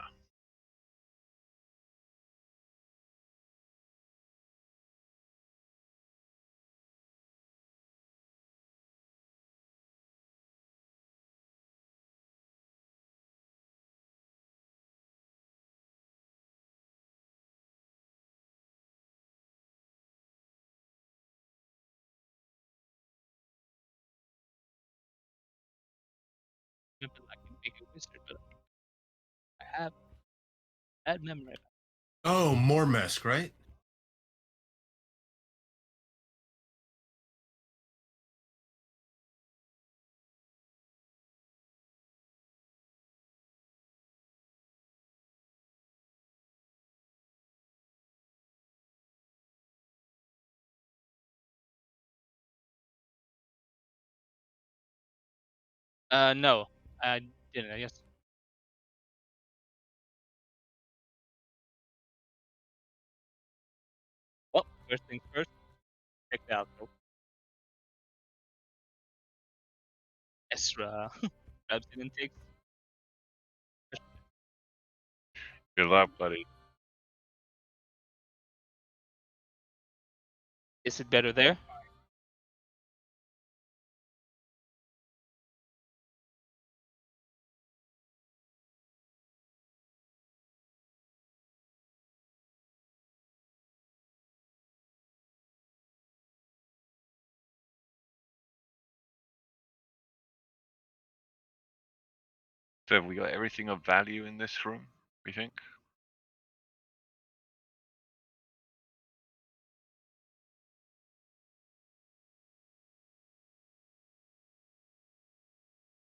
Maybe I can make a wizard, but I have bad memory. Oh, Mormesk, right? No, I didn't. I guess. Well, first things first. Check the alcove. Ezra grabs it and takes Good luck, buddy. Is it better there? So have we got everything of value in this room, we think?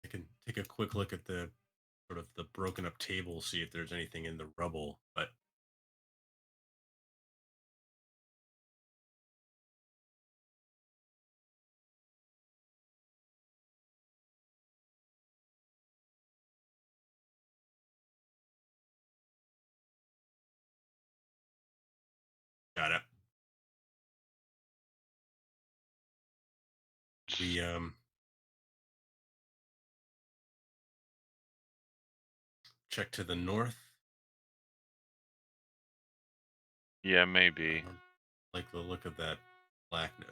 I can take a quick look at the sort of the broken up table, see if there's anything in the rubble. But got it. We check to the north. Yeah, maybe. Like the look of that blackness.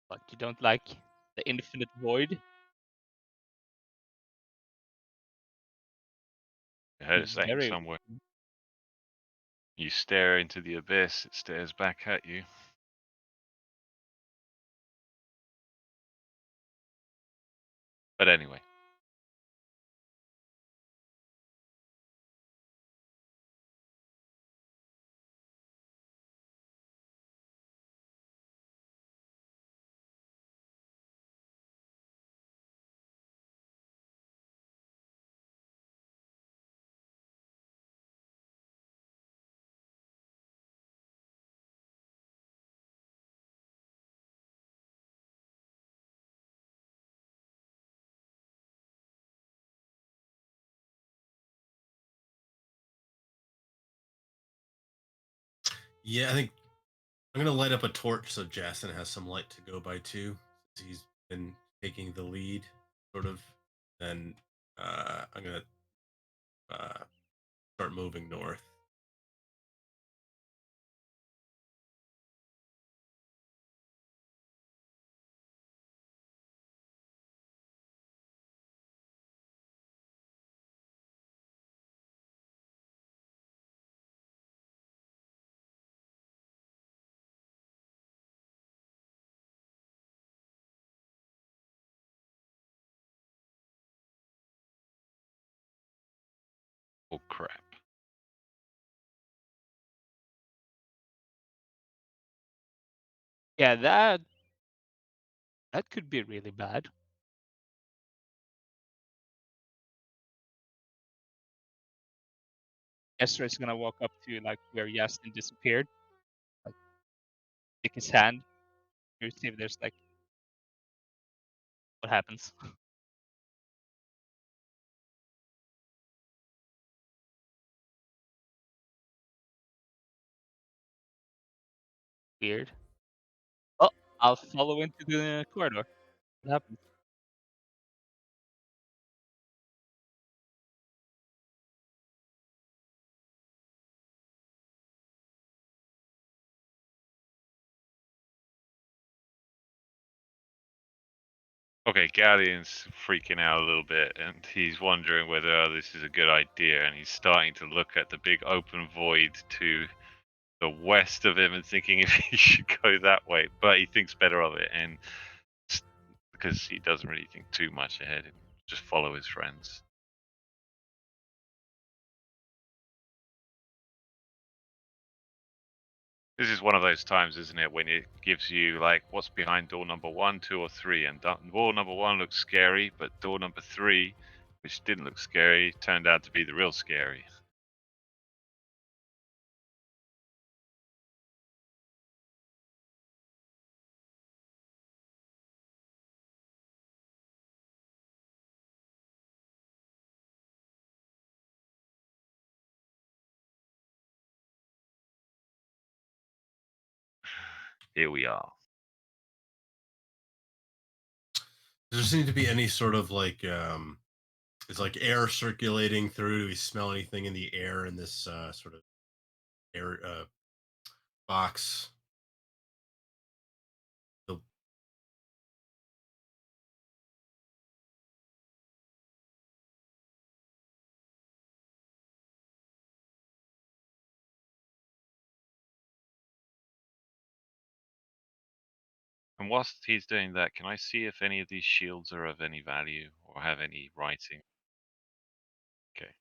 Like you don't like the infinite void? I heard it It's saying very somewhere. You stare into the abyss, it stares back at you. But anyway. Yeah, I think I'm gonna light up a torch so Jason has some light to go by too. Since he's been taking the lead, sort of. Then I'm gonna uh, start moving north. Oh crap. yeah, that could be really bad. Ezra is gonna walk up to like where Yastin disappeared, like stick his hand to see if there's like what happens. Weird. Oh, I'll follow into the corridor. What happens? Okay, Galleon's freaking out a little bit, and he's wondering whether this is a good idea, and he's starting to look at the big open void to the west of him and thinking if he should go that way, but he thinks better of it, and because he doesn't really think too much ahead, and just follow his friends. This is one of those times, isn't it, when it gives you like what's behind door number 1, 2, or 3, and door number 1 looks scary, but door number 3, which didn't look scary, turned out to be the real scary. Here we are. Does there seem to be any sort of like It's like air circulating through. Do we smell anything in the air in this sort of air box? The, And whilst he's doing that, can I see if any of these shields are of any value or have any writing? Okay.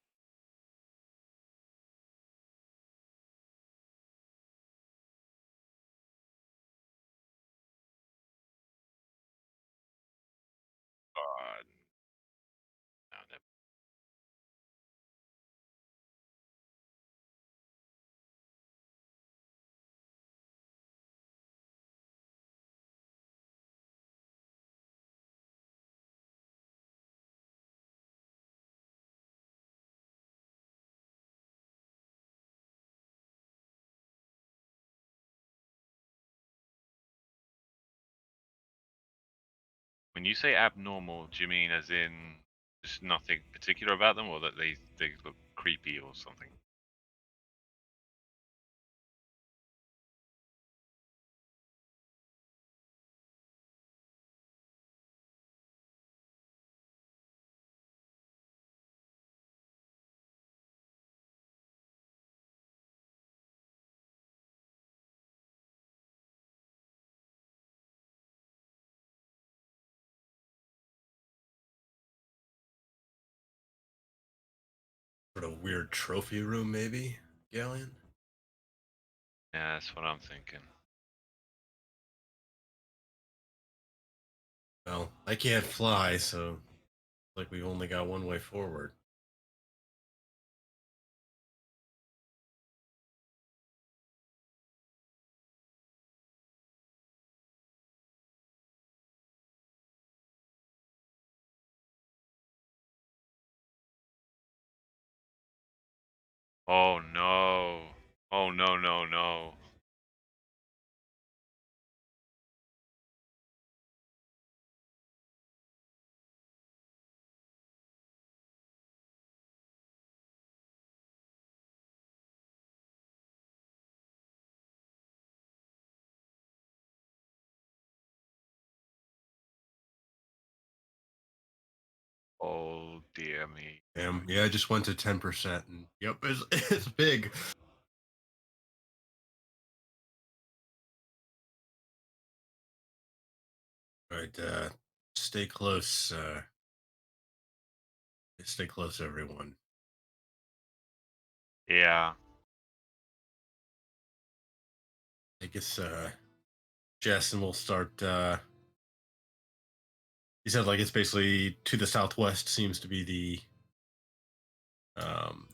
No, never. When you say abnormal, do you mean as in just nothing particular about them, or that they look creepy or something? sort of weird trophy room, maybe, Galleon? Yeah, that's what I'm thinking. Well, I can't fly, so like we've only got one way forward. Oh no. Oh no, no, no. Oh dear me. Yeah, I just went to 10%, and yep, it's, it's big. All right, stay close. Stay close, everyone. Yeah. I guess Justin will start. He said like it's basically to the southwest seems to be the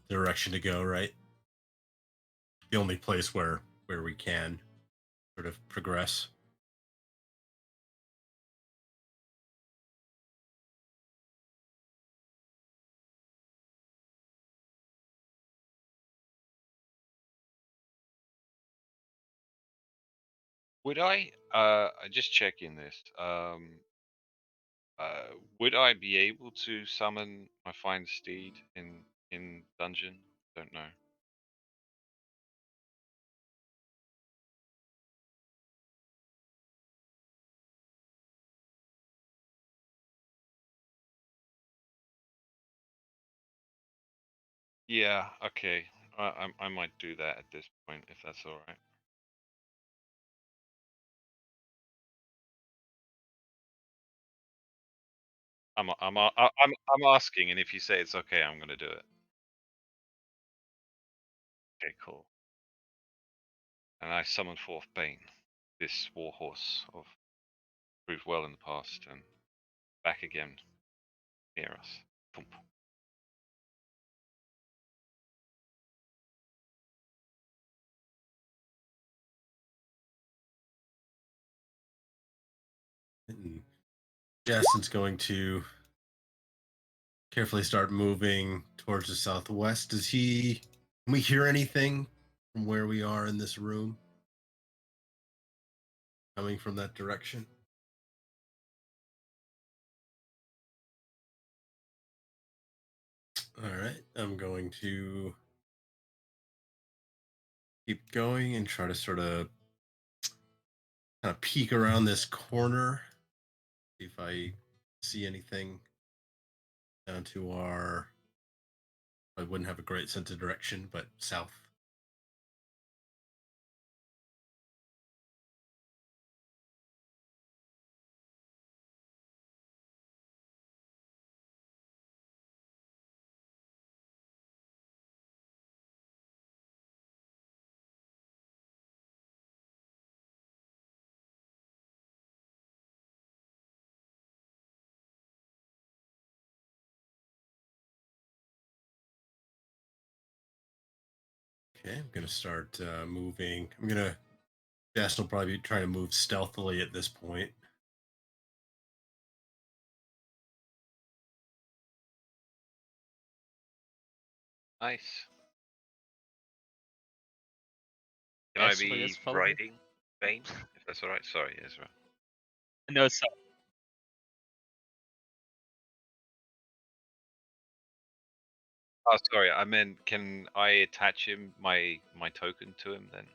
direction to go, right? The only place where we can sort of progress. Would I just checking this. Would I be able to summon my find steed in dungeon? Don't know. Yeah, okay. I might do that at this point if that's all right. I'm asking, and if you say it's okay, I'm gonna do it. Okay, cool. And I summon forth Bane, this warhorse of proved well in the past, and back again near us. Thump. And Justin's going to carefully start moving towards the southwest. Does he? Can we hear anything from where we are in this room coming from that direction? All right, I'm going to keep going and try to sort of kind of peek around this corner, see if I see anything down to our. I wouldn't have a great sense of direction, but south. Okay, I'm gonna start moving. I'm gonna. Jess will probably be trying to move stealthily at this point. Nice. Can I Ezra be is following. riding Bane? If that's alright. Sorry, Ezra. No, so Oh, sorry. I meant, can I attach him my token to him then?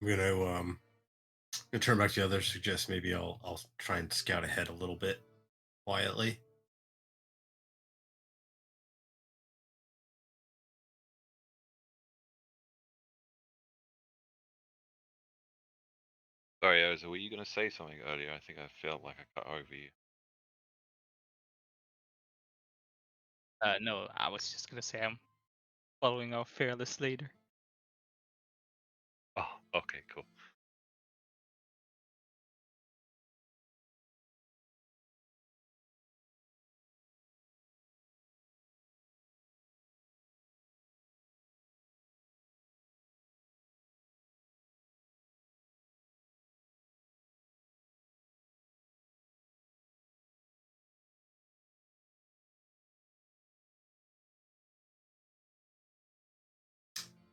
I'm gonna turn back to the others. Suggest maybe I'll try and scout ahead a little bit quietly. Sorry, Ezra. Were you going to say something earlier? I think I felt like I cut over you. no, I was just gonna say I'm following our fearless leader. Oh, okay, cool.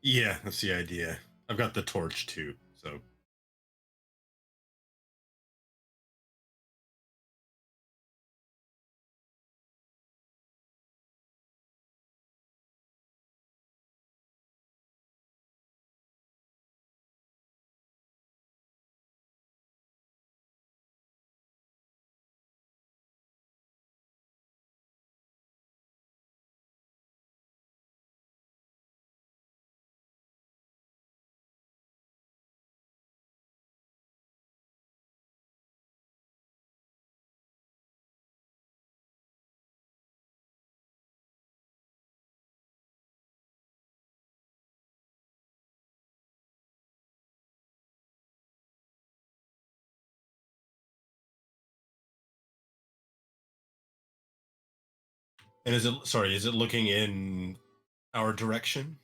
Yeah, that's the idea. I've got the torch too, so and is it sorry, is it looking in our direction?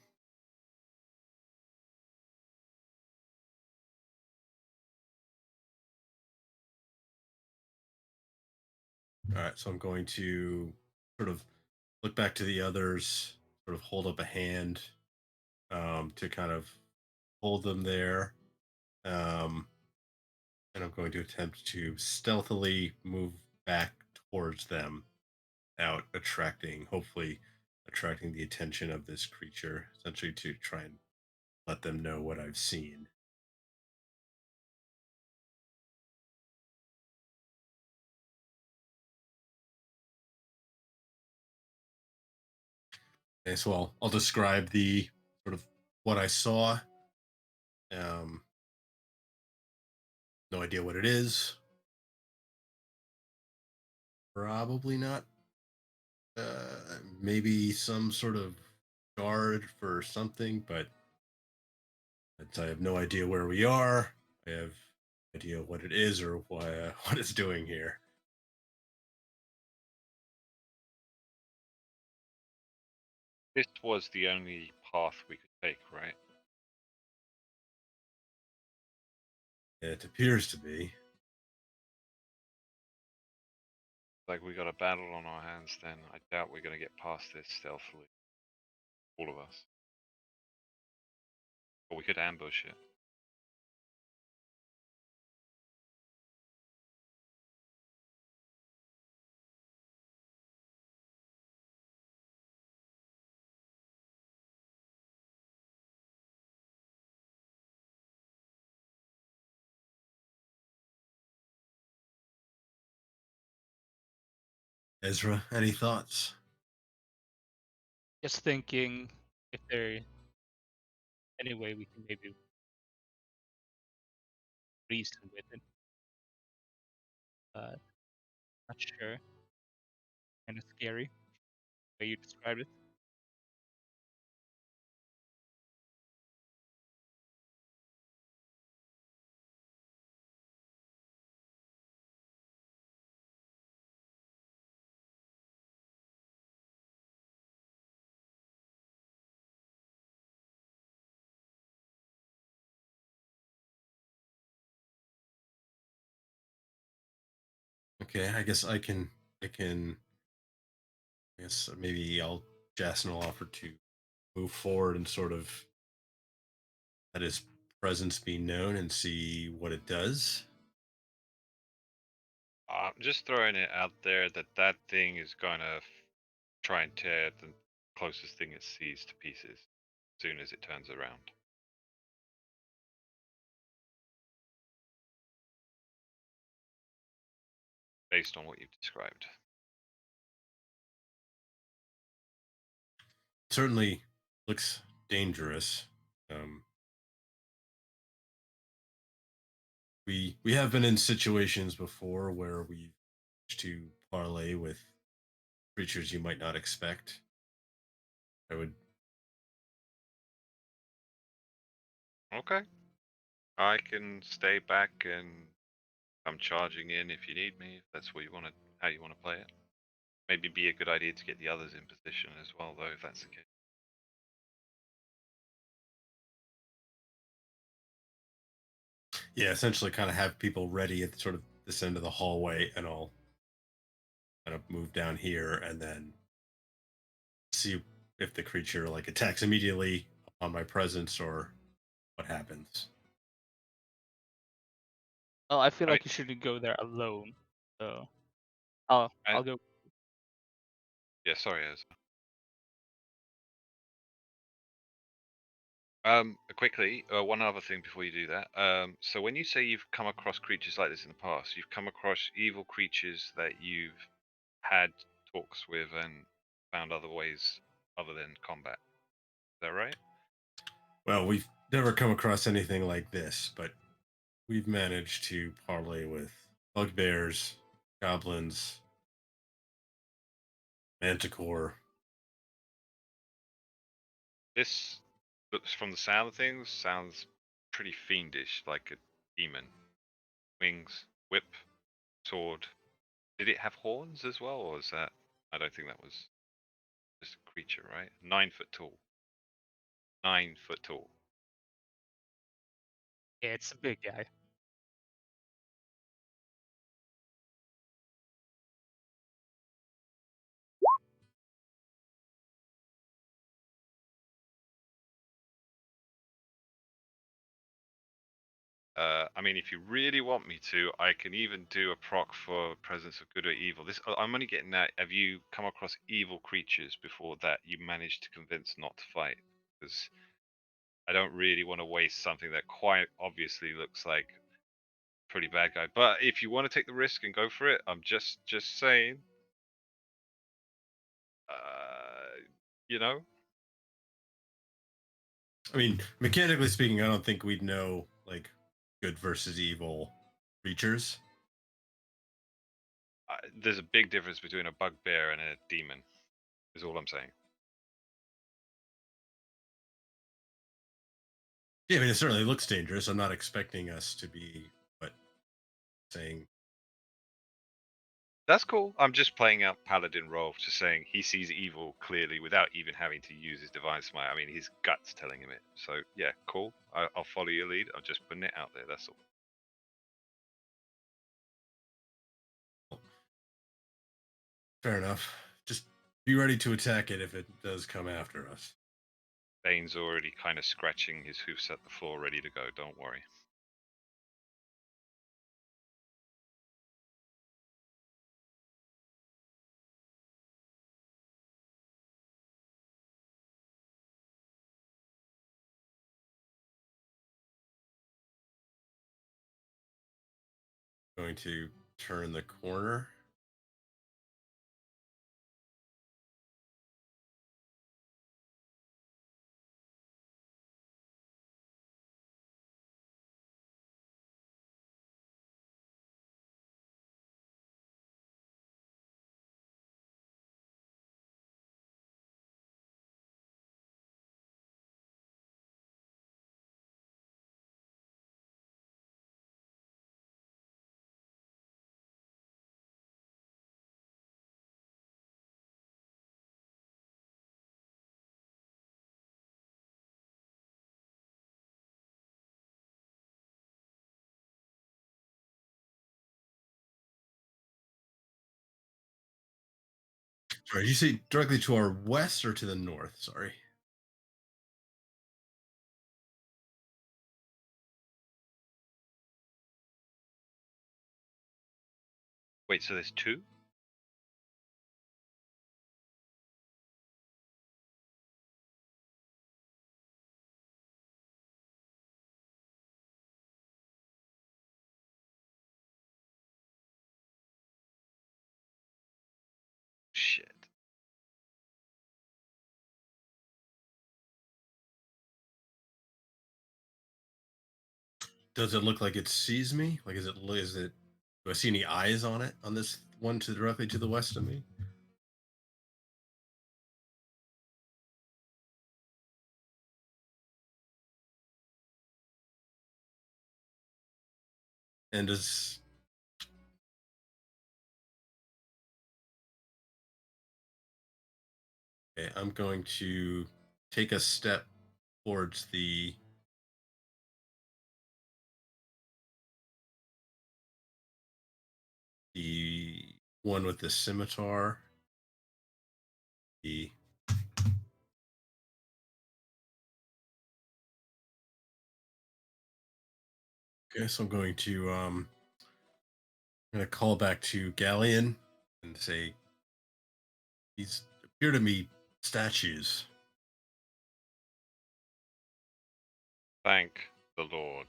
All right, so I'm going to sort of look back to the others, sort of hold up a hand to kind of hold them there. Um, and I'm going to attempt to stealthily move back towards them out attracting, hopefully attracting the attention of this creature, essentially to try and let them know what I've seen. Okay, so I'll describe the sort of what I saw. Um, no idea what it is. Probably not. Maybe some sort of guard for something, but I have no idea where we are. I have no idea what it is or what it's doing here. This was the only path we could take, right? It appears to be. Like we got a battle on our hands then. I doubt we're going to get past this stealthily. All of us. Or we could ambush it. Ezra, any thoughts? Just thinking if there any way we can maybe reason with it. Not sure. Kind of scary the way you described it. Okay, I can I guess maybe I'll Jason will offer to move forward and sort of let his presence be known and see what it does. I'm just throwing it out there that that thing is gonna try and tear the closest thing it sees to pieces as soon as it turns around. Based on what you've described. Certainly looks dangerous. Um, we have been in situations before where we've managed to parlay with creatures you might not expect. I would Okay. I can stay back and I'm charging in if you need me, if that's what you want to, how you want to play it. Maybe be a good idea to get the others in position as well, though, if that's the case. yeah, essentially kind of have people ready at sort of this end of the hallway, and I'll kind of move down here and then see if the creature like attacks immediately on my presence or what happens. Well, I feel I mean, like you shouldn't go there alone. So I'll go. yeah, sorry, Ez. Quickly, one other thing before you do that. So when you say you've come across creatures like this in the past, you've come across evil creatures that you've had talks with and found other ways other than combat. Is that right? Well, we've never come across anything like this, but we've managed to parlay with bugbears, goblins, manticore. This, looks from the sound of things, sounds pretty fiendish, like a demon. Wings, whip, sword. Did it have horns as well, or is that? I don't think that was just a creature, right? 9 foot tall. 9 foot tall. Yeah, it's a big guy. I mean, if you really want me to, I can even do a proc for presence of good or evil. This I'm only getting that. Have you come across evil creatures before that you managed to convince not to fight? Because I don't really want to waste something that quite obviously looks like a pretty bad guy. But if you want to take the risk and go for it, I'm just saying. Uh, you know, I mean, mechanically speaking, I don't think we'd know like good versus evil creatures. there's a big difference between a bugbear and a demon. Is all I'm saying. Yeah, I mean, it certainly looks dangerous. I'm not expecting us to be, but saying, That's cool. I'm just playing out Paladin role, just saying he sees evil clearly without even having to use his divine smite. I mean, his gut's telling him it. So yeah, cool. I'll follow your lead. I'm just putting it out there. That's all. fair enough. Just be ready to attack it if it does come after us. Bane's already kind of scratching his hoofs at the floor, ready to go. Don't worry. Going to turn the corner. Sorry, did you say directly to our west or to the north? Sorry. Wait, so there's two? Shit. Does it look like it sees me? Like, is it? Do I see any eyes on it on this one to directly to the west of me? And does okay, I'm going to take a step towards the one with the scimitar. The okay, so I'm going to call back to Galleon and say these appear to me statues. Thank the Lord.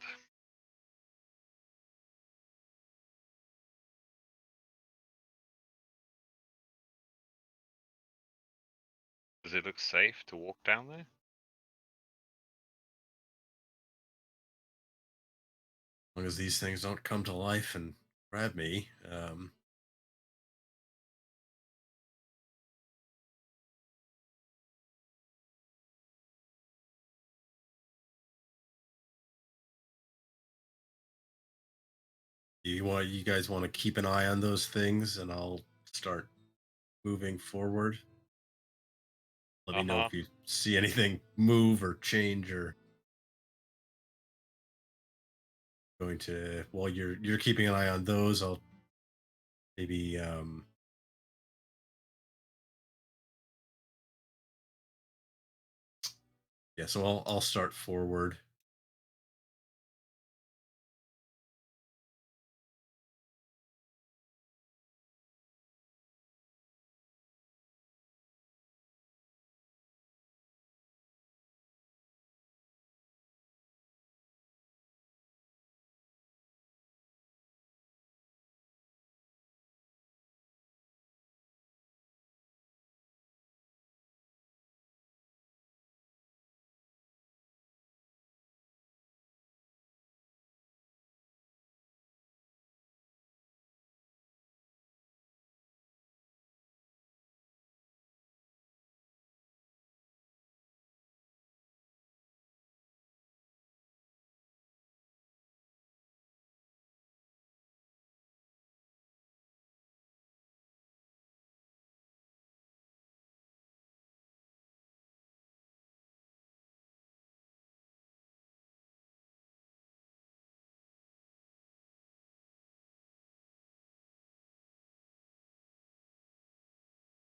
Does it look safe to walk down there? As long as these things don't come to life and grab me. You guys want to keep an eye on those things, and I'll start moving forward. Let me know Uh-huh. if you see anything move or change or going to while you're keeping an eye on those, I'll maybe yeah, so I'll start forward.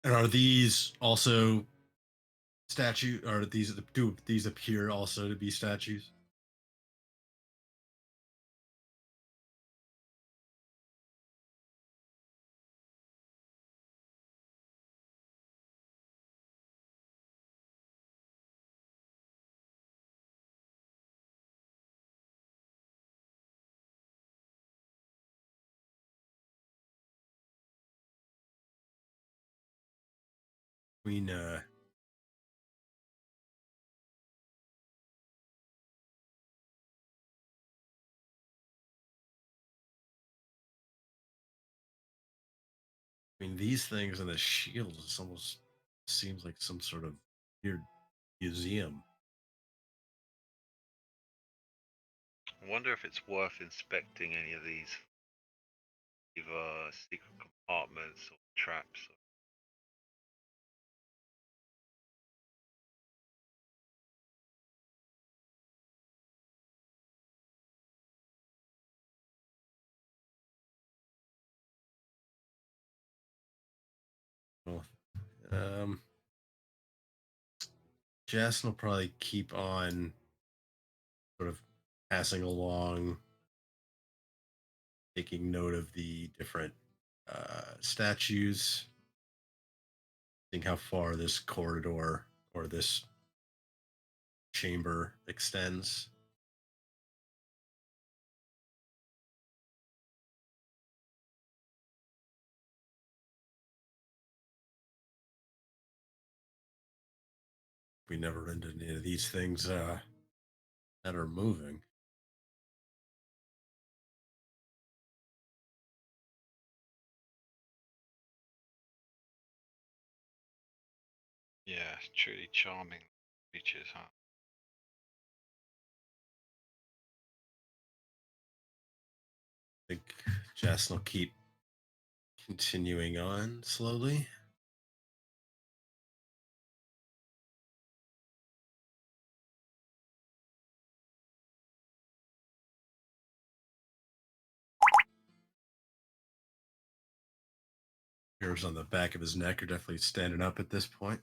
And are these also statue, or do these appear also to be statues? Queen, I mean, these things and the shields, it almost seems like some sort of weird museum. I wonder if it's worth inspecting any of these, either secret compartments or traps. Well, um, Jason will probably keep on sort of passing along, taking note of the different statues, seeing how far this corridor or this chamber extends. We never run into any of these things that are moving. Yeah, truly charming creatures, huh? I think Jason will keep continuing on slowly. Hairs on the back of his neck are definitely standing up at this point.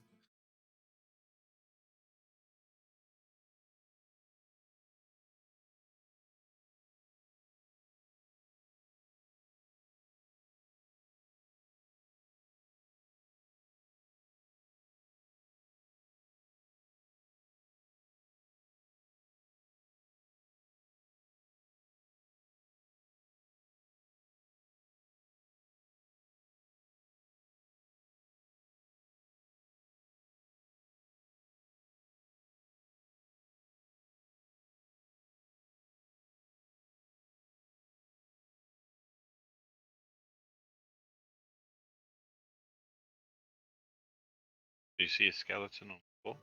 Do you see a skeleton on the floor?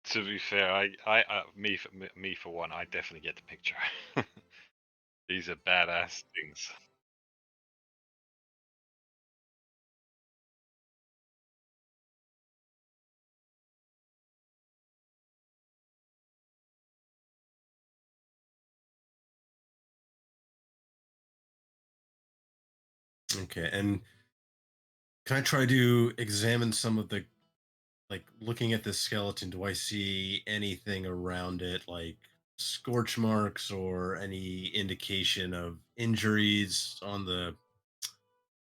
To be fair, me for one, I definitely get the picture. These are badass things. Okay, and can I try to examine some of the, like, looking at this skeleton? Do I see anything around it, like scorch marks or any indication of injuries on the?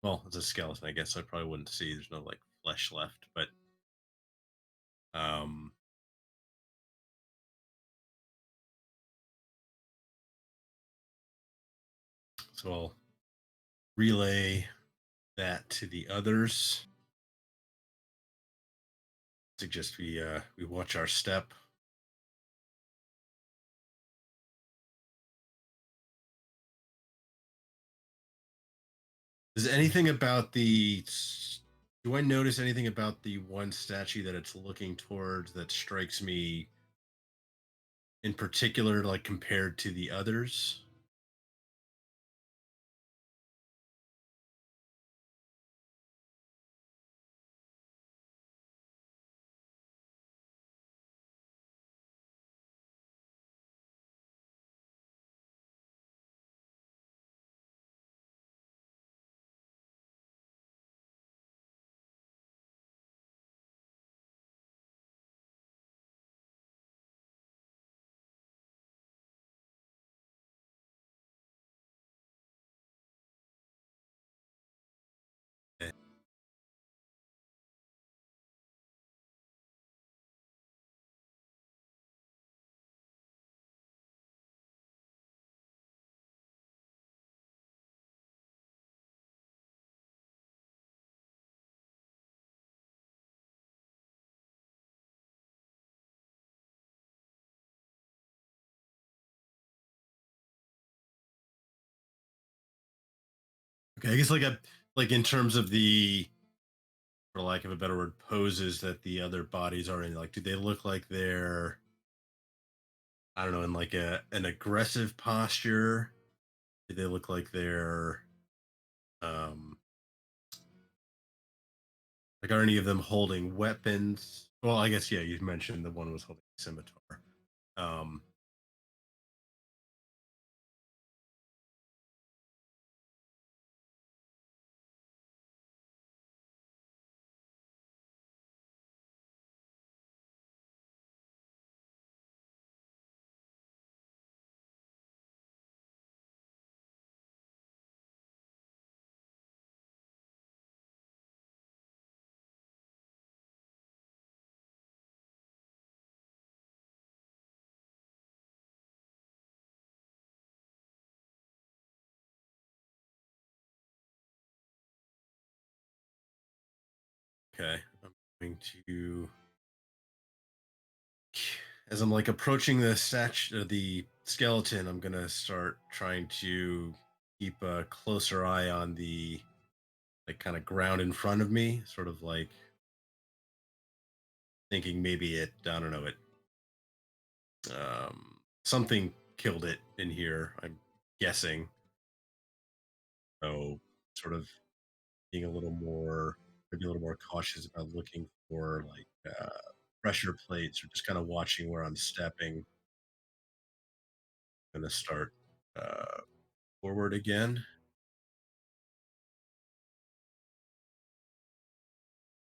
Well, it's a skeleton, I guess I probably wouldn't see. There's no like flesh left, but um, so I'll relay that to the others. Suggest we watch our step. Is anything about the Do I notice anything about the one statue that it's looking towards that strikes me in particular, like compared to the others? Eh, Okay, I guess like in terms of the, for lack of a better word, poses that the other bodies are in. Like, do they look like they're, I don't know, in like an aggressive posture? Do they look like they're um like, are any of them holding weapons? Well, I guess yeah, you mentioned the one was holding a scimitar. Um okay. I'm going to, as I'm like approaching the skeleton, I'm gonna start trying to keep a closer eye on the like kind of ground in front of me, sort of like thinking maybe it, I don't know, it something killed it in here. I'm guessing. So sort of being a little more, maybe a little more cautious about looking for like pressure plates or just kind of watching where I'm stepping. I'm gonna start uh, forward again.